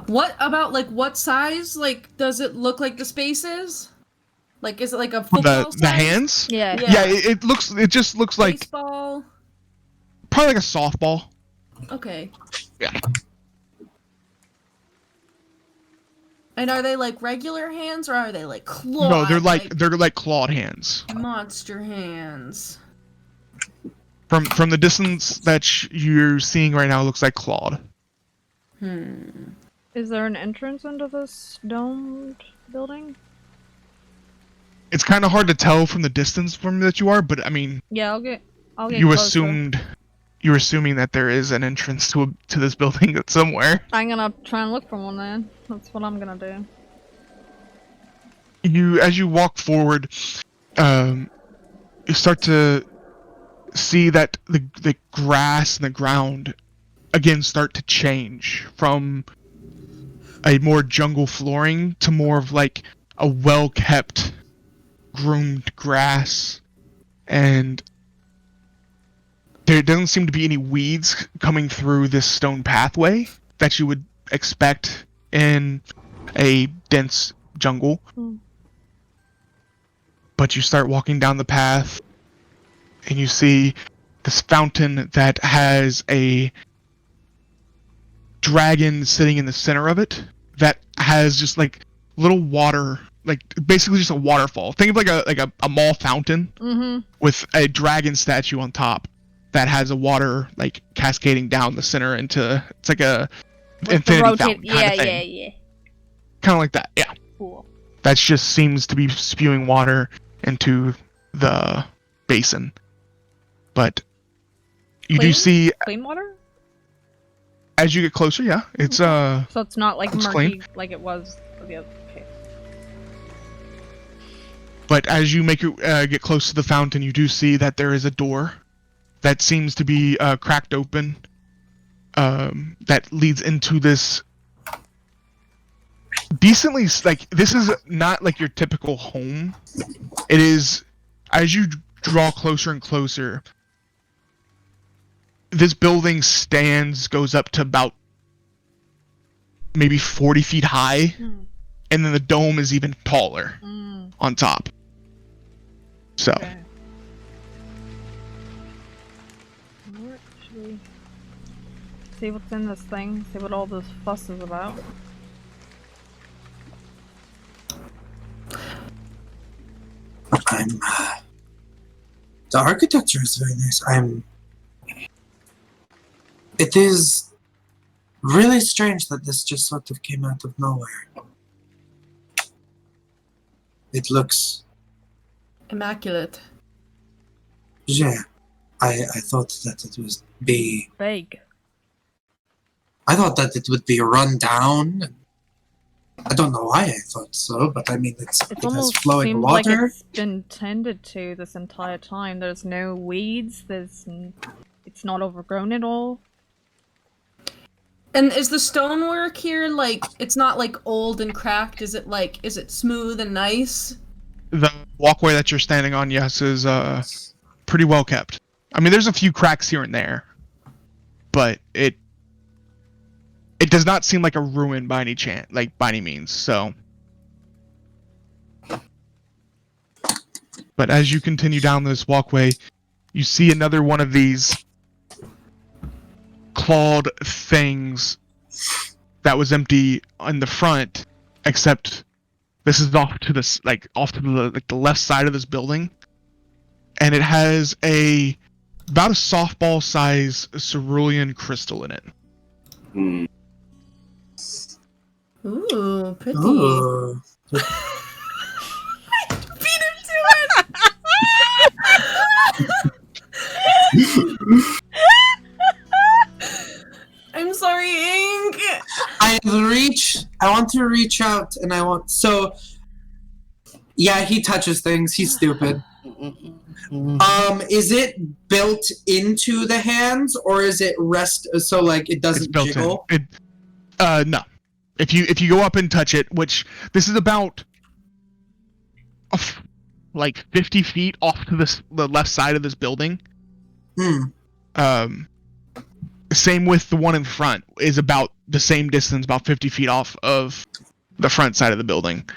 What about, like, what size? Like, does it look like the space is? Like, is it like a football The size? hands? Yeah. Yeah, it just looks like baseball. probably like a softball. Okay. Yeah. And are they like regular hands or are they like clawed? No, they're like clawed hands. monster hands. From the distance that you're seeing right now, it looks like clawed. Is there an entrance into this domed building? It's kind of hard to tell from the distance from that you are, but I mean, Yeah, I'll get you're closer. assuming that there is an entrance to this building somewhere. I'm gonna try and look for one then. That's what I'm gonna do. As you walk forward, you start to see that the grass and the ground again start to change from a more jungle flooring to more of like a well-kept, groomed grass, and there doesn't seem to be any weeds coming through this stone pathway that you would expect in a dense jungle. But you start walking down the path and you see this fountain that has a dragon sitting in the center of it that has just like little water, like basically just a waterfall. Think of like a mall fountain with a dragon statue on top that has a water like cascading down the center into, it's like a infinity fountain kind of thing. Yeah. Kind of like that, yeah. Cool. That just seems to be spewing water into the basin. But you do Clean? see, Clean water? as you get closer, yeah, it's So it's not like It's murky clean. like it was the other. Okay. But as you get close to the fountain, you do see that there is a door that seems to be cracked open. That leads into this decently, like, this is not like your typical home. It is, as you draw closer and closer, this building goes up to about maybe 40 feet high, and then the dome is even taller on top. So, Okay. What should we see what's in this thing? See what all this fuss is about? The architecture is very nice. It is really strange that this just sort of came out of nowhere. It looks... Immaculate. Yeah. I thought that it would be... Big. I thought that it would be run down. I don't know why I thought so, but I mean, it has Almost flowing seems water. like it's been tended to this entire time. There's no weeds. It's not overgrown at all. And is the stonework here like, it's not like old and cracked? Is it smooth and nice? the walkway that you're standing on, yes, is pretty well kept. I mean, there's a few cracks here and there, but it does not seem like a ruin by any chance, like by any means. So, but as you continue down this walkway, you see another one of these clawed things that was empty in the front, except this is off to the the left side of this building, and it has about a softball size cerulean crystal in it. Hmm. Ooh, pretty. Ooh. Beat him to it! I'm sorry, Ink. I want to reach out, and yeah, he touches things. He's stupid. Is it built into the hands, or is it so like it doesn't jiggle? No. If you go up and touch it, which this is about like 50 feet off to the left side of this building. Same with the one in front, is about the same distance, about 50 feet off of the front side of the building.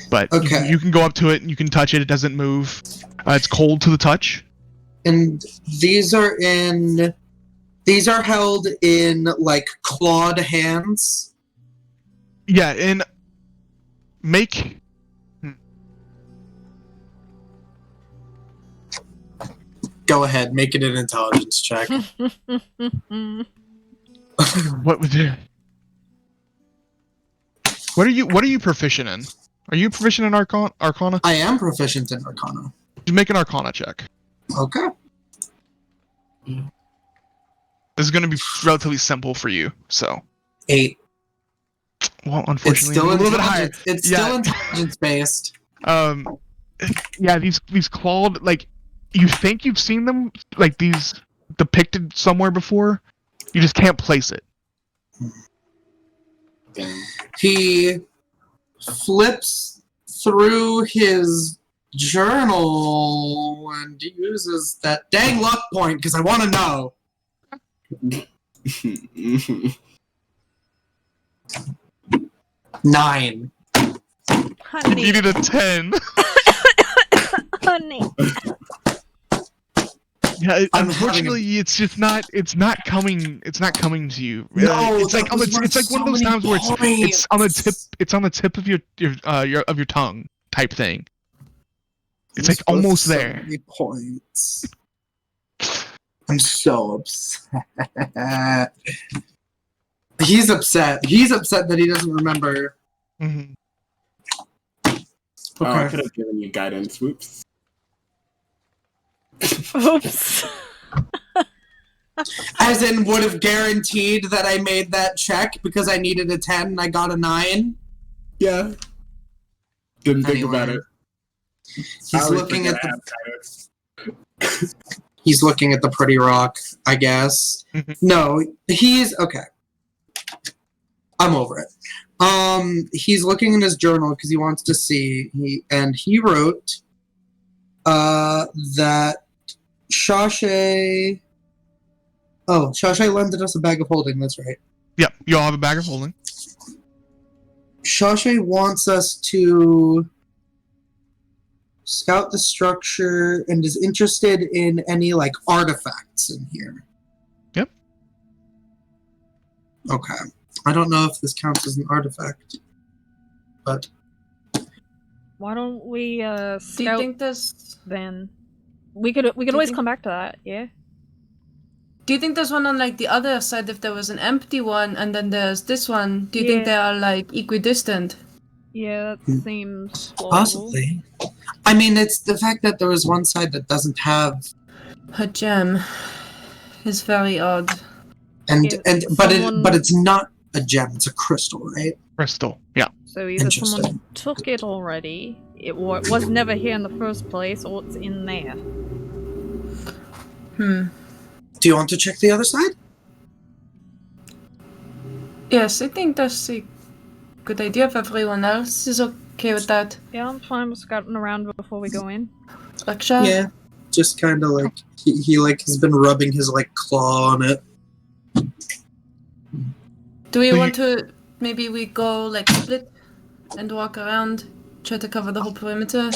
But Okay. you can go up to it and you can touch it. It doesn't move. It's cold to the touch. And these are held in like clawed hands. Yeah, and make. Go ahead, make it an intelligence check. What would you? What are you proficient in? Are you proficient in Arcana? I am proficient in Arcana. You make an Arcana check. Okay. This is going to be relatively simple for you. So. 8. Well, It's unfortunately, still a little bit higher. It's still intelligence based. Yeah, these clawed, like, you think you've seen them, like, these depicted somewhere before. You just can't place it. He flips through his journal and uses that dang luck point because I want to know. 9. You Honey. needed a 10. Honey. Yeah, I'm unfortunately, it's just not. It's not coming. It's not coming to you. No, it's like that was worth it's like one of those so times where many it's on the tip. points. It's on the tip of your tongue type thing. It's He's like almost worth so there. many points. I'm so upset. He's upset. He's upset that he doesn't remember. Mm-hmm. Oh, I could have given you guidance. Whoops. Oops. As in, would have guaranteed that I made that check because I needed a 10 and I got a 9. Yeah. Didn't think Anyway. about it. He's looking at He's looking at the pretty rock, I guess. No, he's okay. I'm over it. He's looking in his journal because he wants to see. He wrote that Shashay. Oh, Shashay lended us a bag of holding. That's right. Yep, you all have a bag of holding. Shashay wants us to scout the structure and is interested in any like artifacts in here. Yep. Okay. I don't know if this counts as an artifact, but Why don't we Do you scout think there's then? We could you always think- come back to that, yeah? Do you think there's one on like the other side if there was an empty one and then there's this one? Do you think they Yeah. are like equidistant? Yeah, that seems plausible. possibly. I mean, it's the fact that there was one side that doesn't have, A gem is very odd. Yeah, but someone- it's not a gem. It's a crystal, right? Crystal. Yeah. So either someone Interesting. took it already, it was never here in the first place, or it's in there. Do you want to check the other side? Yes, I think that's a good idea if everyone else is okay with that. Yeah, I'm fine with scouting around before we go in. Reksha? Yeah. Just kind of like he like has been rubbing his like claw on it. Do we So want to maybe we go like split and walk around, try to cover the whole perimeter?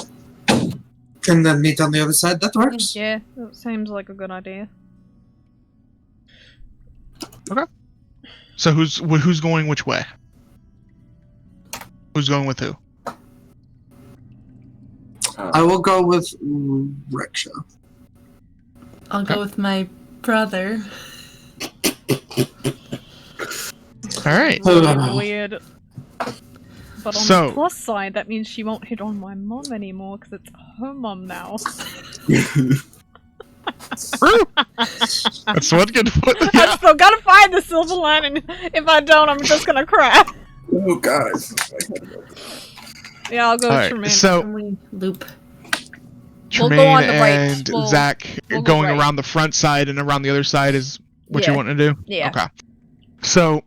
And then meet on the other side. That works. Yeah, that seems like a good idea. So who's going which way? Who's going with who? I will go with Reksha. I'll go with my brother. All right. Weird. But on So- the plus side, that means she won't hit on my mom anymore, because it's her mom now. True. That's what good. I Yeah. still gotta find the silver lining. If I don't, I'm just gonna cry. Oh, guys. Yeah, I'll go All with right. Tremayne. So And we loop. We'll go Tremayne on the right. and We'll- Zach we'll go going right. around the front side and around the other side is what you Yeah. want to do? Yeah. Okay. So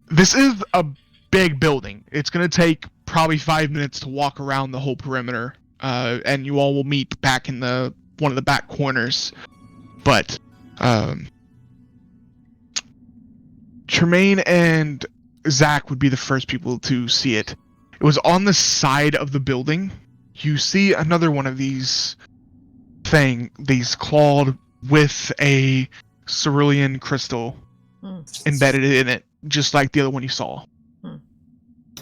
this is a big building. It's going to take probably 5 minutes to walk around the whole perimeter, and you all will meet back in one of the back corners. But Tremayne and Zach would be the first people to see it. It was on the side of the building. You see another one of these clawed with a cerulean crystal embedded in it, just like the other one you saw.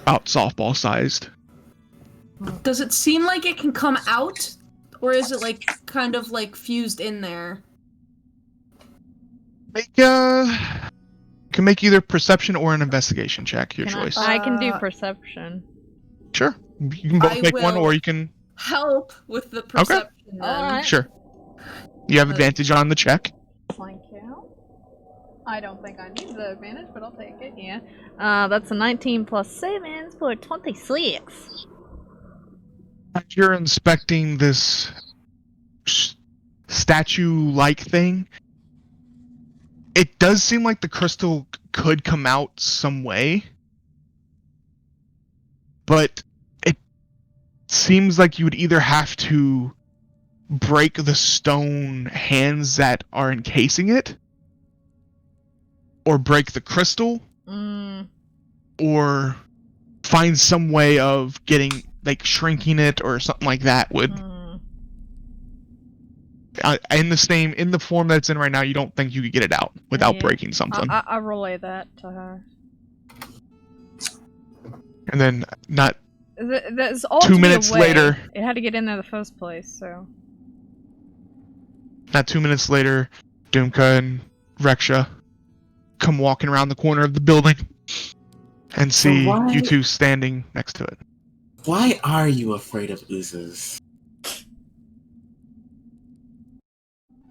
About softball sized. Does it seem like it can come out? Or is it like kind of like fused in there? You can make either perception or an investigation check, your Can choice. I can do perception. Sure. You can both make one, or you can... help with the perception then. Alright. Sure. You have advantage on the check. Thank you. I don't think I need the advantage, but I'll take it, yeah. That's a 19 plus savings for 26. As you're inspecting this statue-like thing, it does seem like the crystal could come out some way, but it seems like you would either have to break the stone hands that are encasing it, or break the crystal, or find some way of getting, like, shrinking it or something like that would... in the form that it's in right now, you don't think you could get it out without breaking something. I'll relay that to her. And then, not There's all 2 minutes later... It had to get in there the first place, so... Not 2 minutes later, Dumka and Reksha come walking around the corner of the building and see you two standing next to it. Why are you afraid of oozes?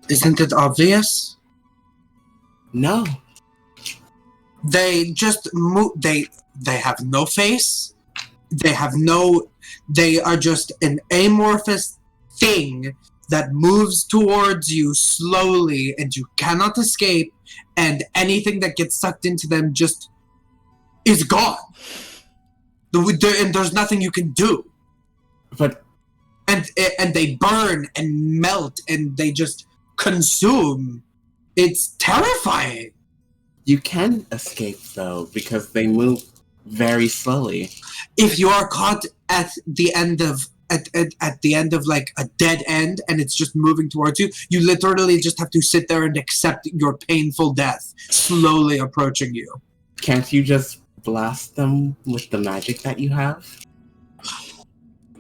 Isn't it obvious? No. They just move. They have no face. They are just an amorphous thing that moves towards you slowly, and you cannot escape, and anything that gets sucked into them just is gone. And there's nothing you can do. But and they burn and melt, and they just consume. It's terrifying. You can escape, though, because they move very slowly. If you are caught at the end of like a dead end and it's just moving towards you, you literally just have to sit there and accept your painful death slowly approaching you. Can't you just blast them with the magic that you have?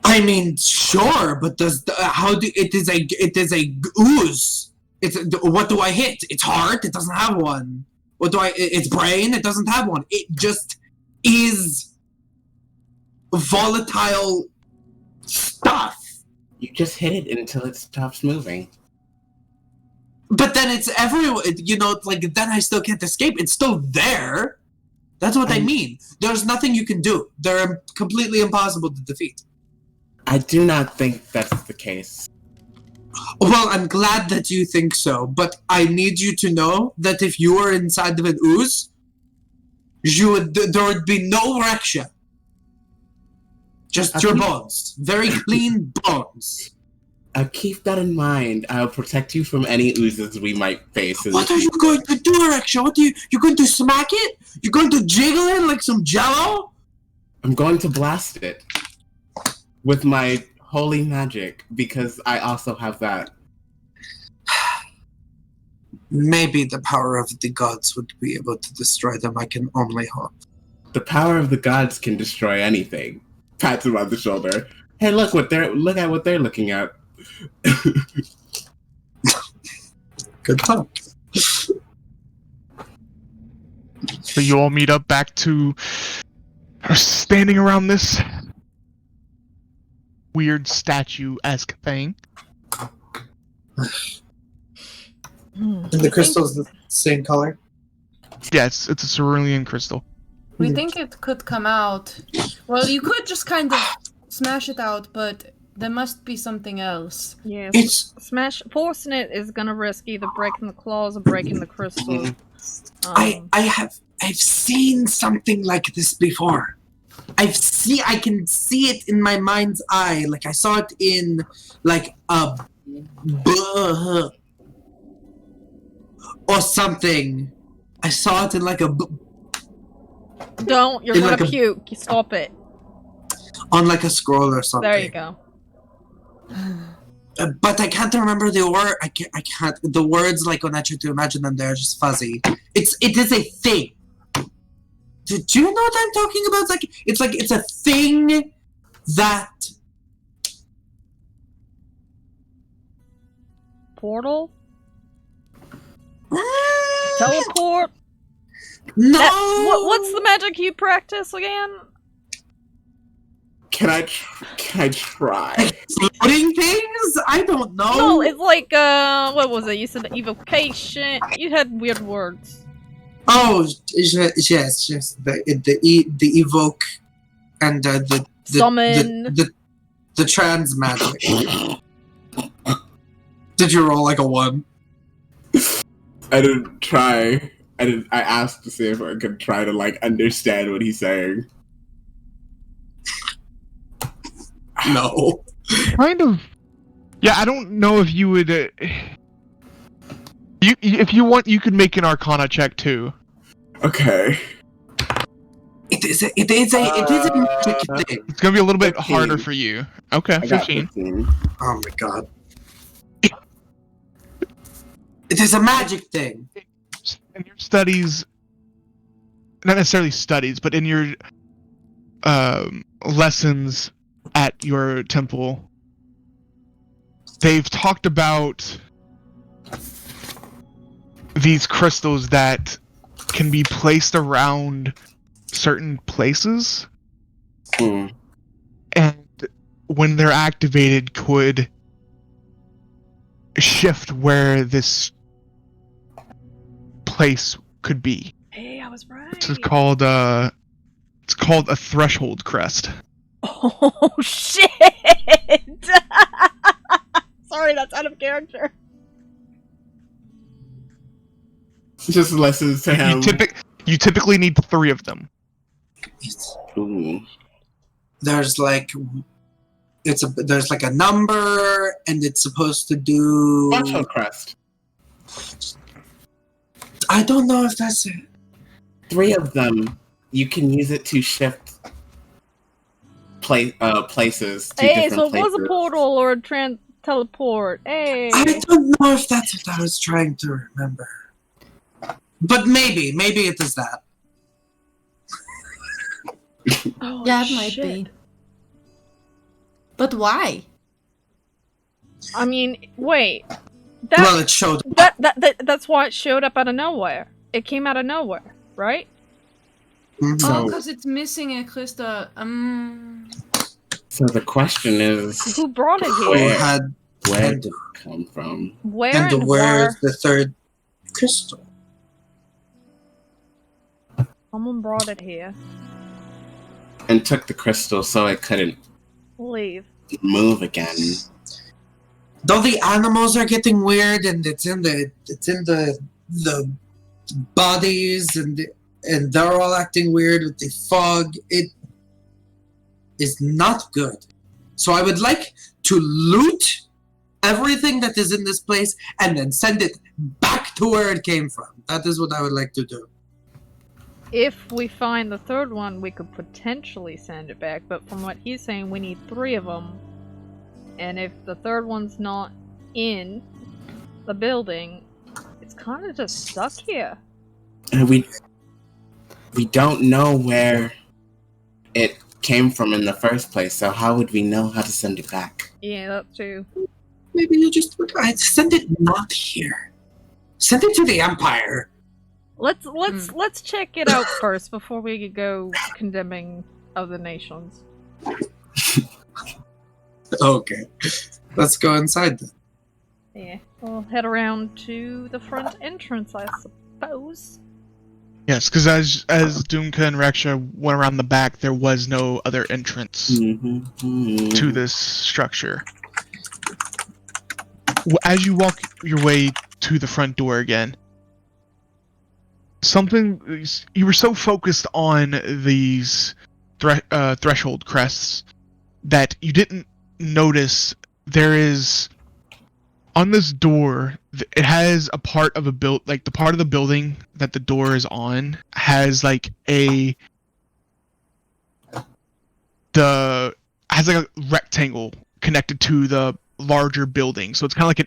I mean, sure, but it is a ooze. What do I hit? Its heart? It doesn't have one. Its brain? It doesn't have one. It just is volatile stuff. You just hit it until it stops moving. But then it's everywhere, then I still can't escape. It's still there. That's what I mean. There's nothing you can do. They're completely impossible to defeat. I do not think that's the case. Well, I'm glad that you think so, but I need you to know that if you were inside of an ooze, there would be no Reksha. Just your bones. Very clean bones. I'll keep that in mind. I'll protect you from any oozes we might face. What are you going to do, Reksha? You're going to smack it? You're going to jiggle it like some jello? I'm going to blast it with my holy magic, because I also have that. Maybe the power of the gods would be able to destroy them. I can only hope. The power of the gods can destroy anything. Pats him on the shoulder. Hey, look at what they're looking at. Good talk. So you all meet up back to standing around this weird statue-esque thing. And the crystal's the same color? Yes, it's a cerulean crystal. We think it could come out. Well, you could just kind of smash it out, but there must be something else. Yes. Forcing it is gonna risk either breaking the claws or breaking the crystal. I've seen something like this before. I can see it in my mind's eye. Like I saw it in like a or something. I saw it in like a Don't, you're gonna puke. Stop it. On like a scroll or something. There you go. But I can't remember the word. I can't. The words, like when I try to imagine them, they're just fuzzy. It is a thing. Do you know what I'm talking about? It's a thing that. Portal? Teleport? No. What's the magic you practice again? Can I try? Exploding things? I don't know. No, it's like, what was it? You said evocation. You had weird words. Oh, yes. The evoke and the Summon. the trans magic. Did you roll like a 1? I didn't try. I asked to see if I could try to like understand what he's saying. No. Kind of. Yeah, I don't know if you would. If you want, you could make an Arcana check too. Okay. It is a magic thing. It's gonna be a little bit 15. harder for you. Okay, I got 15. 15. Oh my god. It is a magic thing. In your studies, not necessarily studies, but in your lessons at your temple, they've talked about these crystals that can be placed around certain places, Hmm. and when they're activated could shift where this place could be. Hey, I was right. This is called it's called a threshold crest. Oh, shit! Sorry, that's out of character. Just listens to him. You typically need 3 of them. Ooh. There's like there's like a number, and it's supposed to do. Threshold crest. I don't know if that's it. 3 of them. You can use it to shift places to Hey, different so it places. was a portal or a teleport. Hey. I don't know if that's what I was trying to remember. But maybe it is that. Oh, Yeah, it might shit. be. But why? I mean, wait. Well, it showed up. That's why it showed up out of nowhere. It came out of nowhere, right? Mhm. So- Oh, because it's missing a Krista. So the question is, Who brought it We here? had where and- did it come from? Where and and where's where? the third crystal? Someone brought it here. And took the crystal so it couldn't Leave. move again. Though the animals are getting weird, and it's in the bodies, and they're all acting weird with the fog. It is not good. So I would like to loot everything that is in this place and then send it back to where it came from. That is what I would like to do. If we find the third one, we could potentially send it back, but from what he's saying, we need 3 of them. And if the third one's not in the building, it's kind of just stuck here. And we don't know where it came from in the first place, so how would we know how to send it back? Yeah, that too. Maybe you just I'd send it not here. Send it to the Empire. Let's check it out first before we go condemning other nations. Okay. Let's go inside then. Yeah, we'll head around to the front entrance, I suppose. Yes, because as Dumka and Reksha went around the back, there was no other entrance to this structure. As you walk your way to the front door again, you were so focused on these threshold crests that you didn't notice there is on this door. It has a part of the part of the building that the door is on has like a has like a rectangle connected to the larger building, so it's kind of like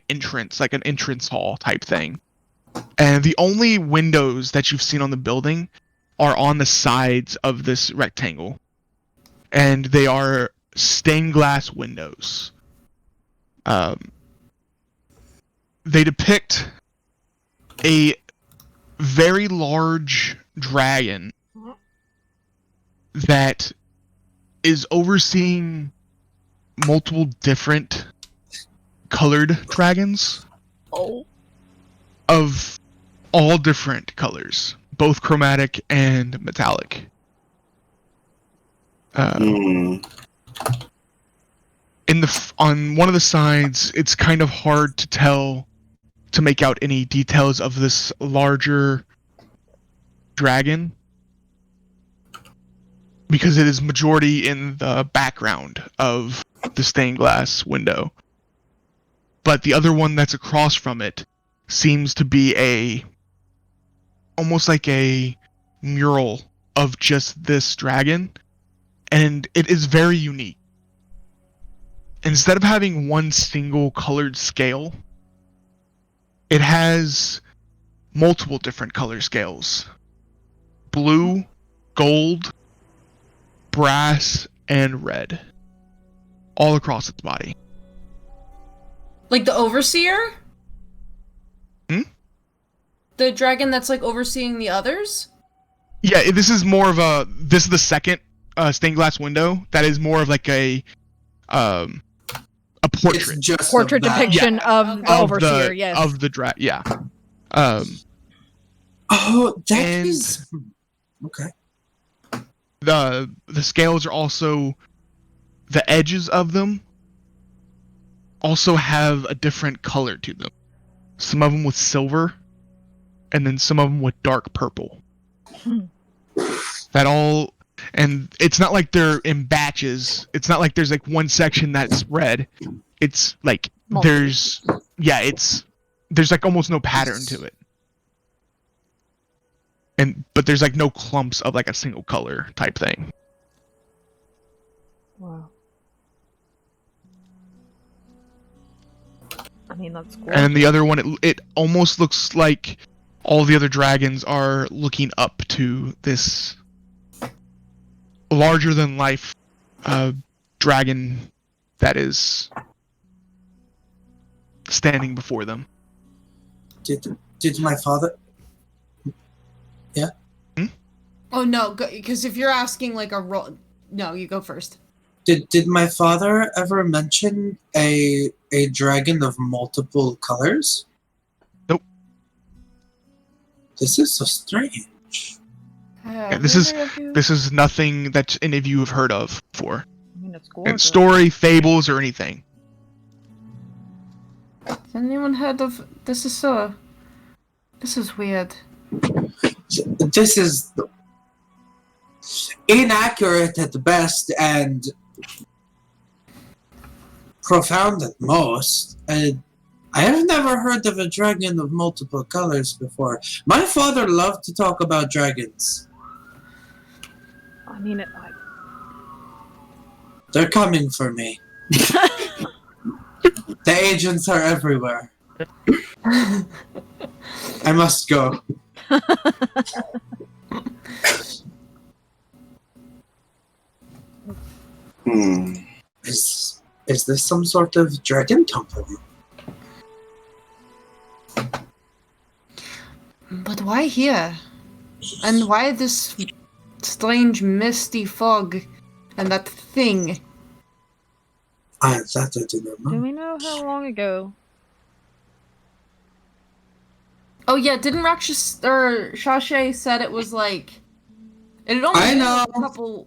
an entrance hall type thing. And the only windows that you've seen on the building are on the sides of this rectangle, and they are stained glass windows. They depict a very large dragon that is overseeing multiple different colored dragons of all different colors, both chromatic and metallic. On one of the sides, it's kind of hard to make out any details of this larger dragon, because it is majority in the background of the stained glass window. But the other one that's across from it seems to be almost like a mural of just this dragon, and it is very unique. Instead of having one single colored scale, it has multiple different color scales. Blue, gold, brass, and red. All across its body. Like the Overseer? The dragon that's like overseeing the others? Yeah, this is the second stained glass window that is more of like a portrait. It's just Portrait depiction of the Overseer, yes. Of the yeah. Is... Okay. The scales are also... The edges of them also have a different color to them. Some of them with silver, and then some of them with dark purple. And it's not like they're in batches. It's not like there's like one section that's red. It's like there's like almost no pattern to it. But there's like no clumps of like a single color type thing. Wow. I mean, that's cool. And the other one, it almost looks like all the other dragons are looking up to this larger than life dragon that is standing before them. Did my father... Yeah? Oh no, because if you're asking like a role... No, you go first. Did my father ever mention a dragon of multiple colors? Nope. This is so strange. Yeah, this is nothing that any of you have heard of before. I mean, it's And story, fables, or anything. Has anyone heard of... This is weird. This is inaccurate at best and profound at most. I have never heard of a dragon of multiple colors before. My father loved to talk about dragons. I mean, They're coming for me. The agents are everywhere. I must go. Is this some sort of dragon temple? But why here? And why this strange misty fog and that thing? That I do not know. do we know how long ago? Oh yeah, didn't Reksha or Shashay said it was like... It had only been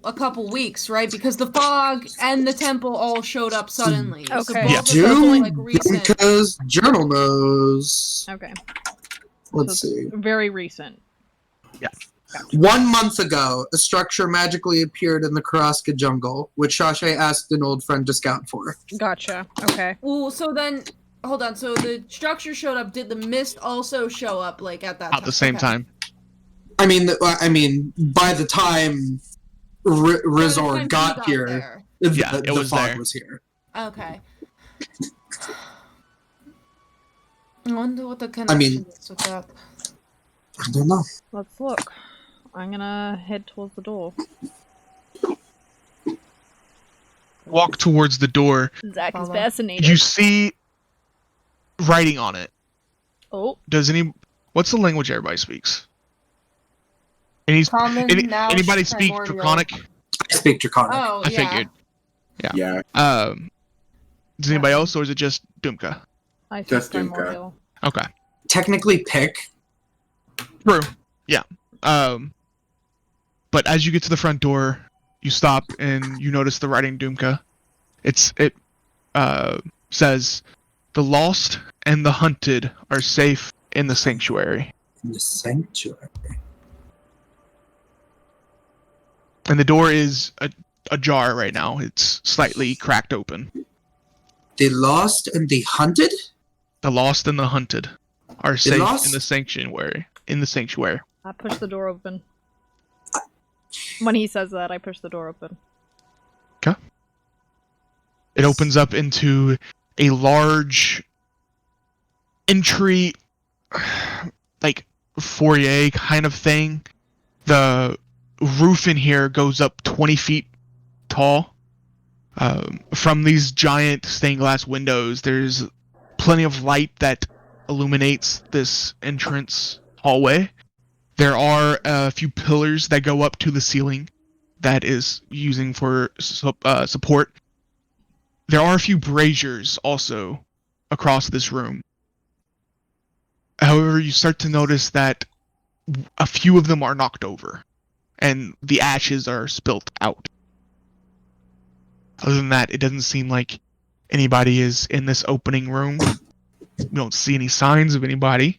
a couple weeks, right? Because the fog and the temple all showed up suddenly. Okay. So both of those were, like, recent. Because Journal knows. Okay. Let's So see. Very recent. Yeah. 1 month ago, a structure magically appeared in the Karaska jungle, which Shashay asked an old friend to scout for. Gotcha. Okay. Well, so then... Hold on, so the structure showed up. Did the mist also show up, like, at that time? At the same time. I mean, by the time Resort He got here, there. Yeah, it the was fog there. was here. Okay. I wonder what the connection is with that. I don't know. Let's look. I'm gonna head towards the door. Walk towards the door. Zach is Follow. fascinated. You see writing on it. Oh, What's the language everybody speaks? Common, Nash, Anybody speak Primordial. Draconic? I speak Draconic. Oh, I yeah. figured. Yeah. Does anybody else, or is it just Dumka? I Just think Dumka. Primordial. Okay. Technically pick. True. Yeah. But as you get to the front door, you stop and you notice the writing Dumka. It says, "The lost and the hunted are safe in the sanctuary." In the sanctuary. And the door is ajar right now. It's slightly cracked open. The lost and the hunted? The lost and the hunted are safe lost? in the sanctuary. In the sanctuary. I push the door open. When he says that, I push the door open. It opens up into a large entry, like foyer kind of thing. The roof in here goes up 20 feet tall. From these giant stained glass windows, there's plenty of light that illuminates this entrance hallway. There are a few pillars that go up to the ceiling that is using for support. There are a few braziers also across this room. However, you start to notice that a few of them are knocked over, and the ashes are spilt out. Other than that, it doesn't seem like anybody is in this opening room. We don't see any signs of anybody.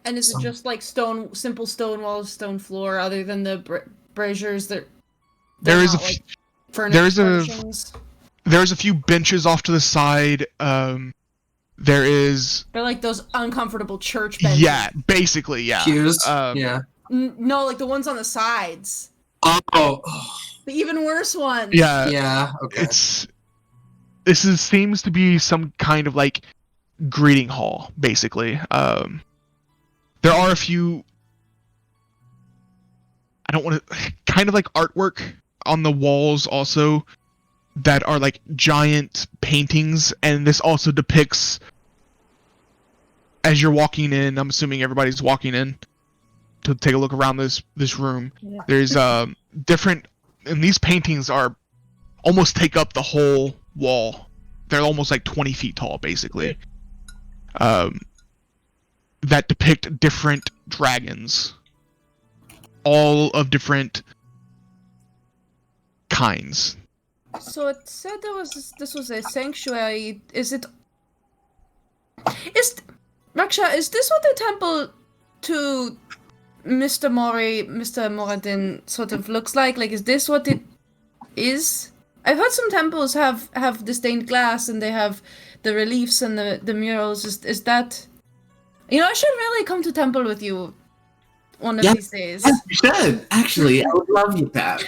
And is it just like simple stone walls, stone floor, other than the braziers that There is not, there's a few benches off to the side. There is They're like those uncomfortable church benches. yeah, basically yeah. Pews? Yeah. No, like the ones on the sides. Oh. The even worse ones. Yeah. Yeah, okay. Seems to be some kind of like greeting hall, basically. There are a few. I don't want to kind of like artwork on the walls also that are like giant paintings, and this also depicts as you're walking in. I'm assuming everybody's walking in to take a look around this room. Yeah. There's different, and these paintings are almost take up the whole wall. They're almost like 20 feet tall, basically. That depict different dragons, all of different kinds. So it said this was a sanctuary. Reksha, is this what the temple to Mr. Moradin sort of looks like? Like, is this what it is? I've heard some temples have the stained glass and they have the reliefs and the murals. Is that? You know, I should really come to temple with you one of these days. Yes, you should. Actually, I would love you, Pat.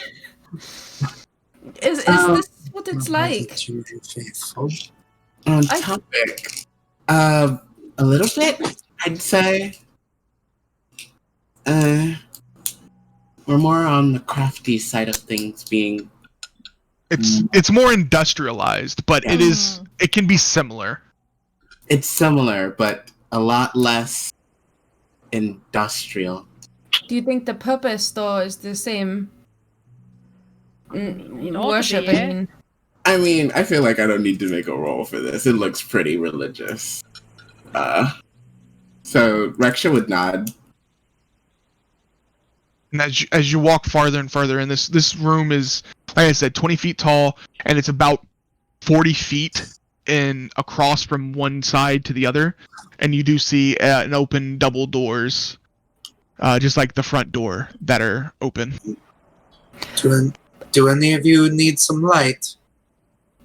Is this what it's like? On topic, a little bit, I'd say. We're more on the crafty side of things, being. It's more industrialized, but it can be similar. It's similar, but a lot less industrial. Do you think the purpose though is the same? Worship. yeah. I mean, I feel like I don't need to make a roll for this. It looks pretty religious. So Reksha would nod. And as you walk farther and farther in, this room is, like I said, 20 feet tall, and it's about 40 feet across from one side to the other, and you do see an open double doors, just like the front door, that are open. Do any of you need some light?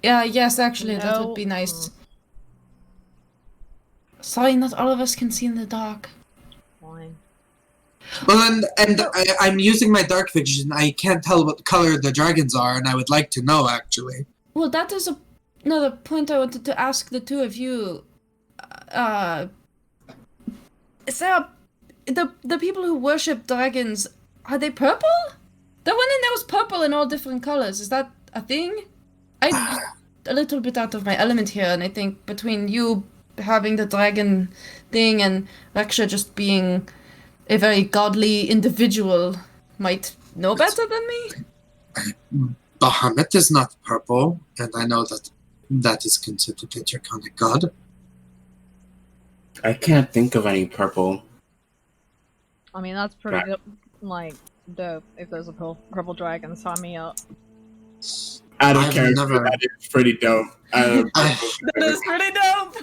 Yes, actually, that would be No. nice. Sorry, not all of us can see in the dark. Fine. Well, I'm using my dark vision. I can't tell what color the dragons are, and I would like to know, actually. Well, that is another point I wanted to ask the two of you. Is there the people who worship dragons, are they purple? The one in there was purple in all different colors. Is that a thing? I'm a little bit out of my element here, and I think between you having the dragon thing and Reksha just being a very godly individual might know better than me? Bahamut is not purple, and I know that is considered a draconic god. I can't think of any purple. I mean, that's pretty good, like, dope. If there's a purple dragon, sign me up. I don't care. That is pretty dope. That is pretty dope!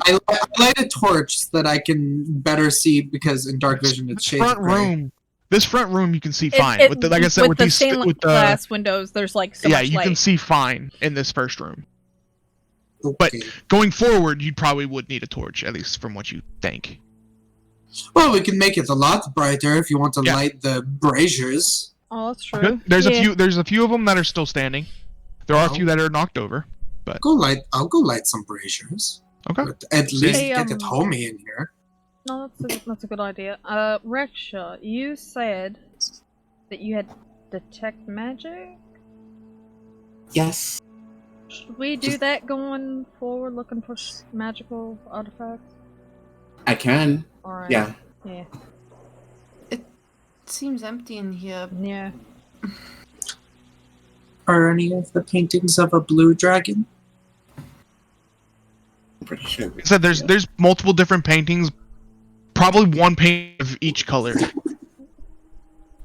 I light a torch so that I can better see, because in dark vision it's shades of gray. This front room you can see fine. Like I said, with the these stained glass windows, there's like so much you light. can see fine in this first room. Okay. But going forward, you probably would need a torch, at least from what you think. Well, we can make it a lot brighter if you want to light the braziers. Oh, that's true. Good. There's a few of them that are still standing. There are a few that are knocked over. But I'll go light some braziers. Okay. But at least get it homey in here. No, that's a good idea. Reksha, you said that you had detect magic? Yes. Should we do that going forward, looking for magical artifacts? I can. Alright. Yeah. Yeah. It seems empty in here. Yeah. Are any of the paintings of a blue dragon? I'm pretty sure. like I said, there's multiple different paintings. Probably one painting of each color.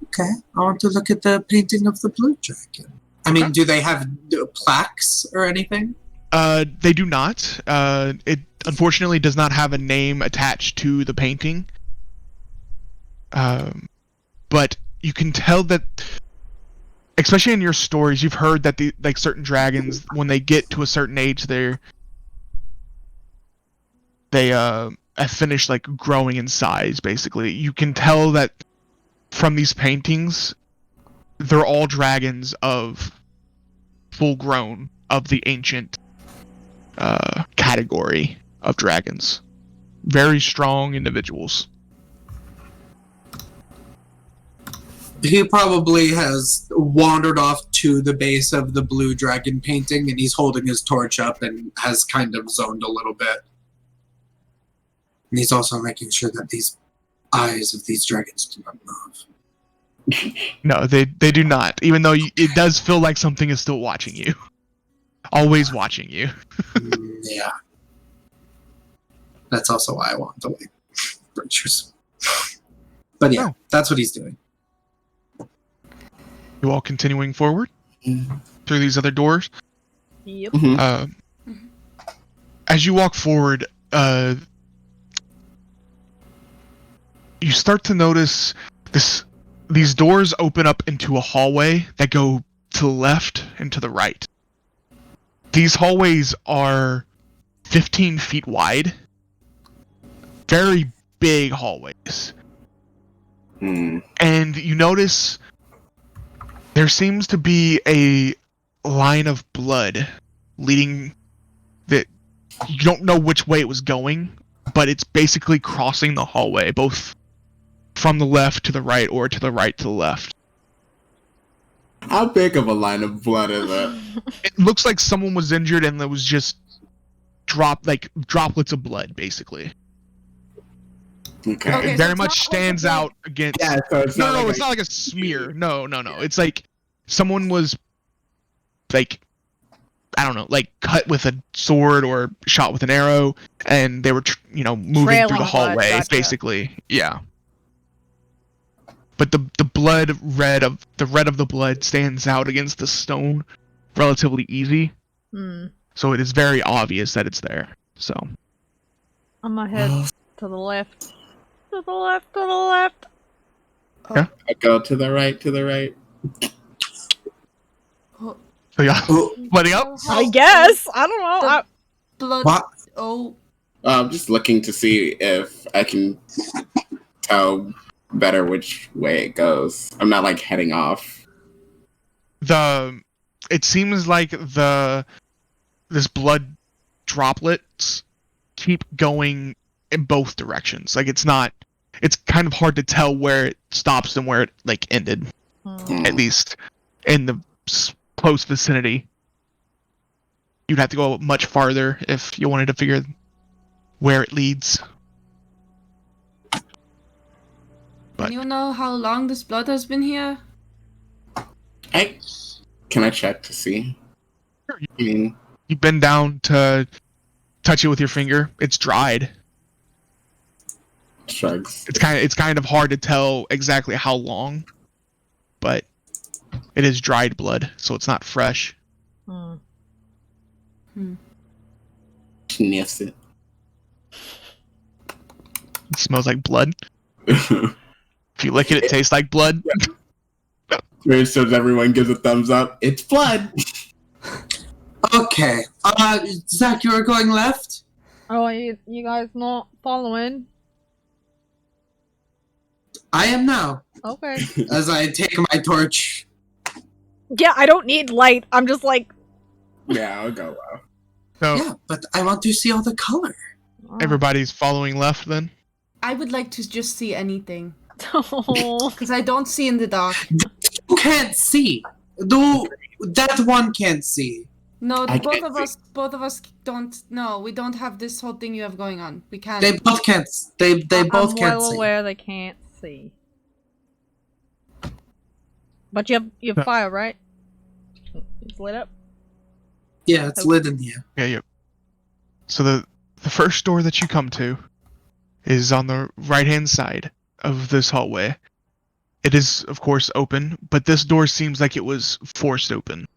Okay, I want to look at the painting of the blue dragon. I mean, do they have plaques or anything? They do not. It unfortunately does not have a name attached to the painting. But you can tell that, especially in your stories, you've heard that certain dragons, when they get to a certain age, they have finished like growing in size. Basically, you can tell that from these paintings, they're all dragons of full grown of the ancient category of dragons. Very strong individuals. He probably has wandered off to the base of the blue dragon painting, and he's holding his torch up and has kind of zoned a little bit. And he's also making sure that these eyes of these dragons do not move. No, they do not. Even though it does feel like something is still watching you. Always watching you. Yeah. That's also why I want the light breachers. But yeah, that's what he's doing. You all continuing forward through these other doors. Yep. As you walk forward, you start to notice these doors open up into a hallway that go to the left and to the right. These hallways are 15 feet wide. Very big hallways. And you notice there seems to be a line of blood leading that you don't know which way it was going, but it's basically crossing the hallway, both from the left to the right or to the right to the left. How big of a line of blood is it? It looks like someone was injured and there was just droplets of blood, basically. Okay. It very much stands out against... Yeah, so it's it's not like a smear. No. It's like someone was, like, I don't know, like cut with a sword or shot with an arrow, and they were, moving Trailing through the hallway, blood, gotcha. basically. Yeah. But the red of the blood stands out against the stone relatively easy. So it is very obvious that it's there. So I'm gonna head to the left. To the left, to the left. Yeah. I go to the right, So yeah, letting up. I guess. I don't know. Blood. What? Oh. I'm just looking to see if I can tell better which way it goes. I'm not like heading off. It seems like this blood droplets keep going in both directions. Like it's kind of hard to tell where it stops and where it like ended. At least in the close vicinity. You'd have to go much farther if you wanted to figure where it leads. But Do you know how long this blood has been here? Can I check to see? Sure. I mean, You bend down to touch it with your finger. It's dried. shrugs. It's kind of hard to tell exactly how long, but it is dried blood, so it's not fresh. Sniffs it. It smells like blood. If you lick it, it tastes like blood. Very soon as everyone gives a thumbs up, it's blood. Okay. Zach, you were going left? Oh, you guys not following? I am now. Okay. As I take my torch. Yeah, I don't need light. I'm just like... Yeah, I'll go well. So Yeah, but I want to see all the color. everybody's following left then? I would like to just see anything. Oh. Because I don't see in the dark. You can't see. That one can't see. No, I both can't see. of us don't. No, we don't have this whole thing you have going on. We can't. They both can't. They both I'm can't well see. aware they can't see. But you have fire, right? It's lit up? Yeah, it's lit in here. Yeah. So the first door that you come to is on the right-hand side of this hallway. It is, of course, open, but this door seems like it was forced open.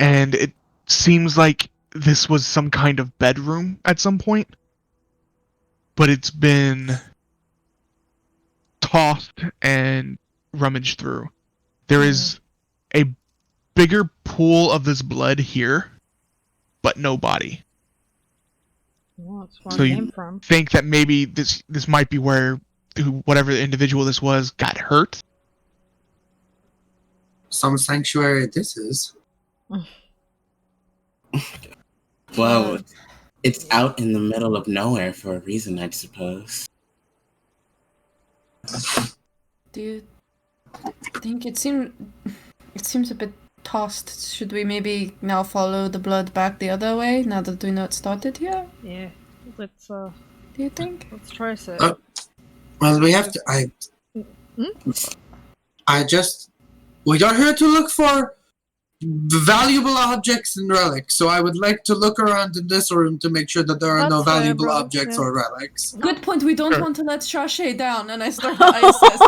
And it seems like this was some kind of bedroom at some point, but it's been tossed and rummaged through. There is a bigger pool of this blood here, but no body. Well, that's where So it you- came from. Think that maybe this might be where whatever the individual this was got hurt. Some sanctuary this is. Well, it's out in the middle of nowhere for a reason, I suppose. Do you think it seems a bit tossed? Should we maybe now follow the blood back the other way now that we know it started here? Yeah. Let's Do you think? try it. Well, we have to. We are here to look for valuable objects and relics. So I would like to look around in this room to make sure that there are no That's fair, valuable bro. objects Yeah. or relics. Good point. We don't Sure. want to let Shashay down, and I start the ISS.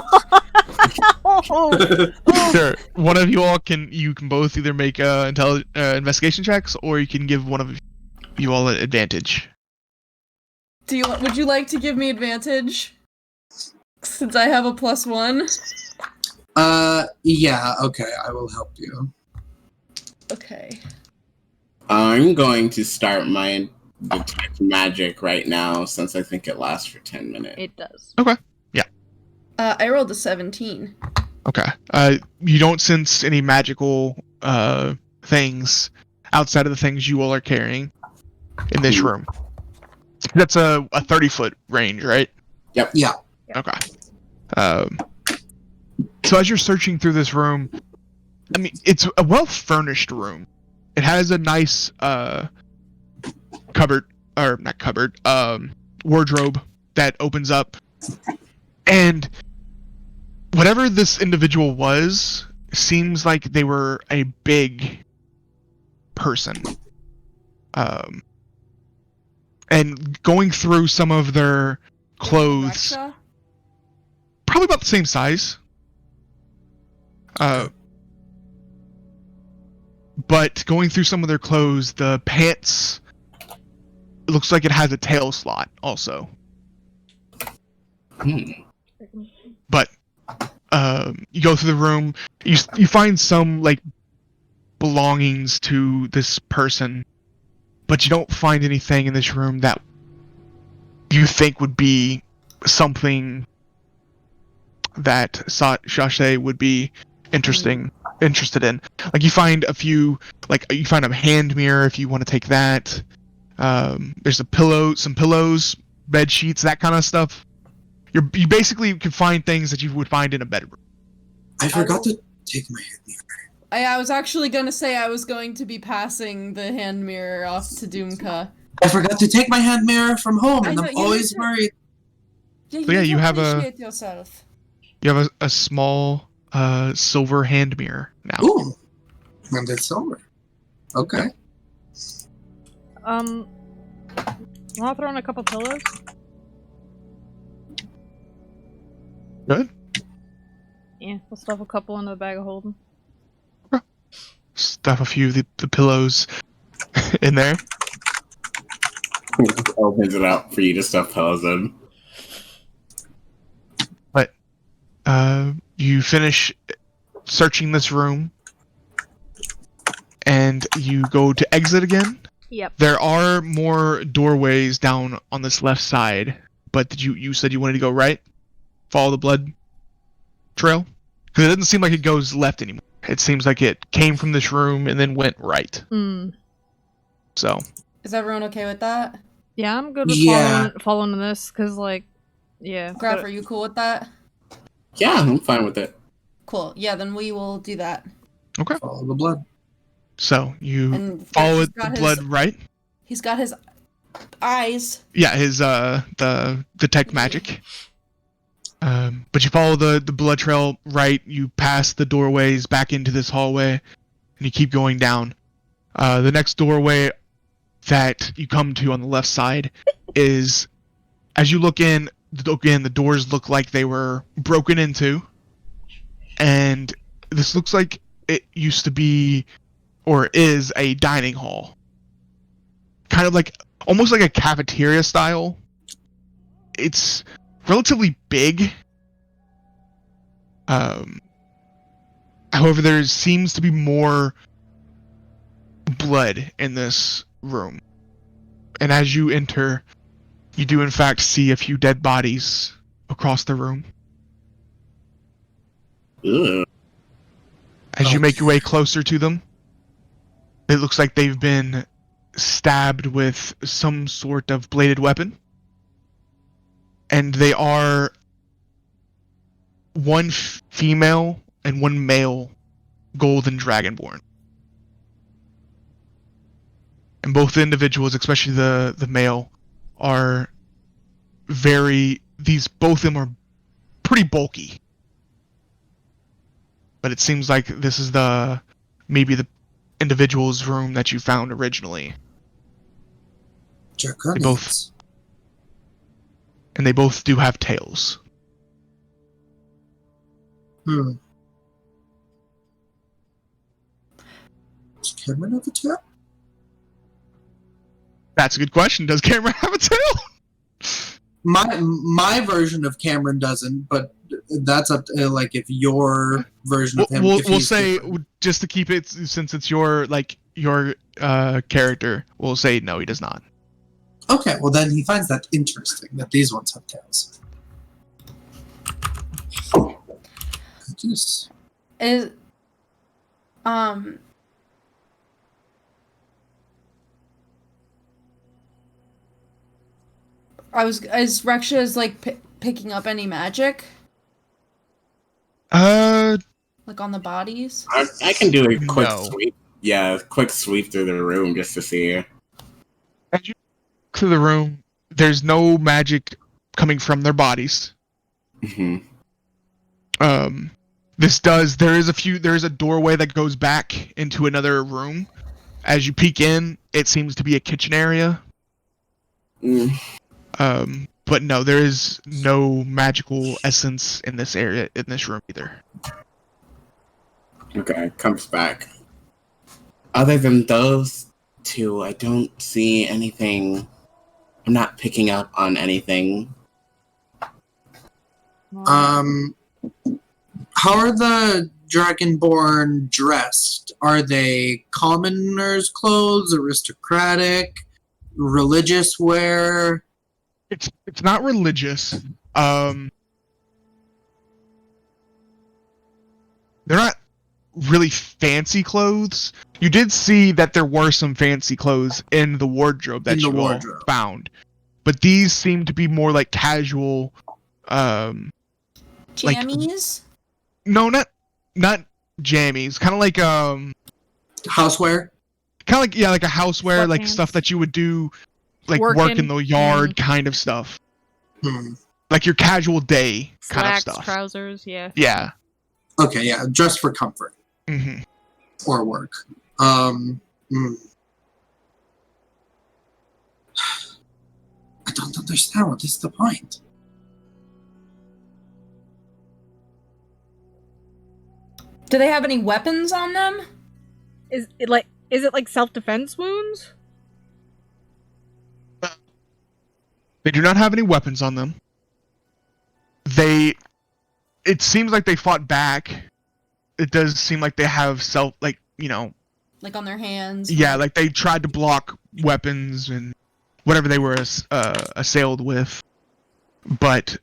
Sure. One of you all can both either make investigation checks, or you can give one of you all an advantage. Would you like to give me advantage? Since I have a +1. Yeah, okay, I will help you. Okay. I'm going to start my detect magic right now since I think it lasts for 10 minutes. It does. I rolled a 17. Okay. You don't sense any magical things outside of the things you all are carrying in this room. That's a 30-foot range, right? Yep. Yeah. Okay. So as you're searching through this room, I mean, it's a well-furnished room. It has a nice wardrobe that opens up, and whatever this individual was seems like they were a big person. And going through some of their clothes, Reksha? probably about the same size. But going through some of their clothes, the pants, it looks like it has a tail slot also. But you go through the room, you find some like belongings to this person, but you don't find anything in this room that you think would be something that Shashay would be interested in. Like you find a few, like you find a hand mirror if you want to take that. There's some pillows, bed sheets, that kind of stuff. You basically can find things that you would find in a bedroom. I forgot to take my hand mirror. I was actually gonna say I was going to be passing the hand mirror off to Dumka. I forgot to take my hand mirror from home, and I know, I'm you always need to- worried. Yeah, So yeah, you have appreciate yourself. You have a small silver hand mirror now. Ooh, and it's silver. Okay. Want to throw in a couple pillows? Good. Yeah, we'll stuff a couple into the bag of holding. Stuff a few of the pillows in there. He just opens it up for you to stuff pillows in. But you finish searching this room, and you go to exit again. Yep. There are more doorways down on this left side, but you said you wanted to go right? Follow the blood trail? Because it doesn't seem like it goes left anymore. It seems like it came from this room and then went right. So. Is everyone okay with that? Yeah, I'm good with following this, because, like, yeah. Graf, are you cool with that? Yeah, I'm fine with it. Cool. Yeah, then we will do that. Okay. Follow the blood. So, you And follow he's the got blood right? He's got his eyes. Yeah, his, the detect magic. But you follow the blood trail right, you pass the doorways back into this hallway, and you keep going down. The next doorway that you come to on the left side is, as you look in, again, the doors look like they were broken into, and this looks like it used to be, or is, a dining hall. Kind of like, almost like a cafeteria style. It's relatively big. However, there seems to be more blood in this room. And as you enter, you do in fact see a few dead bodies across the room. Ugh. As you make your way closer to them, it looks like they've been stabbed with some sort of bladed weapon. And they are one female and one male golden dragonborn. And both the individuals, especially the male, are both of them are pretty bulky. But it seems like this is maybe the individual's room that you found originally. Draconic. They both do have tails. Does Cameron have a tail? That's a good question. Does Cameron have a tail? My version of Cameron doesn't, but that's up to, like, if your version of him. We'll say different. Just to keep it, since it's your character, we'll say no, he does not. Okay, well then he finds that interesting that these ones have tails. Goodness. Is Is Reksha like picking up any magic? Like on the bodies? I can do a quick No. sweep. Yeah, quick sweep through the room just to see. As you to the room, there's no magic coming from their bodies. Mm-hmm. There is a doorway that goes back into another room. As you peek in, it seems to be a kitchen area. But no, there is no magical essence in this area, in this room either. Okay, comes back. Other than those two, I don't see anything. I'm not picking up on anything. How are the Dragonborn dressed? Are they commoners' clothes, aristocratic, religious wear? It's not religious. They're not really fancy clothes. You did see that there were some fancy clothes in the wardrobe that you all found, but these seem to be more like casual. Jammies? No, not jammies. Kind of like houseware. Kind of like like a houseware, like Sweatpants. stuff that you would do, like work Working. in the yard, kind of stuff. Like your casual day kind Slacks, of stuff. trousers, yeah. Yeah. Okay, yeah, dress for comfort or work. I don't understand. What is the point? Do they have any weapons on them? Is it like self-defense wounds? They do not have any weapons on them. It seems like they fought back. It does seem like they have like on their hands? Yeah, like they tried to block weapons and whatever they were assailed with. But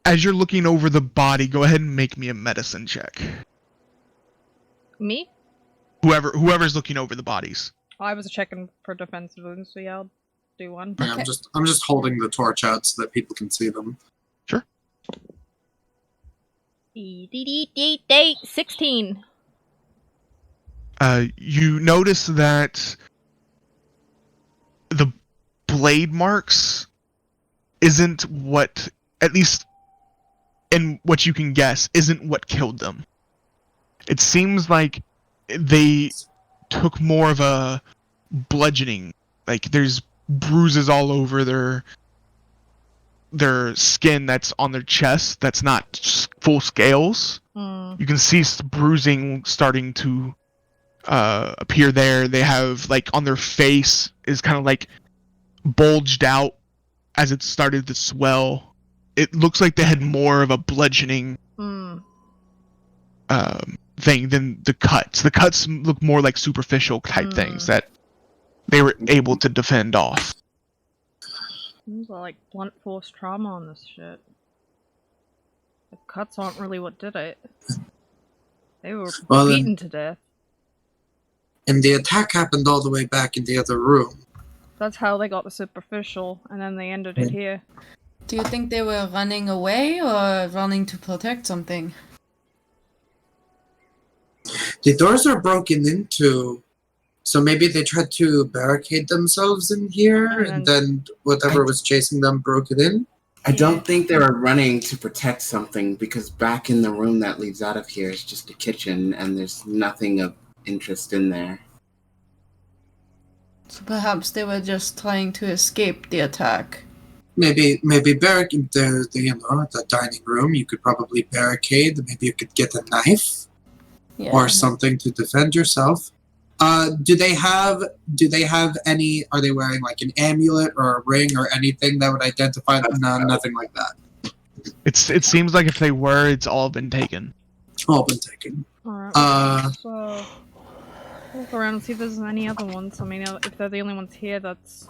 as you're looking over the body, go ahead and make me a medicine check. Me? Whoever's looking over the bodies. I was checking for defensive wounds, so yeah, I'll do one. Yeah, I'm just holding the torch out so that people can see them. Sure. 16. You notice that the blade marks isn't what, at least in what you can guess, isn't what killed them. It seems like they took more of a bludgeoning. Like there's bruises all over their skin that's on their chest that's not full scales. You can see bruising starting to appear there. They have, like, on their face is kind of like bulged out as it started to swell. It looks like they had more of a bludgeoning thing than the cuts. The cuts look more like superficial type things that they were able to defend off. Seems like blunt force trauma on this shit. The cuts aren't really what did it. They were beaten to death. And the attack happened all the way back in the other room. That's how they got the superficial, and then they ended it here. Do you think they were running away or running to protect something? The doors are broken into, so maybe they tried to barricade themselves in here, and then whatever was chasing them broke it in? I don't think they were running to protect something, because back in the room that leads out of here is just a kitchen, and there's nothing of interest in there. So perhaps they were just trying to escape the attack. Maybe barricade the dining room. You could probably barricade. Maybe you could get a knife or something to defend yourself. Do they have any? Are they wearing like an amulet or a ring or anything that would identify them? No, nothing like that. It seems like if they were, it's all been taken. All been taken. Alright, so look around and see if there's any other ones. I mean, if they're the only ones here, that's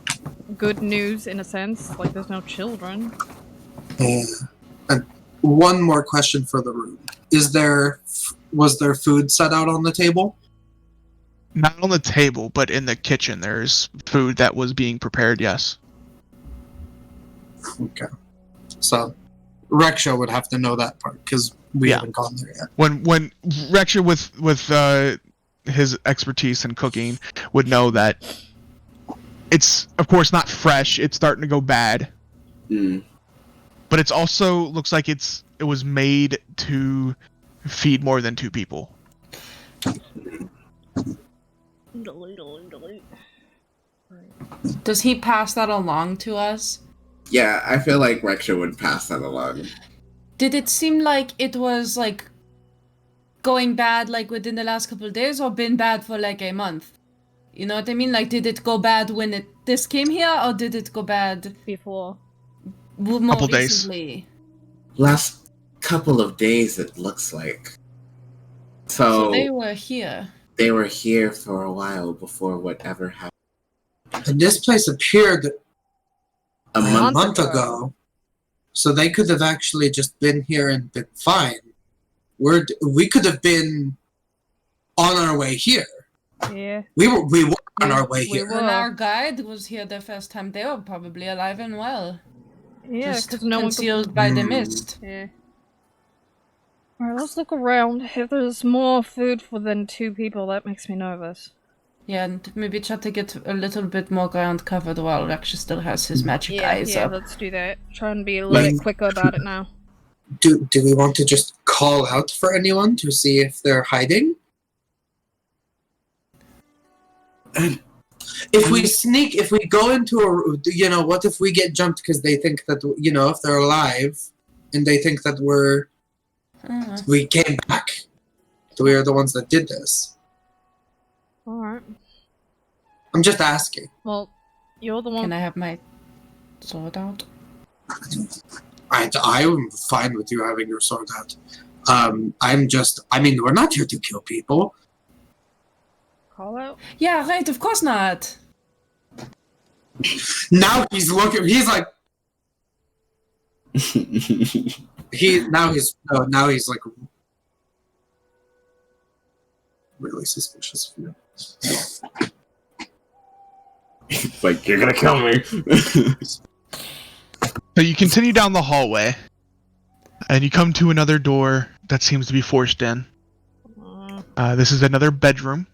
good news in a sense. Like, there's no children. And one more question for the room: was there food set out on the table? Not on the table, but in the kitchen. There's food that was being prepared. Yes. Okay. So Reksha would have to know that part because we haven't gone there yet. When Reksha with his expertise in cooking would know that it's of course not fresh. It's starting to go bad. But it's also looks like it was made to feed more than 2 people. Does he pass that along to us? Yeah, I feel like Reksha would pass that along. Did it seem like it was like going bad like within the last couple of days or been bad for like a month? You know what I mean? Like, did it go bad when this came here or did it go bad before? More couple recently? Days. Last couple of days, it looks like. So they were here. They were here for a while before whatever happened. And this place appeared A month ago. So they could have actually just been here and been fine. We could have been on our way here. Yeah. We were on our way we here. were. When our guide was here the first time, they were probably alive and well. Yeah, Just because no one could... concealed by the mist. Yeah. Alright, let's look around. If there's more food for than 2 people, that makes me nervous. Yeah, and maybe try to get a little bit more ground covered while Reksha still has his magic eyes up. Let's do that. Try and be a little bit quicker about it now. Do we want to just call out for anyone to see if they're hiding? If we go into what if we get jumped because they think that, if they're alive and they think that we came back, that we are the ones that did this. Alright. I'm just asking. Well, you're the one... Can I have my sword out? I'm fine with you having your sword out. We're not here to kill people. Call out? Yeah, right, of course not. Now he's looking, he's like... now he's like... really suspicious of you. Like, you're gonna kill me. So you continue down the hallway, and you come to another door that seems to be forced in. This is another bedroom.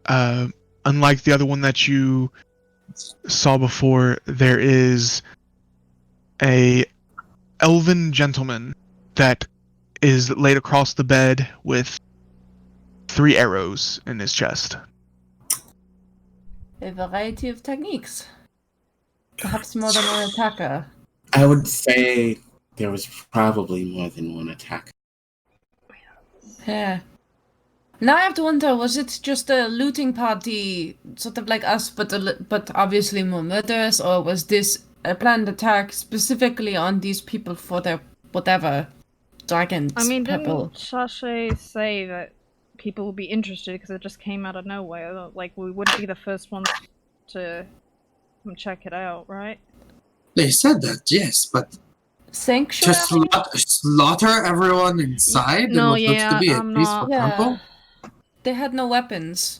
Unlike the other one that you saw before, there is a elven gentleman that is laid across the bed with 3 arrows in his chest. A variety of techniques. Perhaps more than one attacker. I would say there was probably more than one attacker. Yeah. Now I have to wonder, was it just a looting party, sort of like us, but obviously more murderous, or was this a planned attack specifically on these people for their whatever dragons? I mean, purple? didn't Shashay say that people would be interested because it just came out of nowhere? Like, we wouldn't be the first ones to come check it out, right? They said that, yes, but Sanctuary? to slaughter everyone inside No, in what looks to be a peaceful temple? They had no weapons.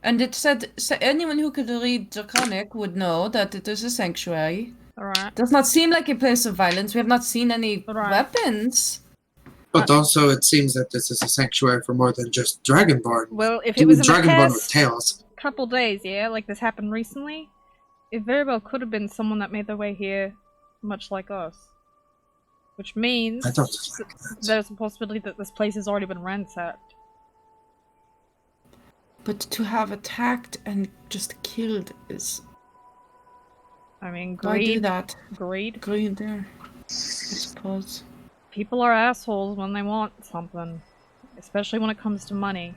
And it said anyone who could read Draconic would know that it is a sanctuary. Alright. Does not seem like a place of violence. We have not seen any Right. weapons. But also it seems that this is a sanctuary for more than just Dragonborn. Well, if it was in the Dragonborn with past tails. couple days, yeah, like this happened recently, it very well could have been someone that made their way here much like us. Which means I don't like that. there's a possibility that this place has already been ransacked. But to have attacked and just killed is... I mean, Why do greed. that? Greed. Greed there, I suppose. People are assholes when they want something. Especially when it comes to money.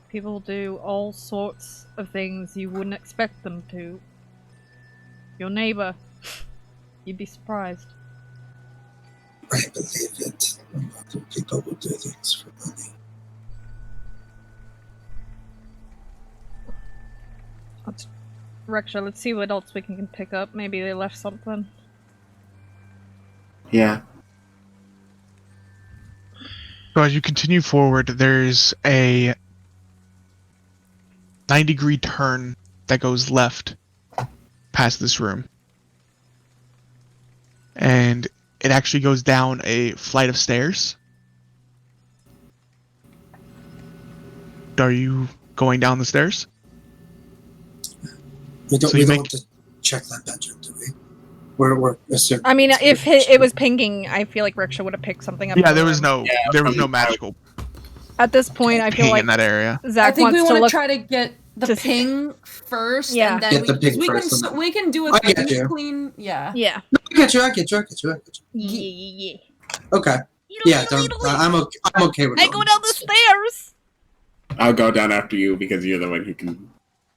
People do all sorts of things you wouldn't expect them to. Your neighbor. You'd be surprised. I believe it. A lot of people will do things for money. Reksha, let's see what else we can pick up. Maybe they left something. Yeah. So as you continue forward, there's a 9-degree turn that goes left past this room. And it actually goes down a flight of stairs. Are you going down the stairs? We don't, So we you don't make- want to check that bedroom, do we? We're assuming. I mean, if it was pinging, I feel like Reksha would have picked something up. Yeah, for there was him. no magical At this point, I feel ping like in that area. Zach I think we wants to want to look. try to get the to see- ping first, Yeah. and then Get the ping we first can and then- we can do I a get you. clean. Yeah. Yeah. I get you. Yeah. Okay. Yeah, I'm okay with I that. go down the stairs. I'll go down after you because you're the one who can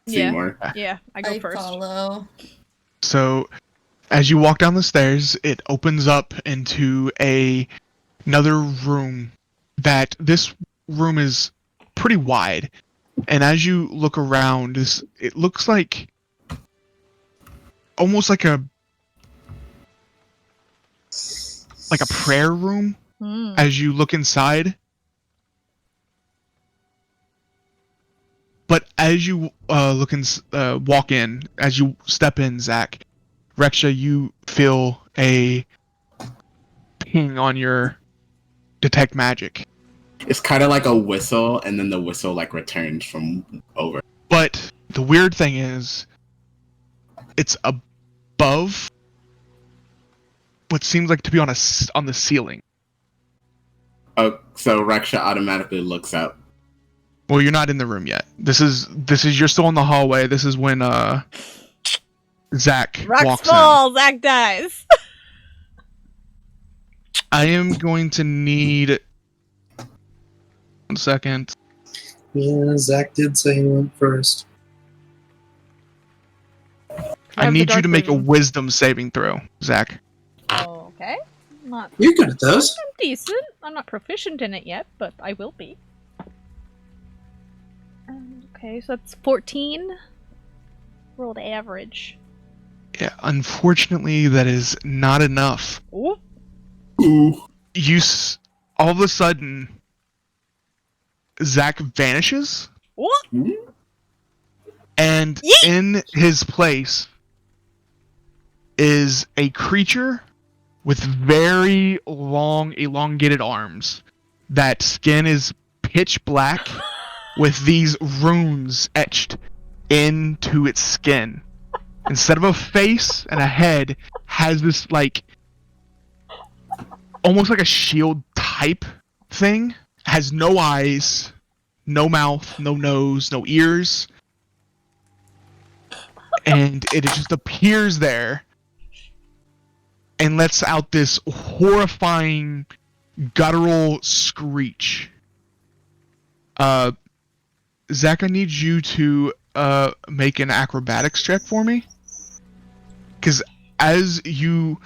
see Yeah. more. Yeah, I go first. Follow. So, as you walk down the stairs, it opens up into another room. This room is pretty wide, and as you look around, it looks like almost like a prayer room as you look inside. But as you walk in, as you step in, Zach, Reksha, you feel a ping on your detect magic. It's kind of like a whistle, and then the whistle like returns from over. But the weird thing is, it's above what seems like to be on the ceiling. Oh, so Reksha automatically looks up. Well, you're not in the room yet. This is you're still in the hallway. This is when Zach Rocks walks fall, Zach dies. I am going to need 1 second. Yeah, Zach did say he went first. I need you to make a wisdom saving throw, Zach. Okay. You're good at those. I'm decent. I'm not proficient in it yet, but I will be. Okay, so that's 14. Rolled average. Yeah, unfortunately, that is not enough. Ooh. Ooh. All of a sudden, Zach vanishes, What? and Yeet! in his place is a creature with very long, elongated arms. That skin is pitch black with these runes etched into its skin. Instead of a face and a head, has this like almost like a shield type thing. Has no eyes, no mouth, no nose, no ears. And it just appears there and lets out this horrifying guttural screech. Zach, I need you to make an acrobatics check for me. Because as you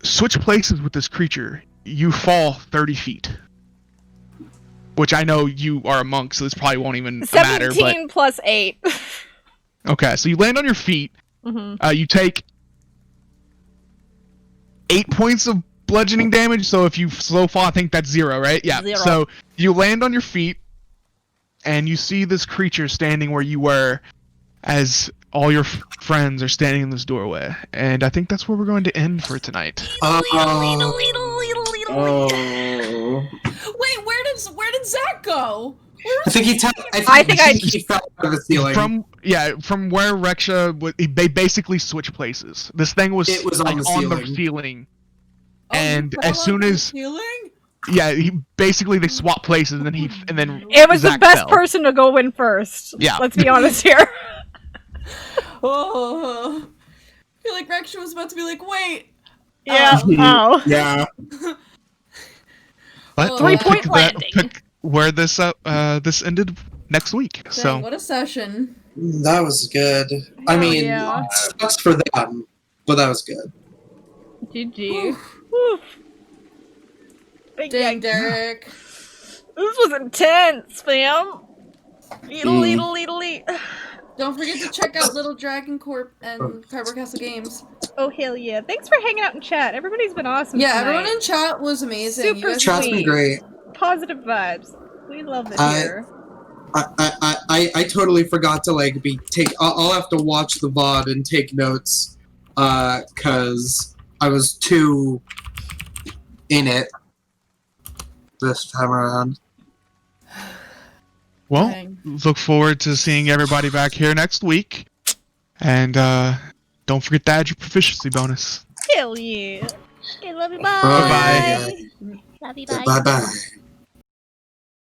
switch places with this creature, you fall 30 feet. Which I know you are a monk, so this probably won't even matter. 17 plus 8. Okay, so you land on your feet. Mm-hmm. You take 8 points of bludgeoning damage, so if you slow fall, I think that's 0, right? Yeah. 0. So you land on your feet, and you see this creature standing where you were as all your friends are standing in this doorway. And I think that's where we're going to end for tonight. Oh. Wait, where did Zach go? I think he fell out of the ceiling. From where Reksha they basically switched places. This thing was It was like on the ceiling. Oh, And he as fell soon off the as ceiling? they swapped places, and then It was Zach the best fell. person to go in first. Yeah. Let's be honest here. Oh, I feel like Reksha was about to be like, wait. Yeah. Oh. Yeah. But Oh, we'll 3-point pick landing. pick where this ended next week. Dang, So what a session. That was good. I mean, yeah. sucks for them, but that was good. GG. Whew. Big Dang, yikes. Derek. This was intense, fam. Eedle. Don't forget to check out Little Dragon Corp and Cardboard Castle Games. Oh, hell yeah. Thanks for hanging out in chat. Everybody's been awesome Yeah, tonight. everyone in chat was amazing. Super You guys Chat's been sweet. great. Positive vibes. We love it here. I totally forgot to I'll have to watch the VOD and take notes, cause I was too in it this time around. well, Dang. look forward to seeing everybody back here next week. And don't forget to add your proficiency bonus. Hell yeah. Okay, love you, bye. Bye-bye. Love you, bye. Bye bye.